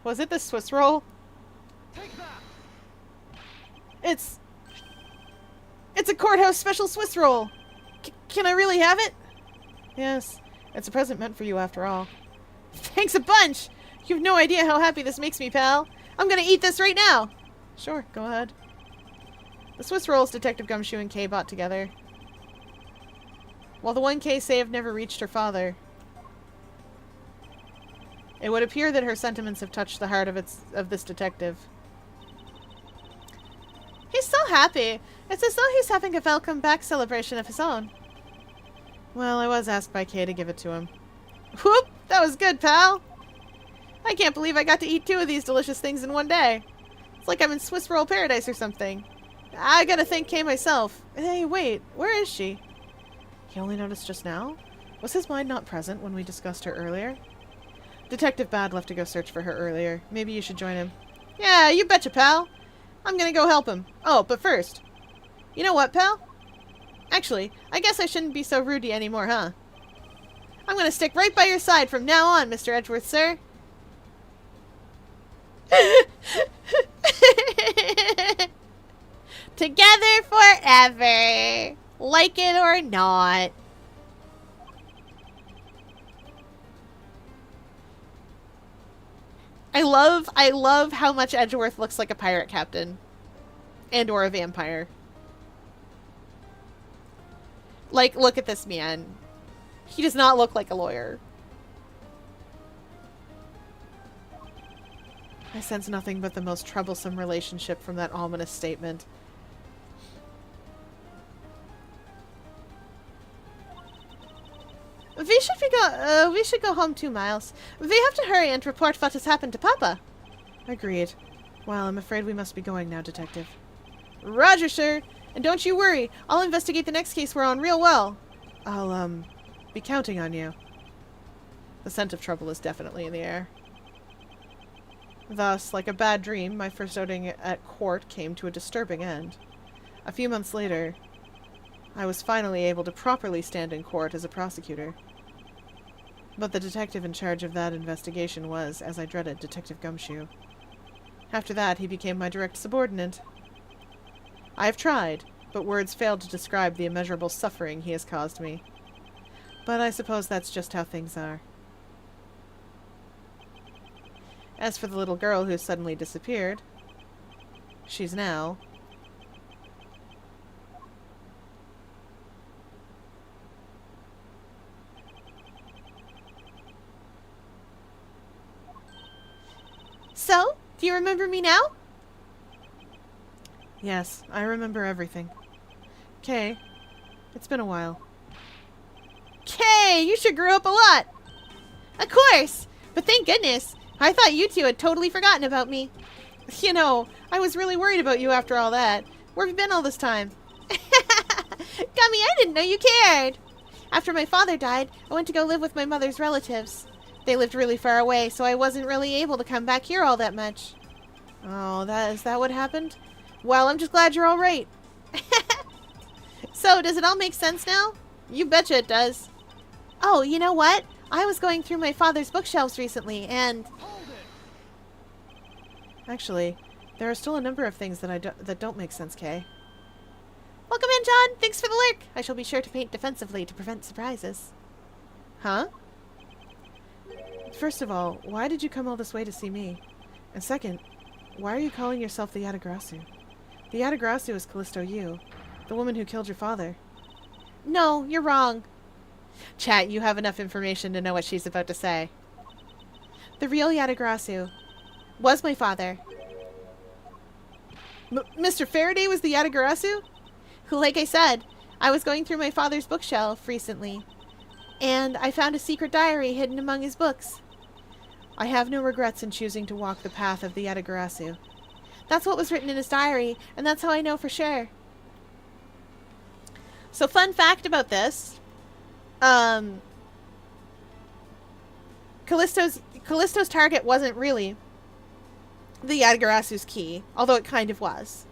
Was it the Swiss roll? Take that! It's a courthouse special Swiss roll! Can I really have it? Yes, it's a present meant for you after all. Thanks a bunch! You have no idea how happy this makes me, pal. I'm gonna eat this right now! Sure, go ahead. The Swiss rolls Detective Gumshoe and Kay bought together. While the one Kay say have never reached her father, it would appear that her sentiments have touched the heart of this detective. He's so happy. It's as though he's having a welcome back celebration of his own. Well, I was asked by Kay to give it to him. Whoop! That was good, pal! I can't believe I got to eat 2 of these delicious things in one day. It's like I'm in Swiss roll paradise or something. I gotta thank Kay myself. Hey, wait, where is she? He only noticed just now? Was his mind not present when we discussed her earlier? Detective Bad left to go search for her earlier. Maybe you should join him. Yeah, you betcha, pal. I'm gonna go help him. Oh, but first. You know what, pal? Actually, I guess I shouldn't be so rude anymore, huh? I'm gonna stick right by your side from now on, Mr. Edgeworth, sir. Together forever. Like it or not. I love how much Edgeworth looks like a pirate captain. And or a vampire. Like, look at this man. He does not look like a lawyer. I sense nothing but the most troublesome relationship from that ominous statement. We should go home too, Miles. We have to hurry and report what has happened to Papa. Agreed. Well, I'm afraid we must be going now, Detective. Roger, sir! And don't you worry, I'll investigate the next case we're on real well. I'll, be counting on you. The scent of trouble is definitely in the air. Thus, like a bad dream, my first outing at court came to a disturbing end. A few months later, I was finally able to properly stand in court as a prosecutor. But the detective in charge of that investigation was, as I dreaded, Detective Gumshoe. After that, he became my direct subordinate. I have tried, but words failed to describe the immeasurable suffering he has caused me. But I suppose that's just how things are. As for the little girl who suddenly disappeared, she's now... So, do you remember me now? Yes, I remember everything. Kay, it's been a while. Kay, you sure grew up a lot. Of course, but thank goodness. I thought you two had totally forgotten about me. You know, I was really worried about you after all that. Where have you been all this time? Gummy, I didn't know you cared. After my father died, I went to go live with my mother's relatives. They lived really far away, so I wasn't really able to come back here all that much. Oh, is that what happened? Well, I'm just glad you're all right. So, does it all make sense now? You betcha it does. Oh, you know what? I was going through my father's bookshelves recently, and... Hold it! Actually, there are still a number of things that don't make sense, Kay. Welcome in, John. Thanks for the lurk. I shall be sure to paint defensively to prevent surprises. Huh? First of all, why did you come all this way to see me? And second, why are you calling yourself the Yatagrasu? The Yatagrasu is Callisto Yu, the woman who killed your father. No, you're wrong. Chat, you have enough information to know what she's about to say. The real Yatagrasu was my father. Mr. Faraday was the Yatagarasu? Like I said, I was going through my father's bookshelf recently, and I found a secret diary hidden among his books. I have no regrets in choosing to walk the path of the Yatagarasu. That's what was written in his diary, and that's how I know for sure. So, fun fact about this. Callisto's target wasn't really the Yatagarasu's key, although it kind of was.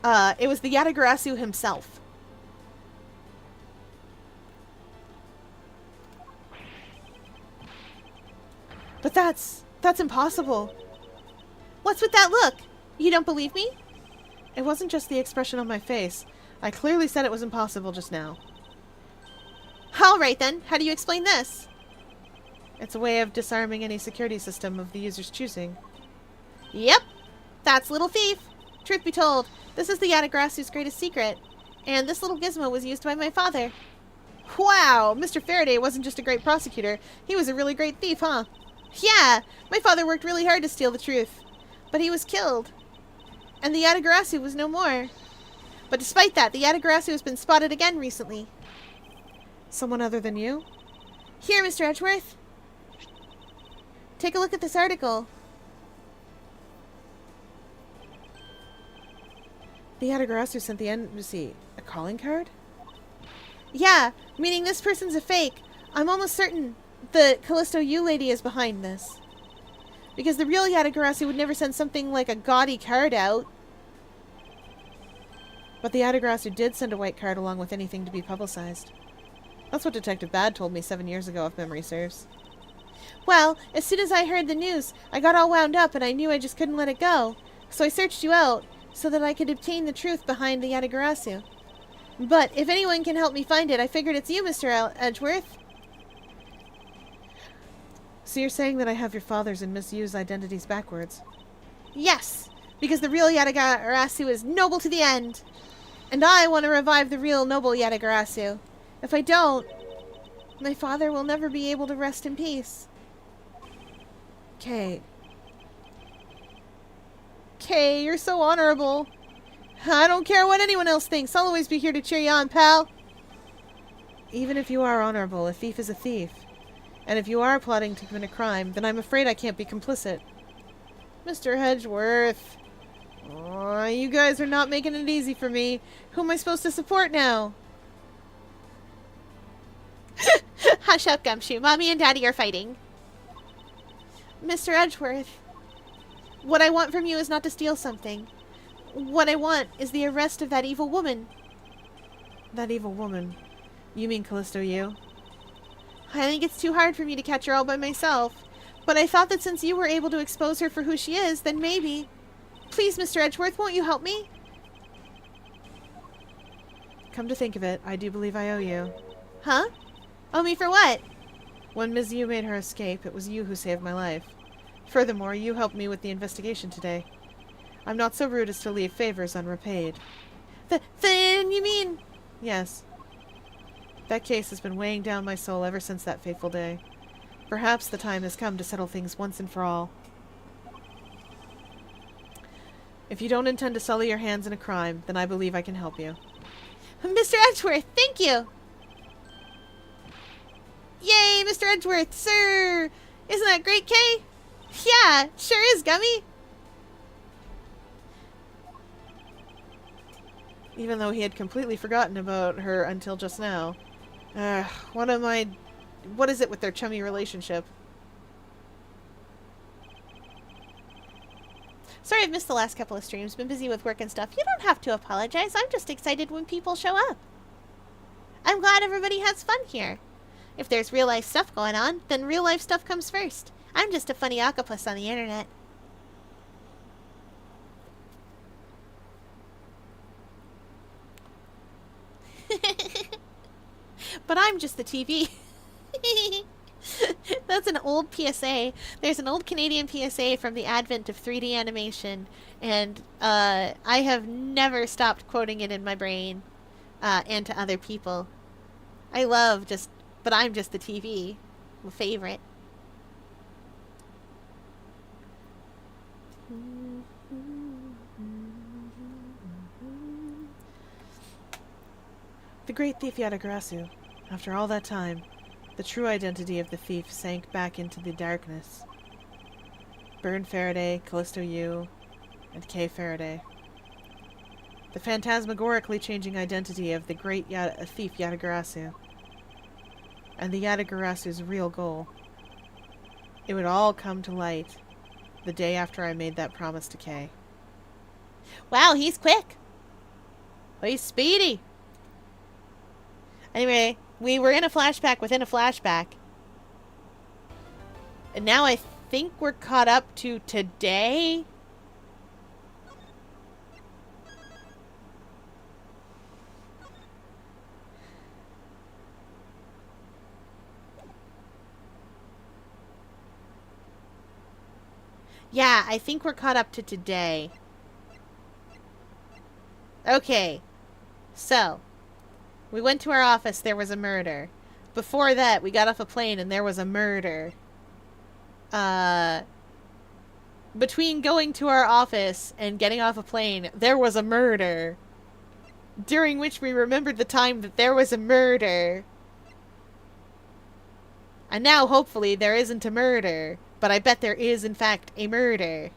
It was the Yatagarasu himself. But that's impossible. What's with that look? You don't believe me? It wasn't just the expression on my face. I clearly said it was impossible just now. All right then, how do you explain this? It's a way of disarming any security system of the user's choosing. Yep, that's Little Thief. Truth be told, this is the Yatagarasu's greatest secret, and this little gizmo was used by my father. Wow, Mr. Faraday wasn't just a great prosecutor, he was a really great thief, huh? Yeah, my father worked really hard to steal the truth, but he was killed, and the Yatagarasu was no more. But despite that, the Yatagarasu has been spotted again recently. Someone other than you? Here, Mr. Edgeworth. Take a look at this article. The Yatagarasu sent the embassy a calling card? Yeah, meaning this person's a fake. I'm almost certain the Callisto Yu lady is behind this. Because the real Yatagarasu would never send something like a gaudy card out. But the Yatagarasu did send a white card along with anything to be publicized. That's what Detective Bad told me 7 years ago, if memory serves. Well, as soon as I heard the news, I got all wound up and I knew I just couldn't let it go. So I searched you out so that I could obtain the truth behind the Yatagarasu. But if anyone can help me find it, I figured it's you, Mr. Edgeworth. So you're saying that I have your father's and Miss Yu's identities backwards? Yes, because the real Yatagarasu is noble to the end. And I want to revive the real noble Yatagarasu. If I don't, my father will never be able to rest in peace. Kay, you're so honorable. I don't care what anyone else thinks. I'll always be here to cheer you on, pal. Even if you are honorable, a thief is a thief. And if you are plotting to commit a crime, then I'm afraid I can't be complicit. Mr. Hedgeworth. Aw, you guys are not making it easy for me. Who am I supposed to support now? Hush up, Gumshoe. Mommy and Daddy are fighting. Mr. Edgeworth, What I want from you is not to steal something. What I want is the arrest of that evil woman. That evil woman. You mean Callisto Yu? I think it's too hard for me to catch her all by myself. But I thought that since you were able to expose her for who she is, then maybe... Please, Mr. Edgeworth, won't you help me? Come to think of it, I do believe I owe you. Huh? Owe me for what? When Ms. Yu made her escape, it was you who saved my life. Furthermore, you helped me with the investigation today. I'm not so rude as to leave favors unrepaid. Then you mean... Yes. That case has been weighing down my soul ever since that fateful day. Perhaps the time has come to settle things once and for all. If you don't intend to sully your hands in a crime, then I believe I can help you. Mr. Edgeworth, thank you! Yay, Mr. Edgeworth, sir! Isn't that great, Kay? Yeah, sure is, Gummy! Even though he had completely forgotten about her until just now. What is it with their chummy relationship? Sorry I've missed the last couple of streams. Been busy with work and stuff. You don't have to apologize. I'm just excited when people show up. I'm glad everybody has fun here. If there's real life stuff going on, then real life stuff comes first. I'm just a funny octopus on the internet. But I'm just the TV. That's an old PSA. There's an old Canadian PSA from the advent of 3D animation, and I have never stopped quoting it in my brain and to other people. But I'm just the TV. My favorite. The great thief Yatagarasu. After all that time, the true identity of the thief sank back into the darkness. Byrne Faraday, Callisto Yu, and Kay Faraday. The phantasmagorically changing identity of the great thief Yatagarasu. And the Yatagarasu's real goal. It would all come to light the day after I made that promise to Kay. Wow, he's quick. He's speedy! Anyway, we were in a flashback within a flashback. And now I think we're caught up to today. Yeah, I think we're caught up to today. Okay. So, we went to our office, there was a murder. Before that, we got off a plane and there was a murder. Between going to our office and getting off a plane, there was a murder. During which we remembered the time that there was a murder. And now, hopefully, there isn't a murder. But I bet there is, in fact, a murder.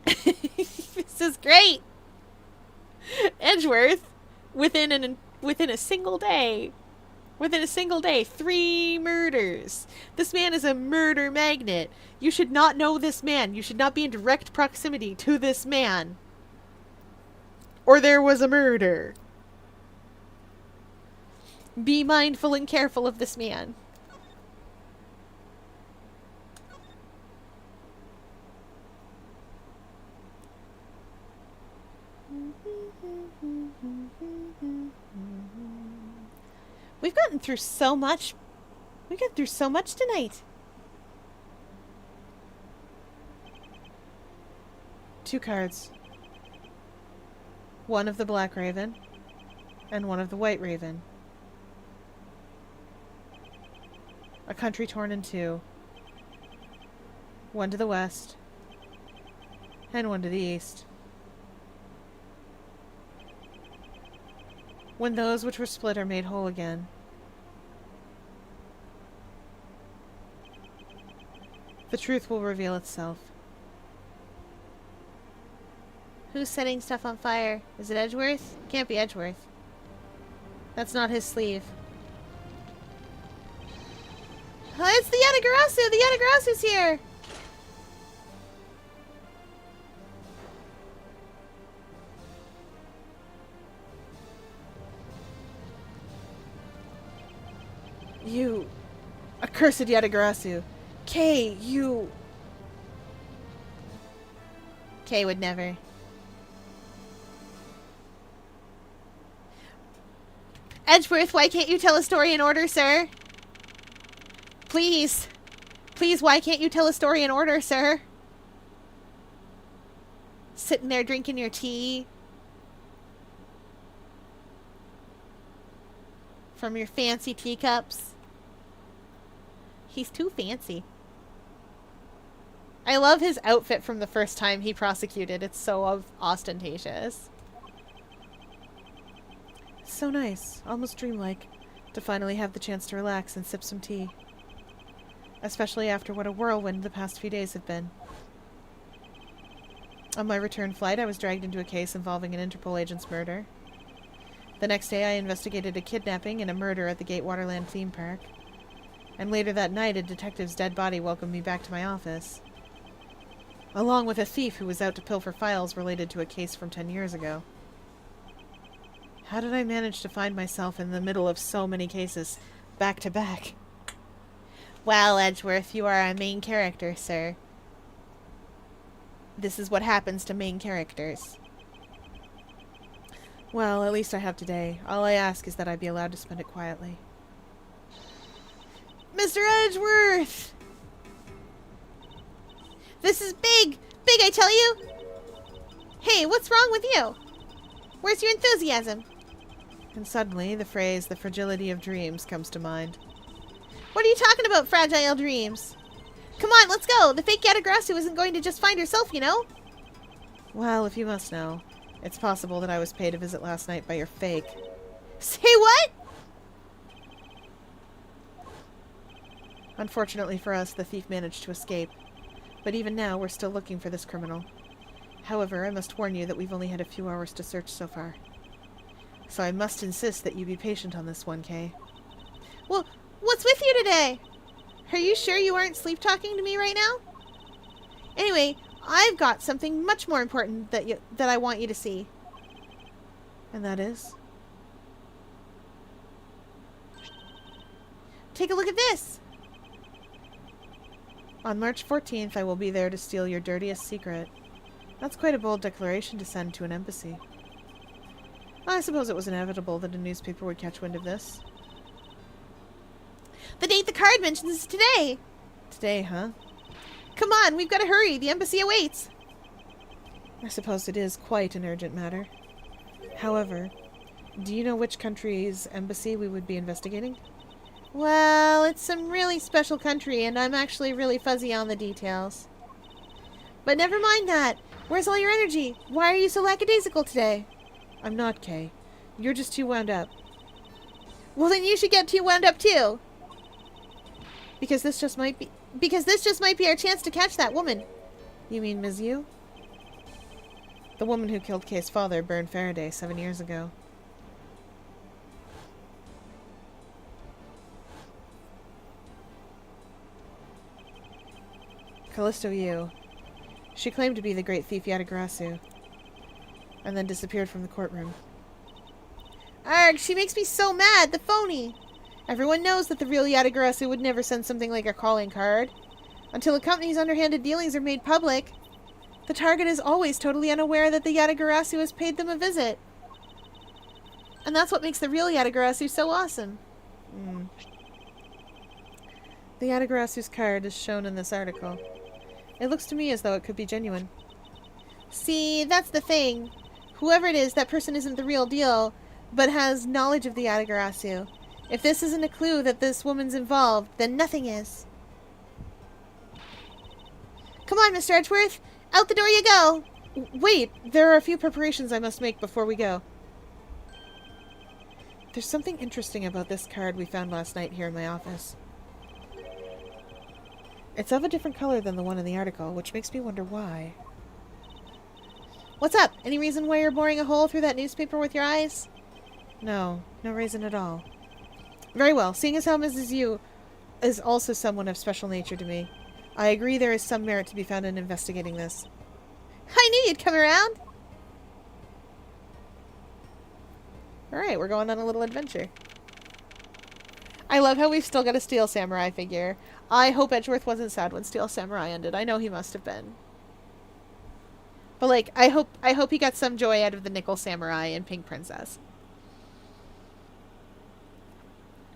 This is great! Edgeworth, within a single day. Within a single day, 3 murders. This man is a murder magnet. You should not know this man. You should not be in direct proximity to this man. Or there was a murder. Be mindful and careful of this man. We've gotten through so much. We got through so much tonight. 2 cards. One of the Black Raven, and one of the White Raven. A country torn in 2. One to the west, and one to the east. When those which were split are made whole again, the truth will reveal itself. Who's setting stuff on fire? Is it Edgeworth? Can't be Edgeworth. That's not his sleeve. Oh, it's the Yatagarasu! The Yatagarasu's here! Cursed Yatagarasu. Kay, you... Kay would never. Edgeworth, why can't you tell a story in order, sir? Please. Please, why can't you tell a story in order, sir? Sitting there drinking your tea. From your fancy teacups. He's too fancy. I love his outfit from the first time he prosecuted. It's so ostentatious. So nice, almost dreamlike, to finally have the chance to relax and sip some tea. Especially after what a whirlwind the past few days have been. On my return flight, I was dragged into a case involving an Interpol agent's murder. The next day, I investigated a kidnapping and a murder at the Gatewaterland theme park. And later that night, a detective's dead body welcomed me back to my office. Along with a thief who was out to pilfer files related to a case from 10 years ago. How did I manage to find myself in the middle of so many cases, back to back? Well, Edgeworth, you are a main character, sir. This is what happens to main characters. Well, at least I have today. All I ask is that I be allowed to spend it quietly. Mr. Edgeworth! This is big! Big, I tell you! Hey, what's wrong with you? Where's your enthusiasm? And suddenly, the phrase, the fragility of dreams, comes to mind. What are you talking about, fragile dreams? Come on, let's go! The fake Yatagarasu isn't going to just find herself, you know? Well, if you must know, it's possible that I was paid a visit last night by your fake. Say what? Unfortunately for us, the thief managed to escape. But even now, we're still looking for this criminal. However, I must warn you that we've only had a few hours to search so far. So I must insist that you be patient on this one, Kay. Well, what's with you today? Are you sure you aren't sleep-talking to me right now? Anyway, I've got something much more important that I want you to see. And that is? Take a look at this! On March 14th, I will be there to steal your dirtiest secret. That's quite a bold declaration to send to an embassy. I suppose it was inevitable that a newspaper would catch wind of this. The date the card mentions is today! Today, huh? Come on, we've got to hurry. The embassy awaits. I suppose it is quite an urgent matter. However, do you know which country's embassy we would be investigating? Well, it's some really special country, and I'm actually really fuzzy on the details. But never mind that. Where's all your energy? Why are you so lackadaisical today? I'm not, Kay. You're just too wound up. Well, then you should get too wound up, too. Because this just might be our chance to catch that woman. You mean Ms. Yu? The woman who killed Kay's father, Byrne Faraday, 7 years ago. Callisto Yu. She claimed to be the great thief Yatagarasu, and then disappeared from the courtroom. Arg, she makes me so mad, the phony. Everyone knows that the real Yatagarasu would never send something like a calling card. Until a company's underhanded dealings are made public, the target is always totally unaware that the Yatagarasu has paid them a visit. And that's what makes the real Yatagarasu so awesome. The Yatagarasu's card is shown in this article. It looks to me as though it could be genuine. See, that's the thing. Whoever it is, that person isn't the real deal, but has knowledge of the Yatagarasu. If this isn't a clue that this woman's involved, then nothing is. Come on, Mr. Edgeworth. Out the door you go. Wait, there are a few preparations I must make before we go. There's something interesting about this card we found last night here in my office. It's of a different color than the one in the article, which makes me wonder why. What's up? Any reason why you're boring a hole through that newspaper with your eyes? No, no reason at all. Very well, seeing as how Mrs. Yu is also someone of special nature to me, I agree there is some merit to be found in investigating this. I knew you'd come around! Alright, we're going on a little adventure. I love how we've still got a Steel Samurai figure. I hope Edgeworth wasn't sad when Steel Samurai ended. I know he must have been. But like, I hope he got some joy out of the Nickel Samurai and Pink Princess.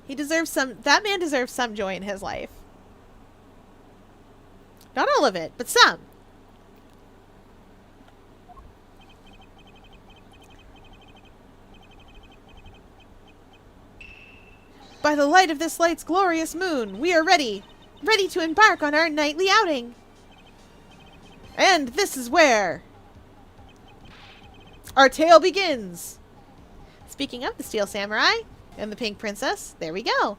He deserves some, that man deserves some joy in his life. Not all of it, but some. By the light of this light's glorious moon, we are ready to embark on our nightly outing. And this is where our tale begins. Speaking of the Steel Samurai and the Pink Princess, there we go.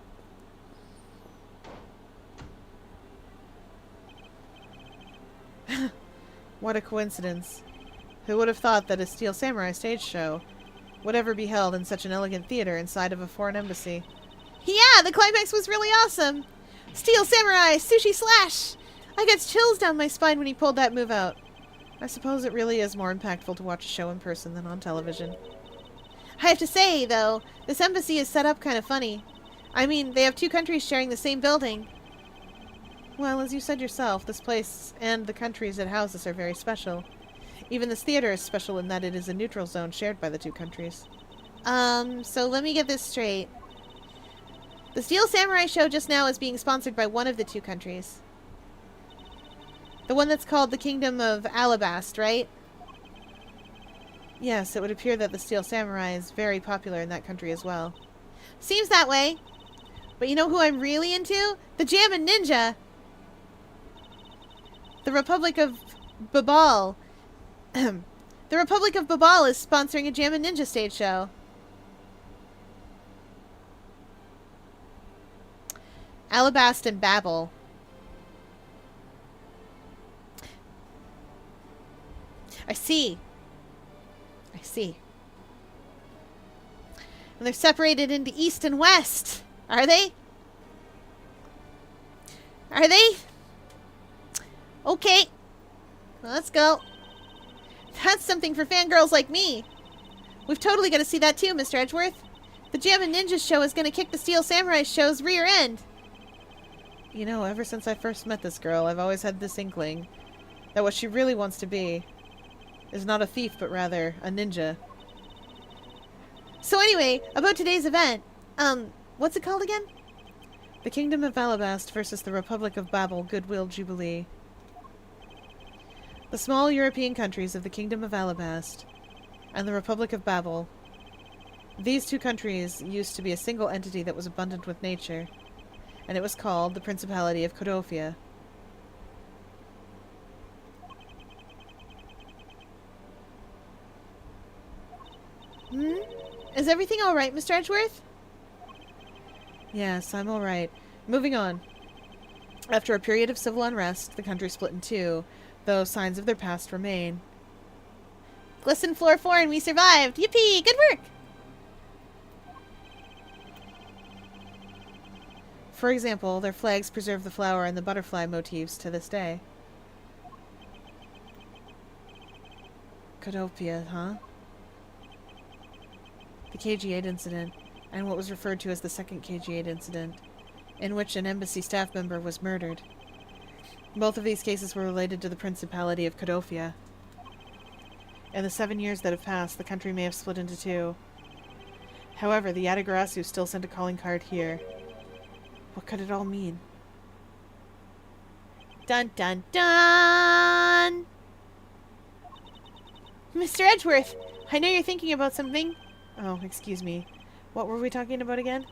What a coincidence. Who would have thought that a Steel Samurai stage show would ever be held in such an elegant theater inside of a foreign embassy? Yeah, the climax was really awesome. Steel Samurai, Sushi Slash. I got chills down my spine when he pulled that move out. I suppose it really is more impactful to watch a show in person than on television. I have to say, though, this embassy is set up kind of funny. I mean, they have two countries sharing the same building. Well, as you said yourself, this place and the countries it houses are very special. Even this theater is special in that it is a neutral zone shared by the two countries. So let me get this straight. The Steel Samurai show just now is being sponsored by one of the two countries. The one that's called the Kingdom of Alabast, right? Yes, it would appear that the Steel Samurai is very popular in that country as well. Seems that way. But you know who I'm really into? The Jammin' Ninja! The Republic of Babal. The Republic of Babal is sponsoring a Jammin' Ninja stage show. Alabast and Babel. I see. I see. And they're separated into East and West. Are they? Are they? Okay. Well, let's go. That's something for fangirls like me. We've totally got to see that too, Mr. Edgeworth. The Jammin' Ninja show is going to kick the Steel Samurai show's rear end. You know, ever since I first met this girl, I've always had this inkling that what she really wants to be is not a thief, but rather a ninja. So anyway, about today's event, what's it called again? The Kingdom of Alabast versus the Republic of Babel Goodwill Jubilee. The small European countries of the Kingdom of Alabast and the Republic of Babel. These two countries used to be a single entity that was abundant with nature, and it was called the Principality of Codofia. Is everything alright, Mr. Edgeworth? Yes, I'm alright. Moving on. After a period of civil unrest, the country split in two, though signs of their past remain. Glisten floor 4 and we survived! Yippee! Good work! For example, their flags preserve the flower and the butterfly motifs to this day. Codopia, huh? The KG-8 incident, and what was referred to as the second KG-8 incident, in which an embassy staff member was murdered. Both of these cases were related to the Principality of Codofia. In the 7 years that have passed, the country may have split into two. However, the Yatagarasu still sent a calling card here. What could it all mean? Dun dun dun! Mr. Edgeworth, I know you're thinking about something. Oh, excuse me. What were we talking about again?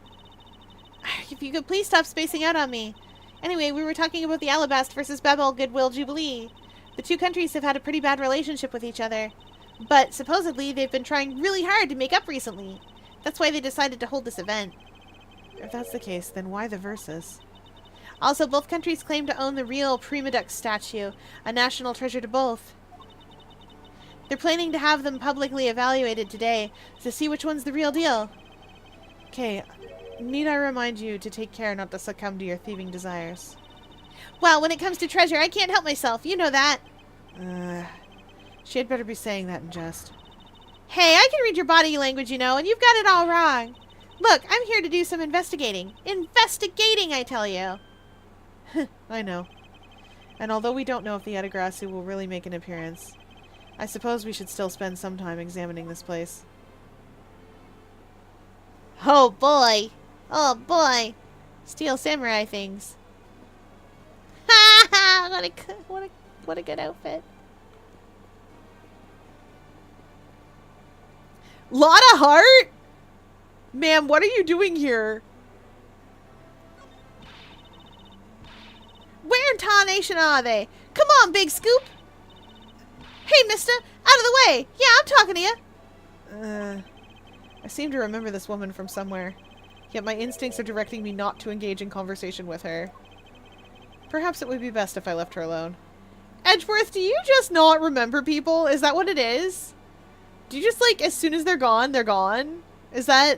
If you could please stop spacing out on me. Anyway, we were talking about the Alabast versus Babel Goodwill Jubilee. The two countries have had a pretty bad relationship with each other. But supposedly they've been trying really hard to make up recently. That's why they decided to hold this event. If that's the case, then why the versus? Also, both countries claim to own the real Primadux statue, a national treasure to both. They're planning to have them publicly evaluated today to see which one's the real deal. Okay, need I remind you to take care not to succumb to your thieving desires? Well, when it comes to treasure, I can't help myself. You know that. She had better be saying that in jest. Hey, I can read your body language, you know, and you've got it all wrong. Look, I'm here to do some investigating. Investigating, I tell you. I know. And although we don't know if the Yatagrasu will really make an appearance, I suppose we should still spend some time examining this place. Oh boy. Oh boy. Steel samurai things. Ha ha! What a good outfit. Lot of heart? Ma'am, what are you doing here? Where in tarnation are they? Come on, Big Scoop. Hey, mister, out of the way. Yeah, I'm talking to you. I seem to remember this woman from somewhere, yet my instincts are directing me not to engage in conversation with her. Perhaps it would be best if I left her alone. Edgeworth, do you just not remember people? Is that what it is? Do you just, like, as soon as they're gone, they're gone? Is that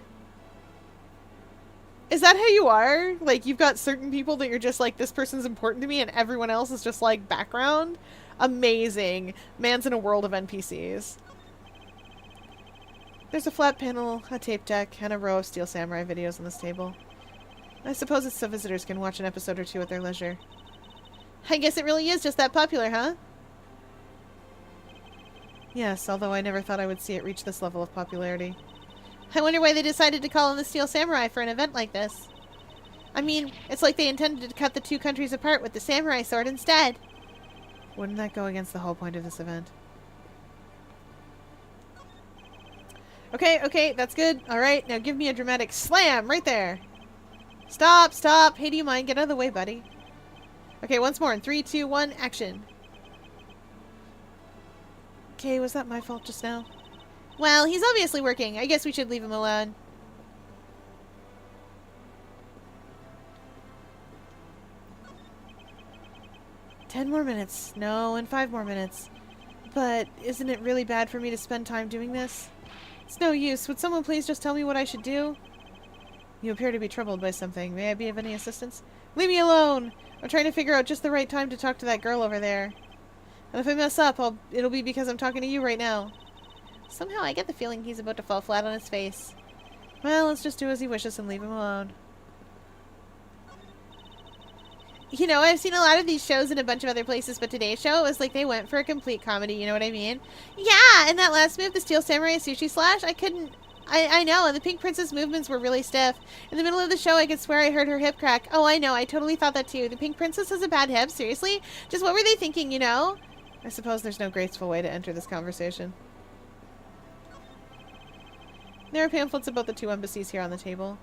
how you are? Like, you've got certain people that you're just like, this person's important to me, and everyone else is just, like, background? Amazing. Man's in a world of NPCs. There's a flat panel, a tape deck, and a row of Steel Samurai videos on this table. I suppose it's so visitors can watch an episode or two at their leisure. I guess it really is just that popular, huh? Yes, although I never thought I would see it reach this level of popularity. I wonder why they decided to call in the Steel Samurai for an event like this. I mean, it's like they intended to cut the two countries apart with the samurai sword instead. Wouldn't that go against the whole point of this event? Okay, that's good. Alright, now give me a dramatic slam right there. Stop. Hey, do you mind? Get out of the way, buddy. Okay, once more in 3, 2, 1, action. Okay, was that my fault just now? Well, he's obviously working. I guess we should leave him alone. "10 more minutes. No, and 5 more minutes. But isn't it really bad for me to spend time doing this? It's no use. Would someone please just tell me what I should do?" "You appear to be troubled by something. May I be of any assistance?" "Leave me alone! I'm trying to figure out just the right time to talk to that girl over there. And if I mess up, it'll be because I'm talking to you right now." Somehow I get the feeling he's about to fall flat on his face. Well, let's just do as he wishes and leave him alone. You know, I've seen a lot of these shows in a bunch of other places, but today's show, it was like they went for a complete comedy, you know what I mean? Yeah, and that last move, the Steel Samurai Sushi Slash, I know, and the Pink Princess movements were really stiff. In the middle of the show, I could swear I heard her hip crack. Oh, I know, I totally thought that too. The Pink Princess has a bad hip, seriously? Just what were they thinking, you know? I suppose there's no graceful way to enter this conversation. There are pamphlets about the 2 embassies here on the table.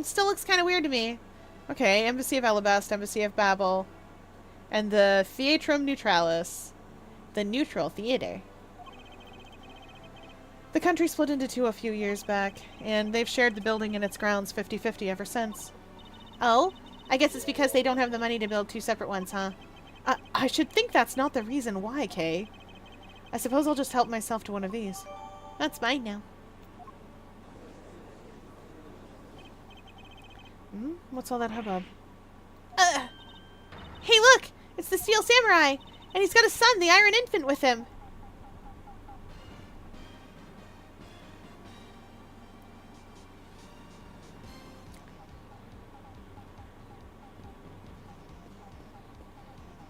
Still looks kind of weird to me. Okay, Embassy of Alabast, Embassy of Babel, and the Theatrum Neutralis, The neutral theater. The country split into 2 a few years back, and they've shared the building and its grounds 50-50 ever since. Oh? I guess it's because they don't have the money to build 2 separate ones, huh? I should think that's not the reason why, Kay. I suppose I'll just help myself to one of these. That's mine now. What's all that hubbub? Hey, look! It's the Steel Samurai! And he's got a son, the Iron Infant, with him!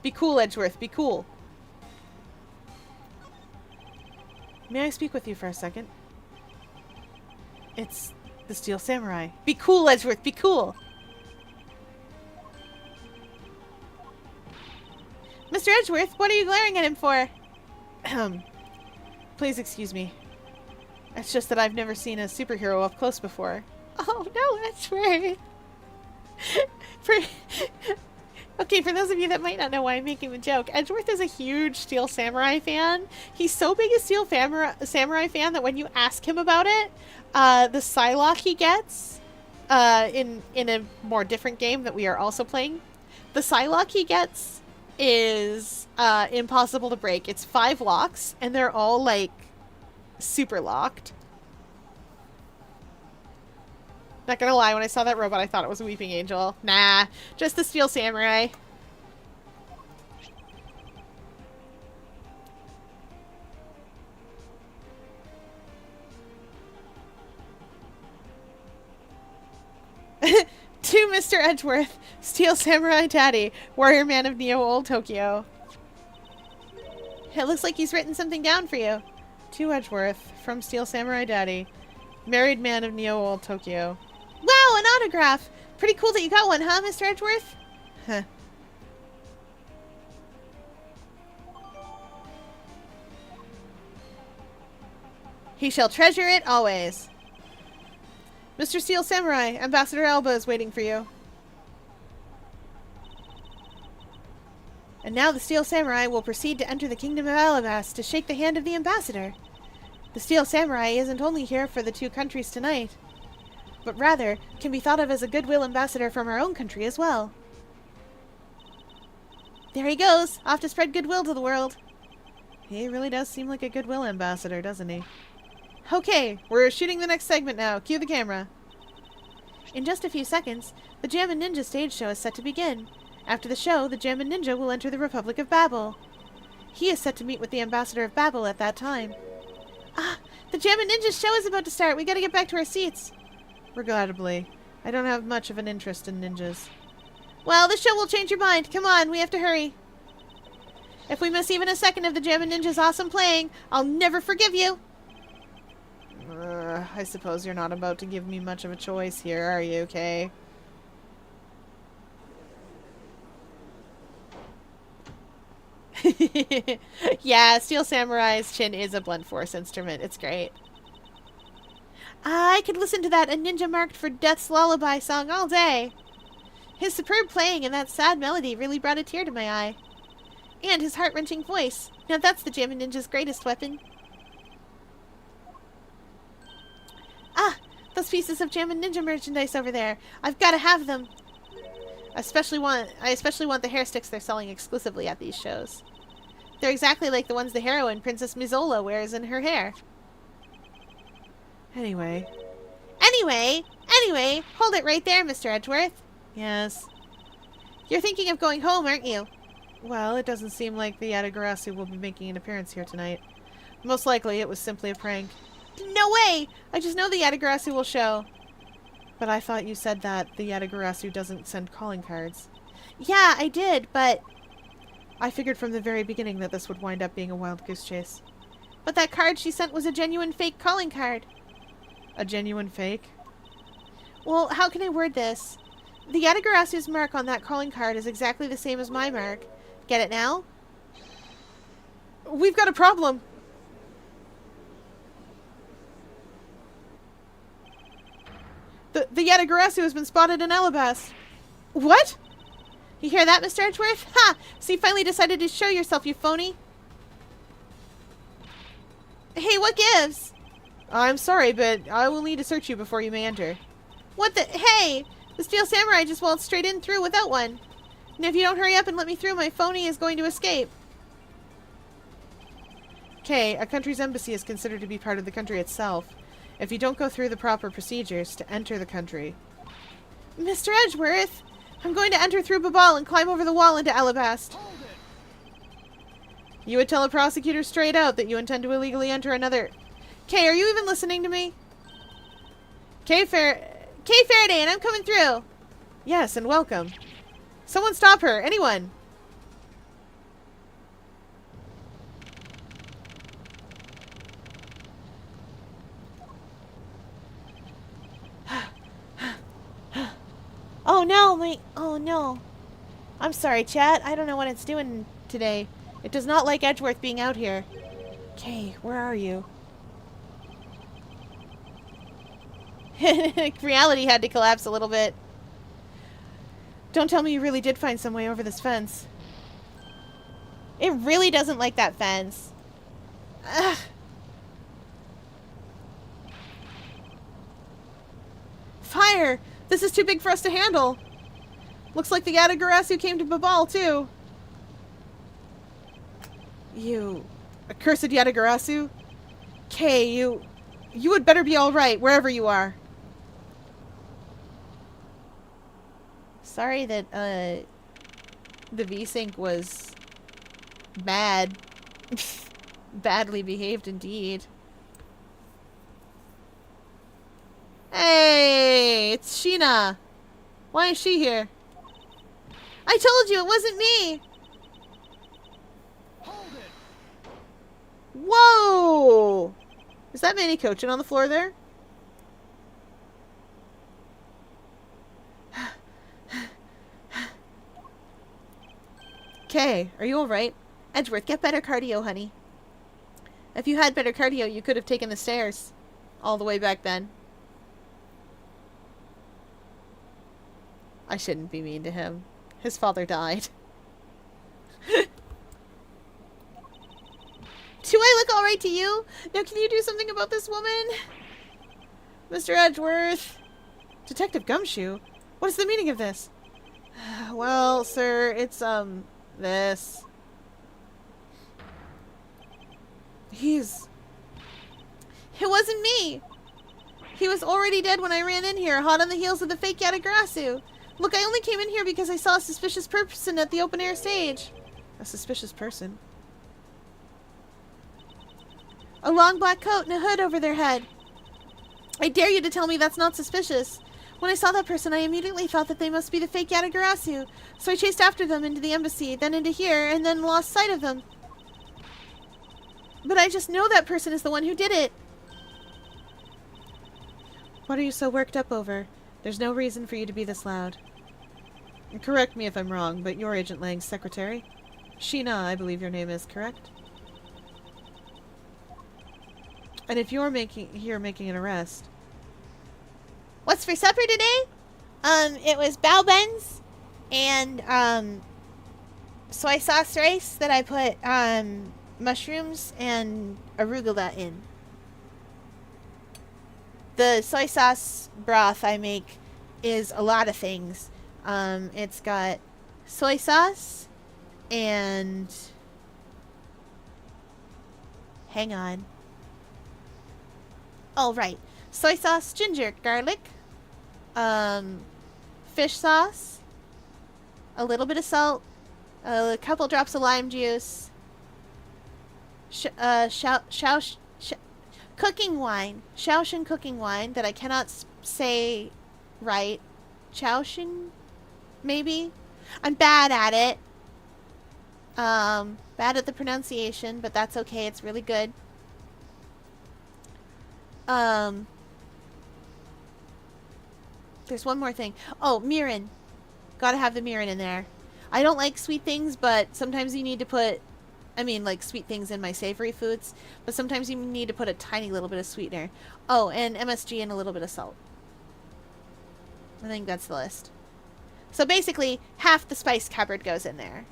Be cool, Edgeworth, be cool. May I speak with you for a second? It's the Steel Samurai. Be cool, Edgeworth, be cool! Mr. Edgeworth, what are you glaring at him for? Please excuse me. It's just that I've never seen a superhero up close before. Oh, no, Edgeworth. Okay, for those of you that might not know why I'm making the joke, Edgeworth is a huge Steel Samurai fan. He's so big a Steel Samurai fan that when you ask him about it, the Psylocke he gets, in a more different game that we are also playing, the Psylocke he gets is impossible to break. It's 5 locks, and they're all, like, super locked. Not gonna lie, when I saw that robot, I thought it was a Weeping Angel. Nah, just the Steel Samurai. To Mr. Edgeworth, Steel Samurai Daddy, warrior man of Neo Old Tokyo. It looks like he's written something down for you. To Edgeworth, from Steel Samurai Daddy, married man of Neo Old Tokyo. Wow, an autograph! Pretty cool that you got one, huh, Mr. Edgeworth? Huh. He shall treasure it always. Mr. Steel Samurai, Ambassador Alba is waiting for you. And now the Steel Samurai will proceed to enter the Kingdom of Alabas to shake the hand of the ambassador. The Steel Samurai isn't only here for the two countries tonight, but rather can be thought of as a goodwill ambassador from our own country as well. There he goes, off to spread goodwill to the world. He really does seem like a goodwill ambassador, doesn't he? Okay, we're shooting the next segment now. Cue the camera. In just a few seconds, the Jammin' Ninja stage show is set to begin. After the show, the Jammin' Ninja will enter the Republic of Babel. He is set to meet with the Ambassador of Babel at that time. Ah, the Jammin' Ninja show is about to start. We gotta get back to our seats. Regrettably, I don't have much of an interest in ninjas. Well, the show will change your mind. Come on, we have to hurry. If we miss even a second of the Jammin' Ninja's awesome playing, I'll never forgive you. I suppose you're not about to give me much of a choice here, are you, okay? Yeah, Steel Samurai's chin is a blunt force instrument. It's great. I could listen to that A Ninja Marked for Death's Lullaby song all day. His superb playing and that sad melody really brought a tear to my eye. And his heart-wrenching voice. Now that's the Jammin' Ninja's greatest weapon. Ah, those pieces of Jammin' Ninja merchandise over there. I've got to have them. I especially want the hair sticks they're selling exclusively at these shows. They're exactly like the ones the heroine, Princess Mizola, wears in her hair. Anyway, hold it right there, Mr. Edgeworth. yes. You're thinking of going home, aren't you? Well, it doesn't seem like the Yatagarasu will be making an appearance here tonight. Most likely it was simply a prank. No way! I just know the Yatagarasu will show. But I thought you said that the Yatagarasu doesn't send calling cards. Yeah, I did, but... I figured from the very beginning that this would wind up being a wild goose chase. But that card she sent was a genuine fake calling card. A genuine fake? Well, how can I word this? The Yatagarasu's mark on that calling card is exactly the same as my mark. Get it now? We've got a problem! The Yatagarasu has been spotted in Alabas. What? You hear that, Mr. Edgeworth? Ha! So you finally decided to show yourself, you phony. Hey, what gives? I'm sorry, but I will need to search you before you may enter. What the? Hey! The Steel Samurai just waltzed straight in through without one. And if you don't hurry up and let me through, my phony is going to escape. Okay, a country's embassy is considered to be part of the country itself. If you don't go through the proper procedures to enter the country. Mr. Edgeworth! I'm going to enter through Babal and climb over the wall into Alabast. Hold it! You would tell a prosecutor straight out that you intend to illegally enter another... Kay, are you even listening to me? Kay Faraday, and I'm coming through. Yes, and welcome. Someone stop her! Anyone! Oh no. I'm sorry, chat. I don't know what it's doing today. It does not like Edgeworth being out here. Kay, where are you? Reality had to collapse a little bit. Don't tell me you really did find some way over this fence. It really doesn't like that fence. Ugh. Fire! This is too big for us to handle. Looks like the Yatagarasu came to Babal, too. You accursed Yatagarasu? Kay, you had better be alright, wherever you are. Sorry that, the V-Sync was bad. Badly behaved indeed. Hey, it's Sheena. Why is she here? I told you it wasn't me! Hold it! Whoa! Is that Manny Cochin on the floor there? Kay, are you alright? Edgeworth, get better cardio, honey. If you had better cardio, you could have taken the stairs. All the way back then. I shouldn't be mean to him. His father died. Do I look alright to you? Now can you do something about this woman? Mr. Edgeworth. Detective Gumshoe? What is the meaning of this? Well, sir, it's, this. He's... It wasn't me! He was already dead when I ran in here, hot on the heels of the fake Yatagrasu. Look, I only came in here because I saw a suspicious person at the open-air stage. A suspicious person? A long black coat and a hood over their head. I dare you to tell me that's not suspicious. When I saw that person, I immediately thought that they must be the fake Yatagarasu. So I chased after them into the embassy, then into here, and then lost sight of them. But I just know that person is the one who did it. What are you so worked up over? There's no reason for you to be this loud. Correct me if I'm wrong, but you're Agent Lang's secretary. Sheena, I believe your name is, correct? And if you're making an arrest... What's for supper today? It was bao buns and, soy sauce rice that I put, mushrooms and arugula in. The soy sauce broth I make is a lot of things. It's got soy sauce and... Hang on. Oh, right. Soy sauce, ginger, garlic, fish sauce, a little bit of salt, a couple drops of lime juice, cooking wine, Shaoshan cooking wine that I cannot say right. Shaoshan, maybe? I'm bad at it. Bad at the pronunciation, but that's okay. It's really good. There's one more thing. Oh, mirin. Gotta have the mirin in there. I don't like sweet things, but sometimes you need to put... I mean, like, sweet things in my savory foods. But sometimes you need to put a tiny little bit of sweetener. Oh, and MSG and a little bit of salt. I think that's the list. So basically, half the spice cupboard goes in there.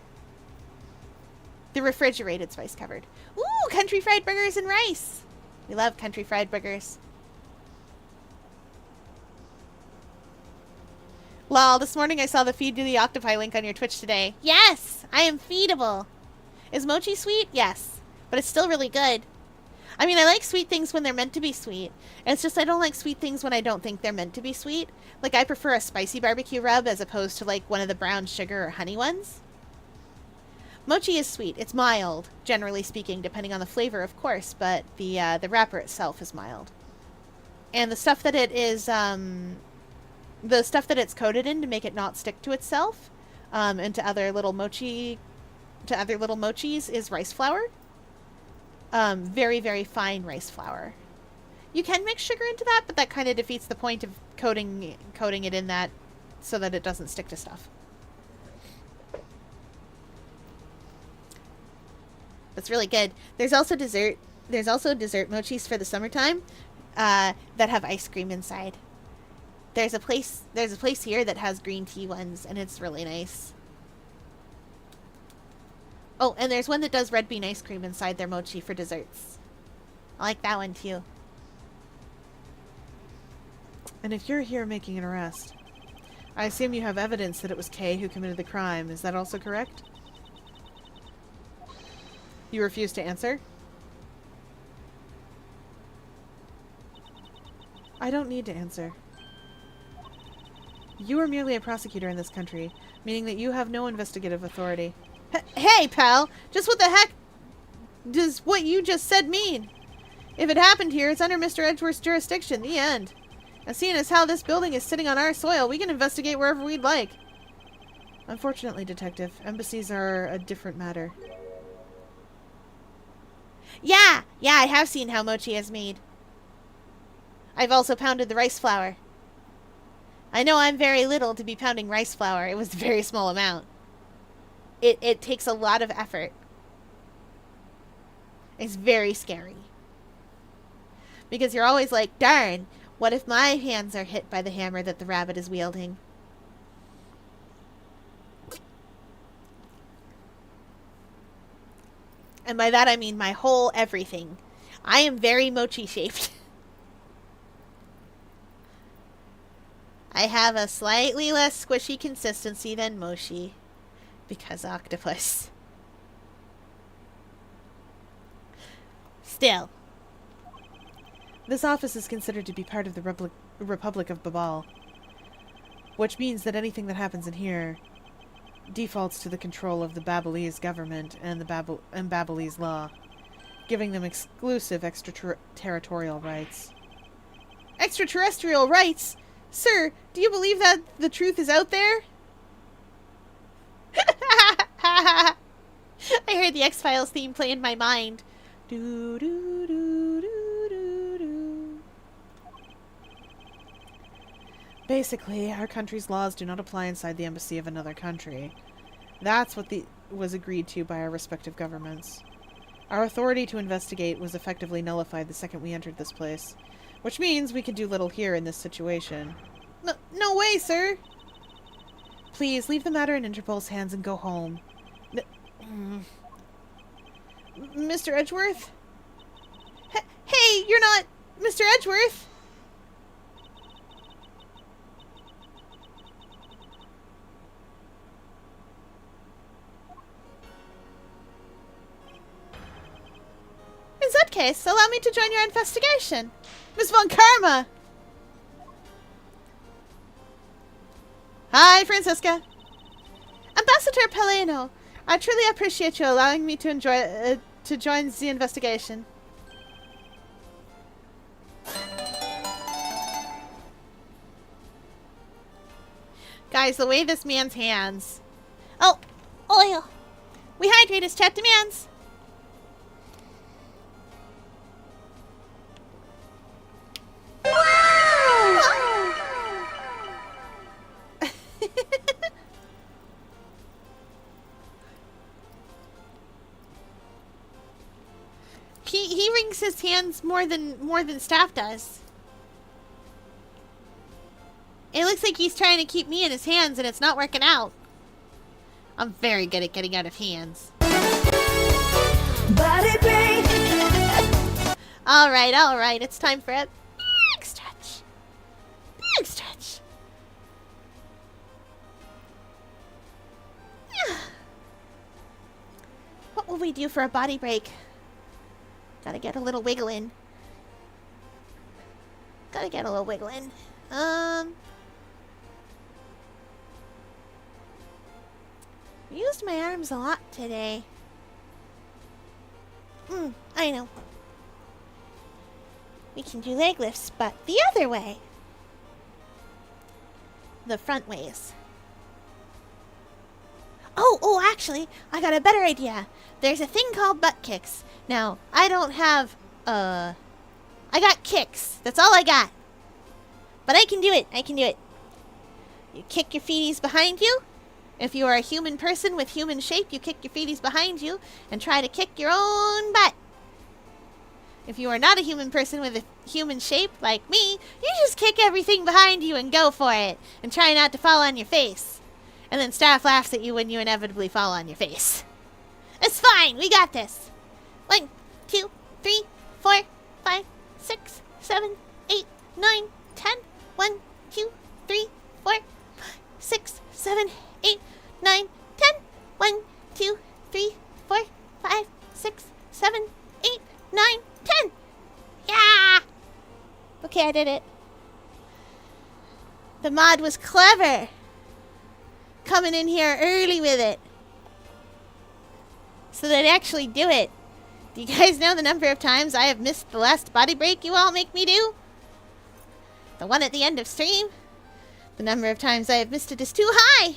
The refrigerated spice cupboard. Ooh, country fried burgers and rice. We love country fried burgers. Lol, this morning I saw the feed to the octopi link on your Twitch today. Yes, I am feedable. Is mochi sweet? Yes, but it's still really good. I mean, I like sweet things when they're meant to be sweet. It's just I don't like sweet things when I don't think they're meant to be sweet. Like, I prefer a spicy barbecue rub as opposed to, like, one of the brown sugar or honey ones. Mochi is sweet. It's mild, generally speaking, depending on the flavor, of course, but the wrapper itself is mild. And the stuff that it is, the stuff that it's coated in to make it not stick to itself, and to other little mochis is rice flour. Very, very fine rice flour. You can mix sugar into that, but that kind of defeats the point of coating it in that so that it doesn't stick to stuff. That's really good. There's also dessert mochis for the summertime that have ice cream inside. There's a place here that has green tea ones, and it's really nice. Oh, and there's one that does red bean ice cream inside their mochi for desserts. I like that one too. And if you're here making an arrest, I assume you have evidence that it was Kay who committed the crime. Is that also correct? You refuse to answer? I don't need to answer. You are merely a prosecutor in this country, meaning that you have no investigative authority. Hey, pal! Just what the heck does what you just said mean? If it happened here, it's under Mr. Edgeworth's jurisdiction. The end. And seeing as how this building is sitting on our soil, we can investigate wherever we'd like. Unfortunately, Detective, embassies are a different matter. Yeah, I have seen how mochi is made. I've also pounded the rice flour. I know I'm very little to be pounding rice flour. It was a very small amount. It takes a lot of effort. It's very scary. Because you're always like, darn, what if my hands are hit by the hammer that the rabbit is wielding? And by that I mean my whole everything. I am very mochi shaped. I have a slightly less squishy consistency than mochi. Because octopus. Still. This office is considered to be part of the Republic of Babal. Which means that anything that happens in here defaults to the control of the Babalese government and the Babalese law, giving them exclusive extraterritorial rights. Extraterrestrial rights? Sir, do you believe that the truth is out there? I heard the X-Files theme play in my mind. Do, do, do, do, do, do. Basically, our country's laws do not apply inside the embassy of another country. That's what was agreed to by our respective governments. Our authority to investigate was effectively nullified the second we entered this place, which means we can do little here in this situation. No way, sir! Please, leave the matter in Interpol's hands and go home. Mr. Edgeworth? Hey, you're not Mr. Edgeworth! In that case, allow me to join your investigation. Miss Von Karma! Hi, Francisca. Ambassador Paleno, I truly appreciate you allowing me to join the investigation. Guys, the way this man's hands. Oh, oil. We hydrate as chat demands. He wrings his hands more than Staff does. It looks like he's trying to keep me in his hands and it's not working out. I'm very good at getting out of hands. Body break. Alright, it's time for a big stretch. Big stretch. What will we do for a body break? Gotta get a little wiggle in. Used my arms a lot today. I know. We can do leg lifts, but the other way. The front ways. Oh, actually, I got a better idea. There's a thing called butt kicks. Now, I don't have, I got kicks. That's all I got. But I can do it. You kick your feeties behind you. If you are a human person with human shape, you kick your feeties behind you and try to kick your own butt. If you are not a human person with a human shape like me, you just kick everything behind you and go for it. And try not to fall on your face. And then Staff laughs at you when you inevitably fall on your face. It's fine. We got this. 1, 2, 3, 4, 5, 6, 7, 8, 9, 10. 1, 2, 3, 4, 6, 7, 8, 9, 10. 1, 2, 3, 4, 5, 6, 7, 8, 9, 10. Yeah! Okay, I did it. The mod was clever. Coming in here early with it. So they'd actually do it. Do you guys know the number of times I have missed the last body break you all make me do? The one at the end of stream? The number of times I have missed it is too high!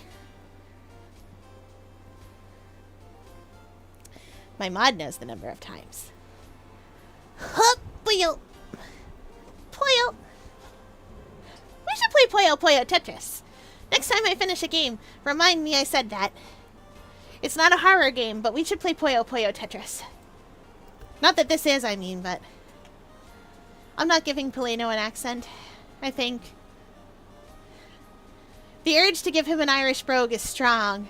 My mod knows the number of times. Hup, Puyo! Puyo! We should play Puyo Puyo Tetris. Next time I finish a game, remind me I said that. It's not a horror game, but we should play Puyo Puyo Tetris. Not that this is, I mean, but... I'm not giving Polino an accent, I think. The urge to give him an Irish brogue is strong.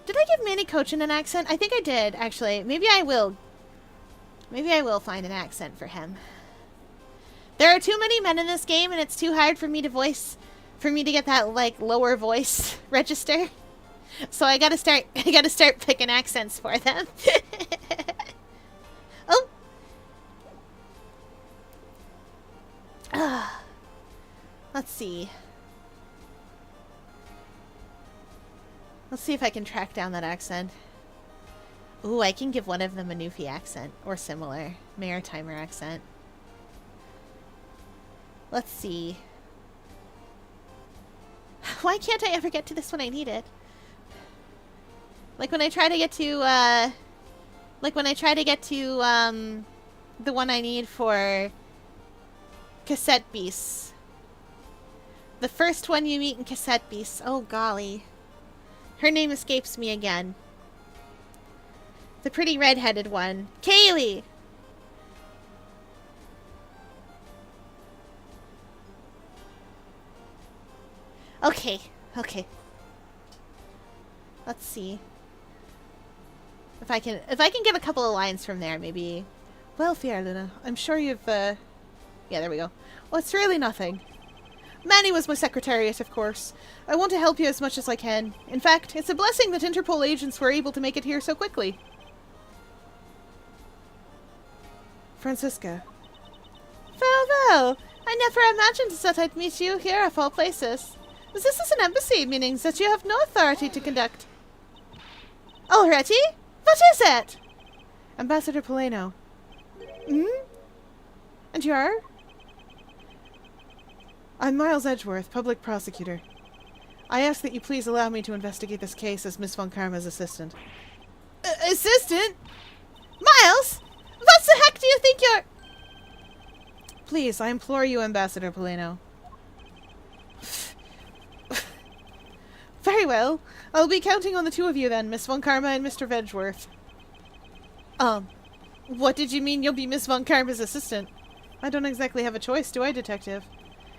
Did I give Manny Cochin an accent? I think I did, actually. Maybe I will. Maybe I will find an accent for him. There are too many men in this game, and it's too hard for me to get that, like, lower voice register. So I gotta start picking accents for them. Oh! Let's see. Let's see if I can track down that accent. Ooh, I can give one of them a Newfie accent. Or similar. Maritimer accent. Let's see. Why can't I ever get to this when I need it? Like when I try to get to, the one I need for Cassette Beasts. The first one you meet in Cassette Beasts. Oh, golly. Her name escapes me again. The pretty red-headed one. Kaylee! Okay, okay. Let's see. If I can get a couple of lines from there, maybe. Well, Fier Luna, I'm sure you've, Yeah, there we go. Well, it's really nothing. Manny was my secretariat, of course. I want to help you as much as I can. In fact, it's a blessing that Interpol agents were able to make it here so quickly. Francisca. Farewell! I never imagined that I'd meet you here of all places. This is an embassy, meaning that you have no authority to conduct. Already? What is it? Ambassador Polino. And you are? I'm Miles Edgeworth, public prosecutor. I ask that you please allow me to investigate this case as Miss Von Karma's assistant. Assistant? Miles? What the heck do you think you're... Please, I implore you, Ambassador Polino. Very well. I'll be counting on the two of you then, Miss Von Karma and Mr. Edgeworth. What did you mean you'll be Miss Von Karma's assistant? I don't exactly have a choice, do I, Detective?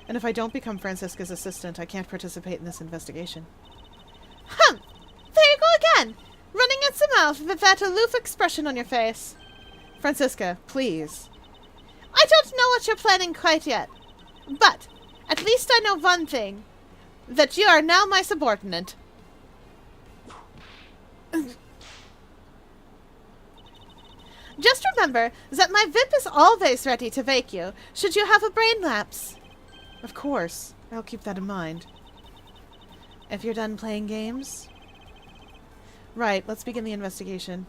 And if I don't become Francisca's assistant, I can't participate in this investigation. There you go again! Running at the mouth with that aloof expression on your face. Francisca, please. I don't know what you're planning quite yet. But, at least I know one thing. That you are now my subordinate. Just remember that my VIP is always ready to wake you, should you have a brain lapse. Of course. I'll keep that in mind. If you're done playing games... Right, let's begin the investigation.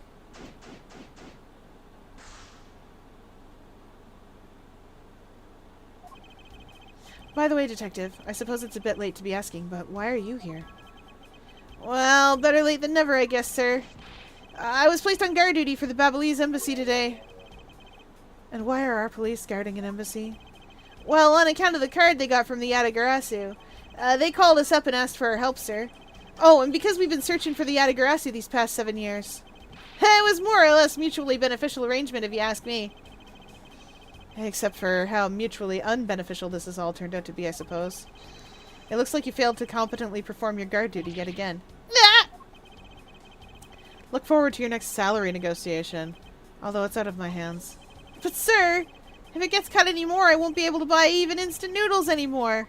By the way, Detective, I suppose it's a bit late to be asking, but why are you here? Well, better late than never, I guess, sir. I was placed on guard duty for the Babalese embassy today. And why are our police guarding an embassy? Well, on account of the card they got from the Yatagarasu. They called us up and asked for our help, sir. Oh, and because we've been searching for the Yatagarasu these past 7 years. It was more or less mutually beneficial arrangement, if you ask me. Except for how mutually unbeneficial this has all turned out to be, I suppose. It looks like you failed to competently perform your guard duty yet again. Ah! Look forward to your next salary negotiation. Although it's out of my hands. But sir, if it gets cut any more, I won't be able to buy even instant noodles anymore.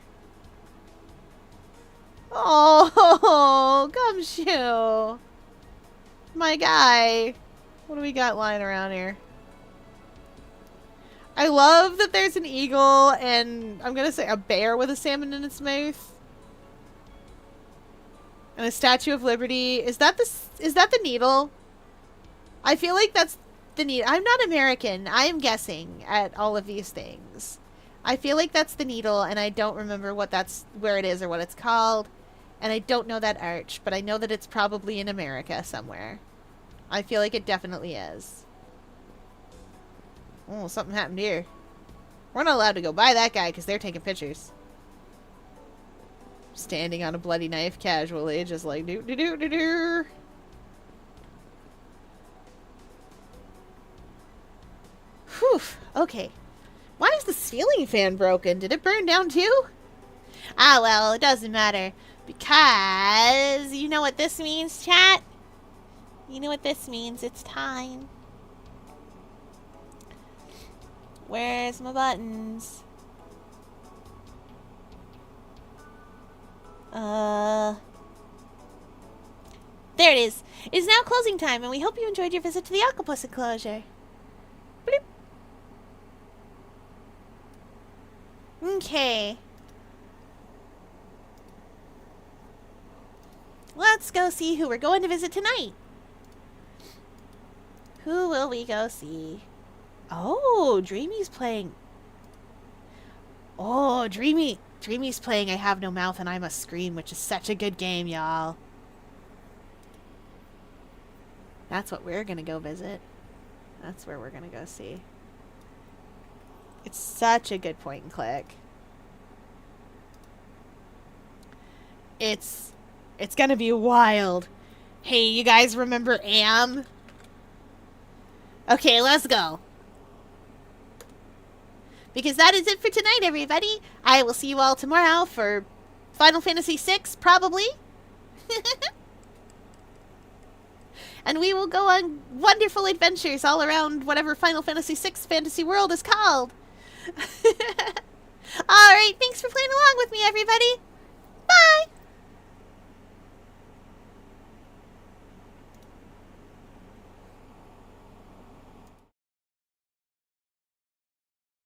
Oh, Gumshoe. My guy. What do we got lying around here? I love that there's an eagle and I'm gonna say a bear with a salmon in its mouth. And a Statue of Liberty. Is that the needle? I feel like that's the needle. I'm not American. I am guessing at all of these things. I feel like that's the needle, and I don't remember where it is or what it's called. And I don't know that arch, but I know that it's probably in America somewhere. I feel like it definitely is. Oh, something happened here. We're not allowed to go by that guy because they're taking pictures. Standing on a bloody knife casually, just like do-do-do-do-do. Whew, okay. Why is the ceiling fan broken? Did it burn down too? Ah, well, it doesn't matter. Because, you know what this means, chat? You know what this means? It's time. Where's my buttons? There it is. It is now closing time, and we hope you enjoyed your visit to the octopus enclosure. Bloop. Okay. Let's go see who we're going to visit tonight. Who will we go see? Oh, Dreamy's playing. Oh, Dreamy's playing I Have No Mouth and I Must Scream, which is such a good game, y'all. That's what we're gonna go visit. That's where we're gonna go see. It's such a good point and click. It's gonna be wild. Hey, you guys remember Am? Okay, let's go. Because that is it for tonight, everybody. I will see you all tomorrow for Final Fantasy VI, probably. And we will go on wonderful adventures all around whatever Final Fantasy VI fantasy world is called. Alright, thanks for playing along with me, everybody. Bye!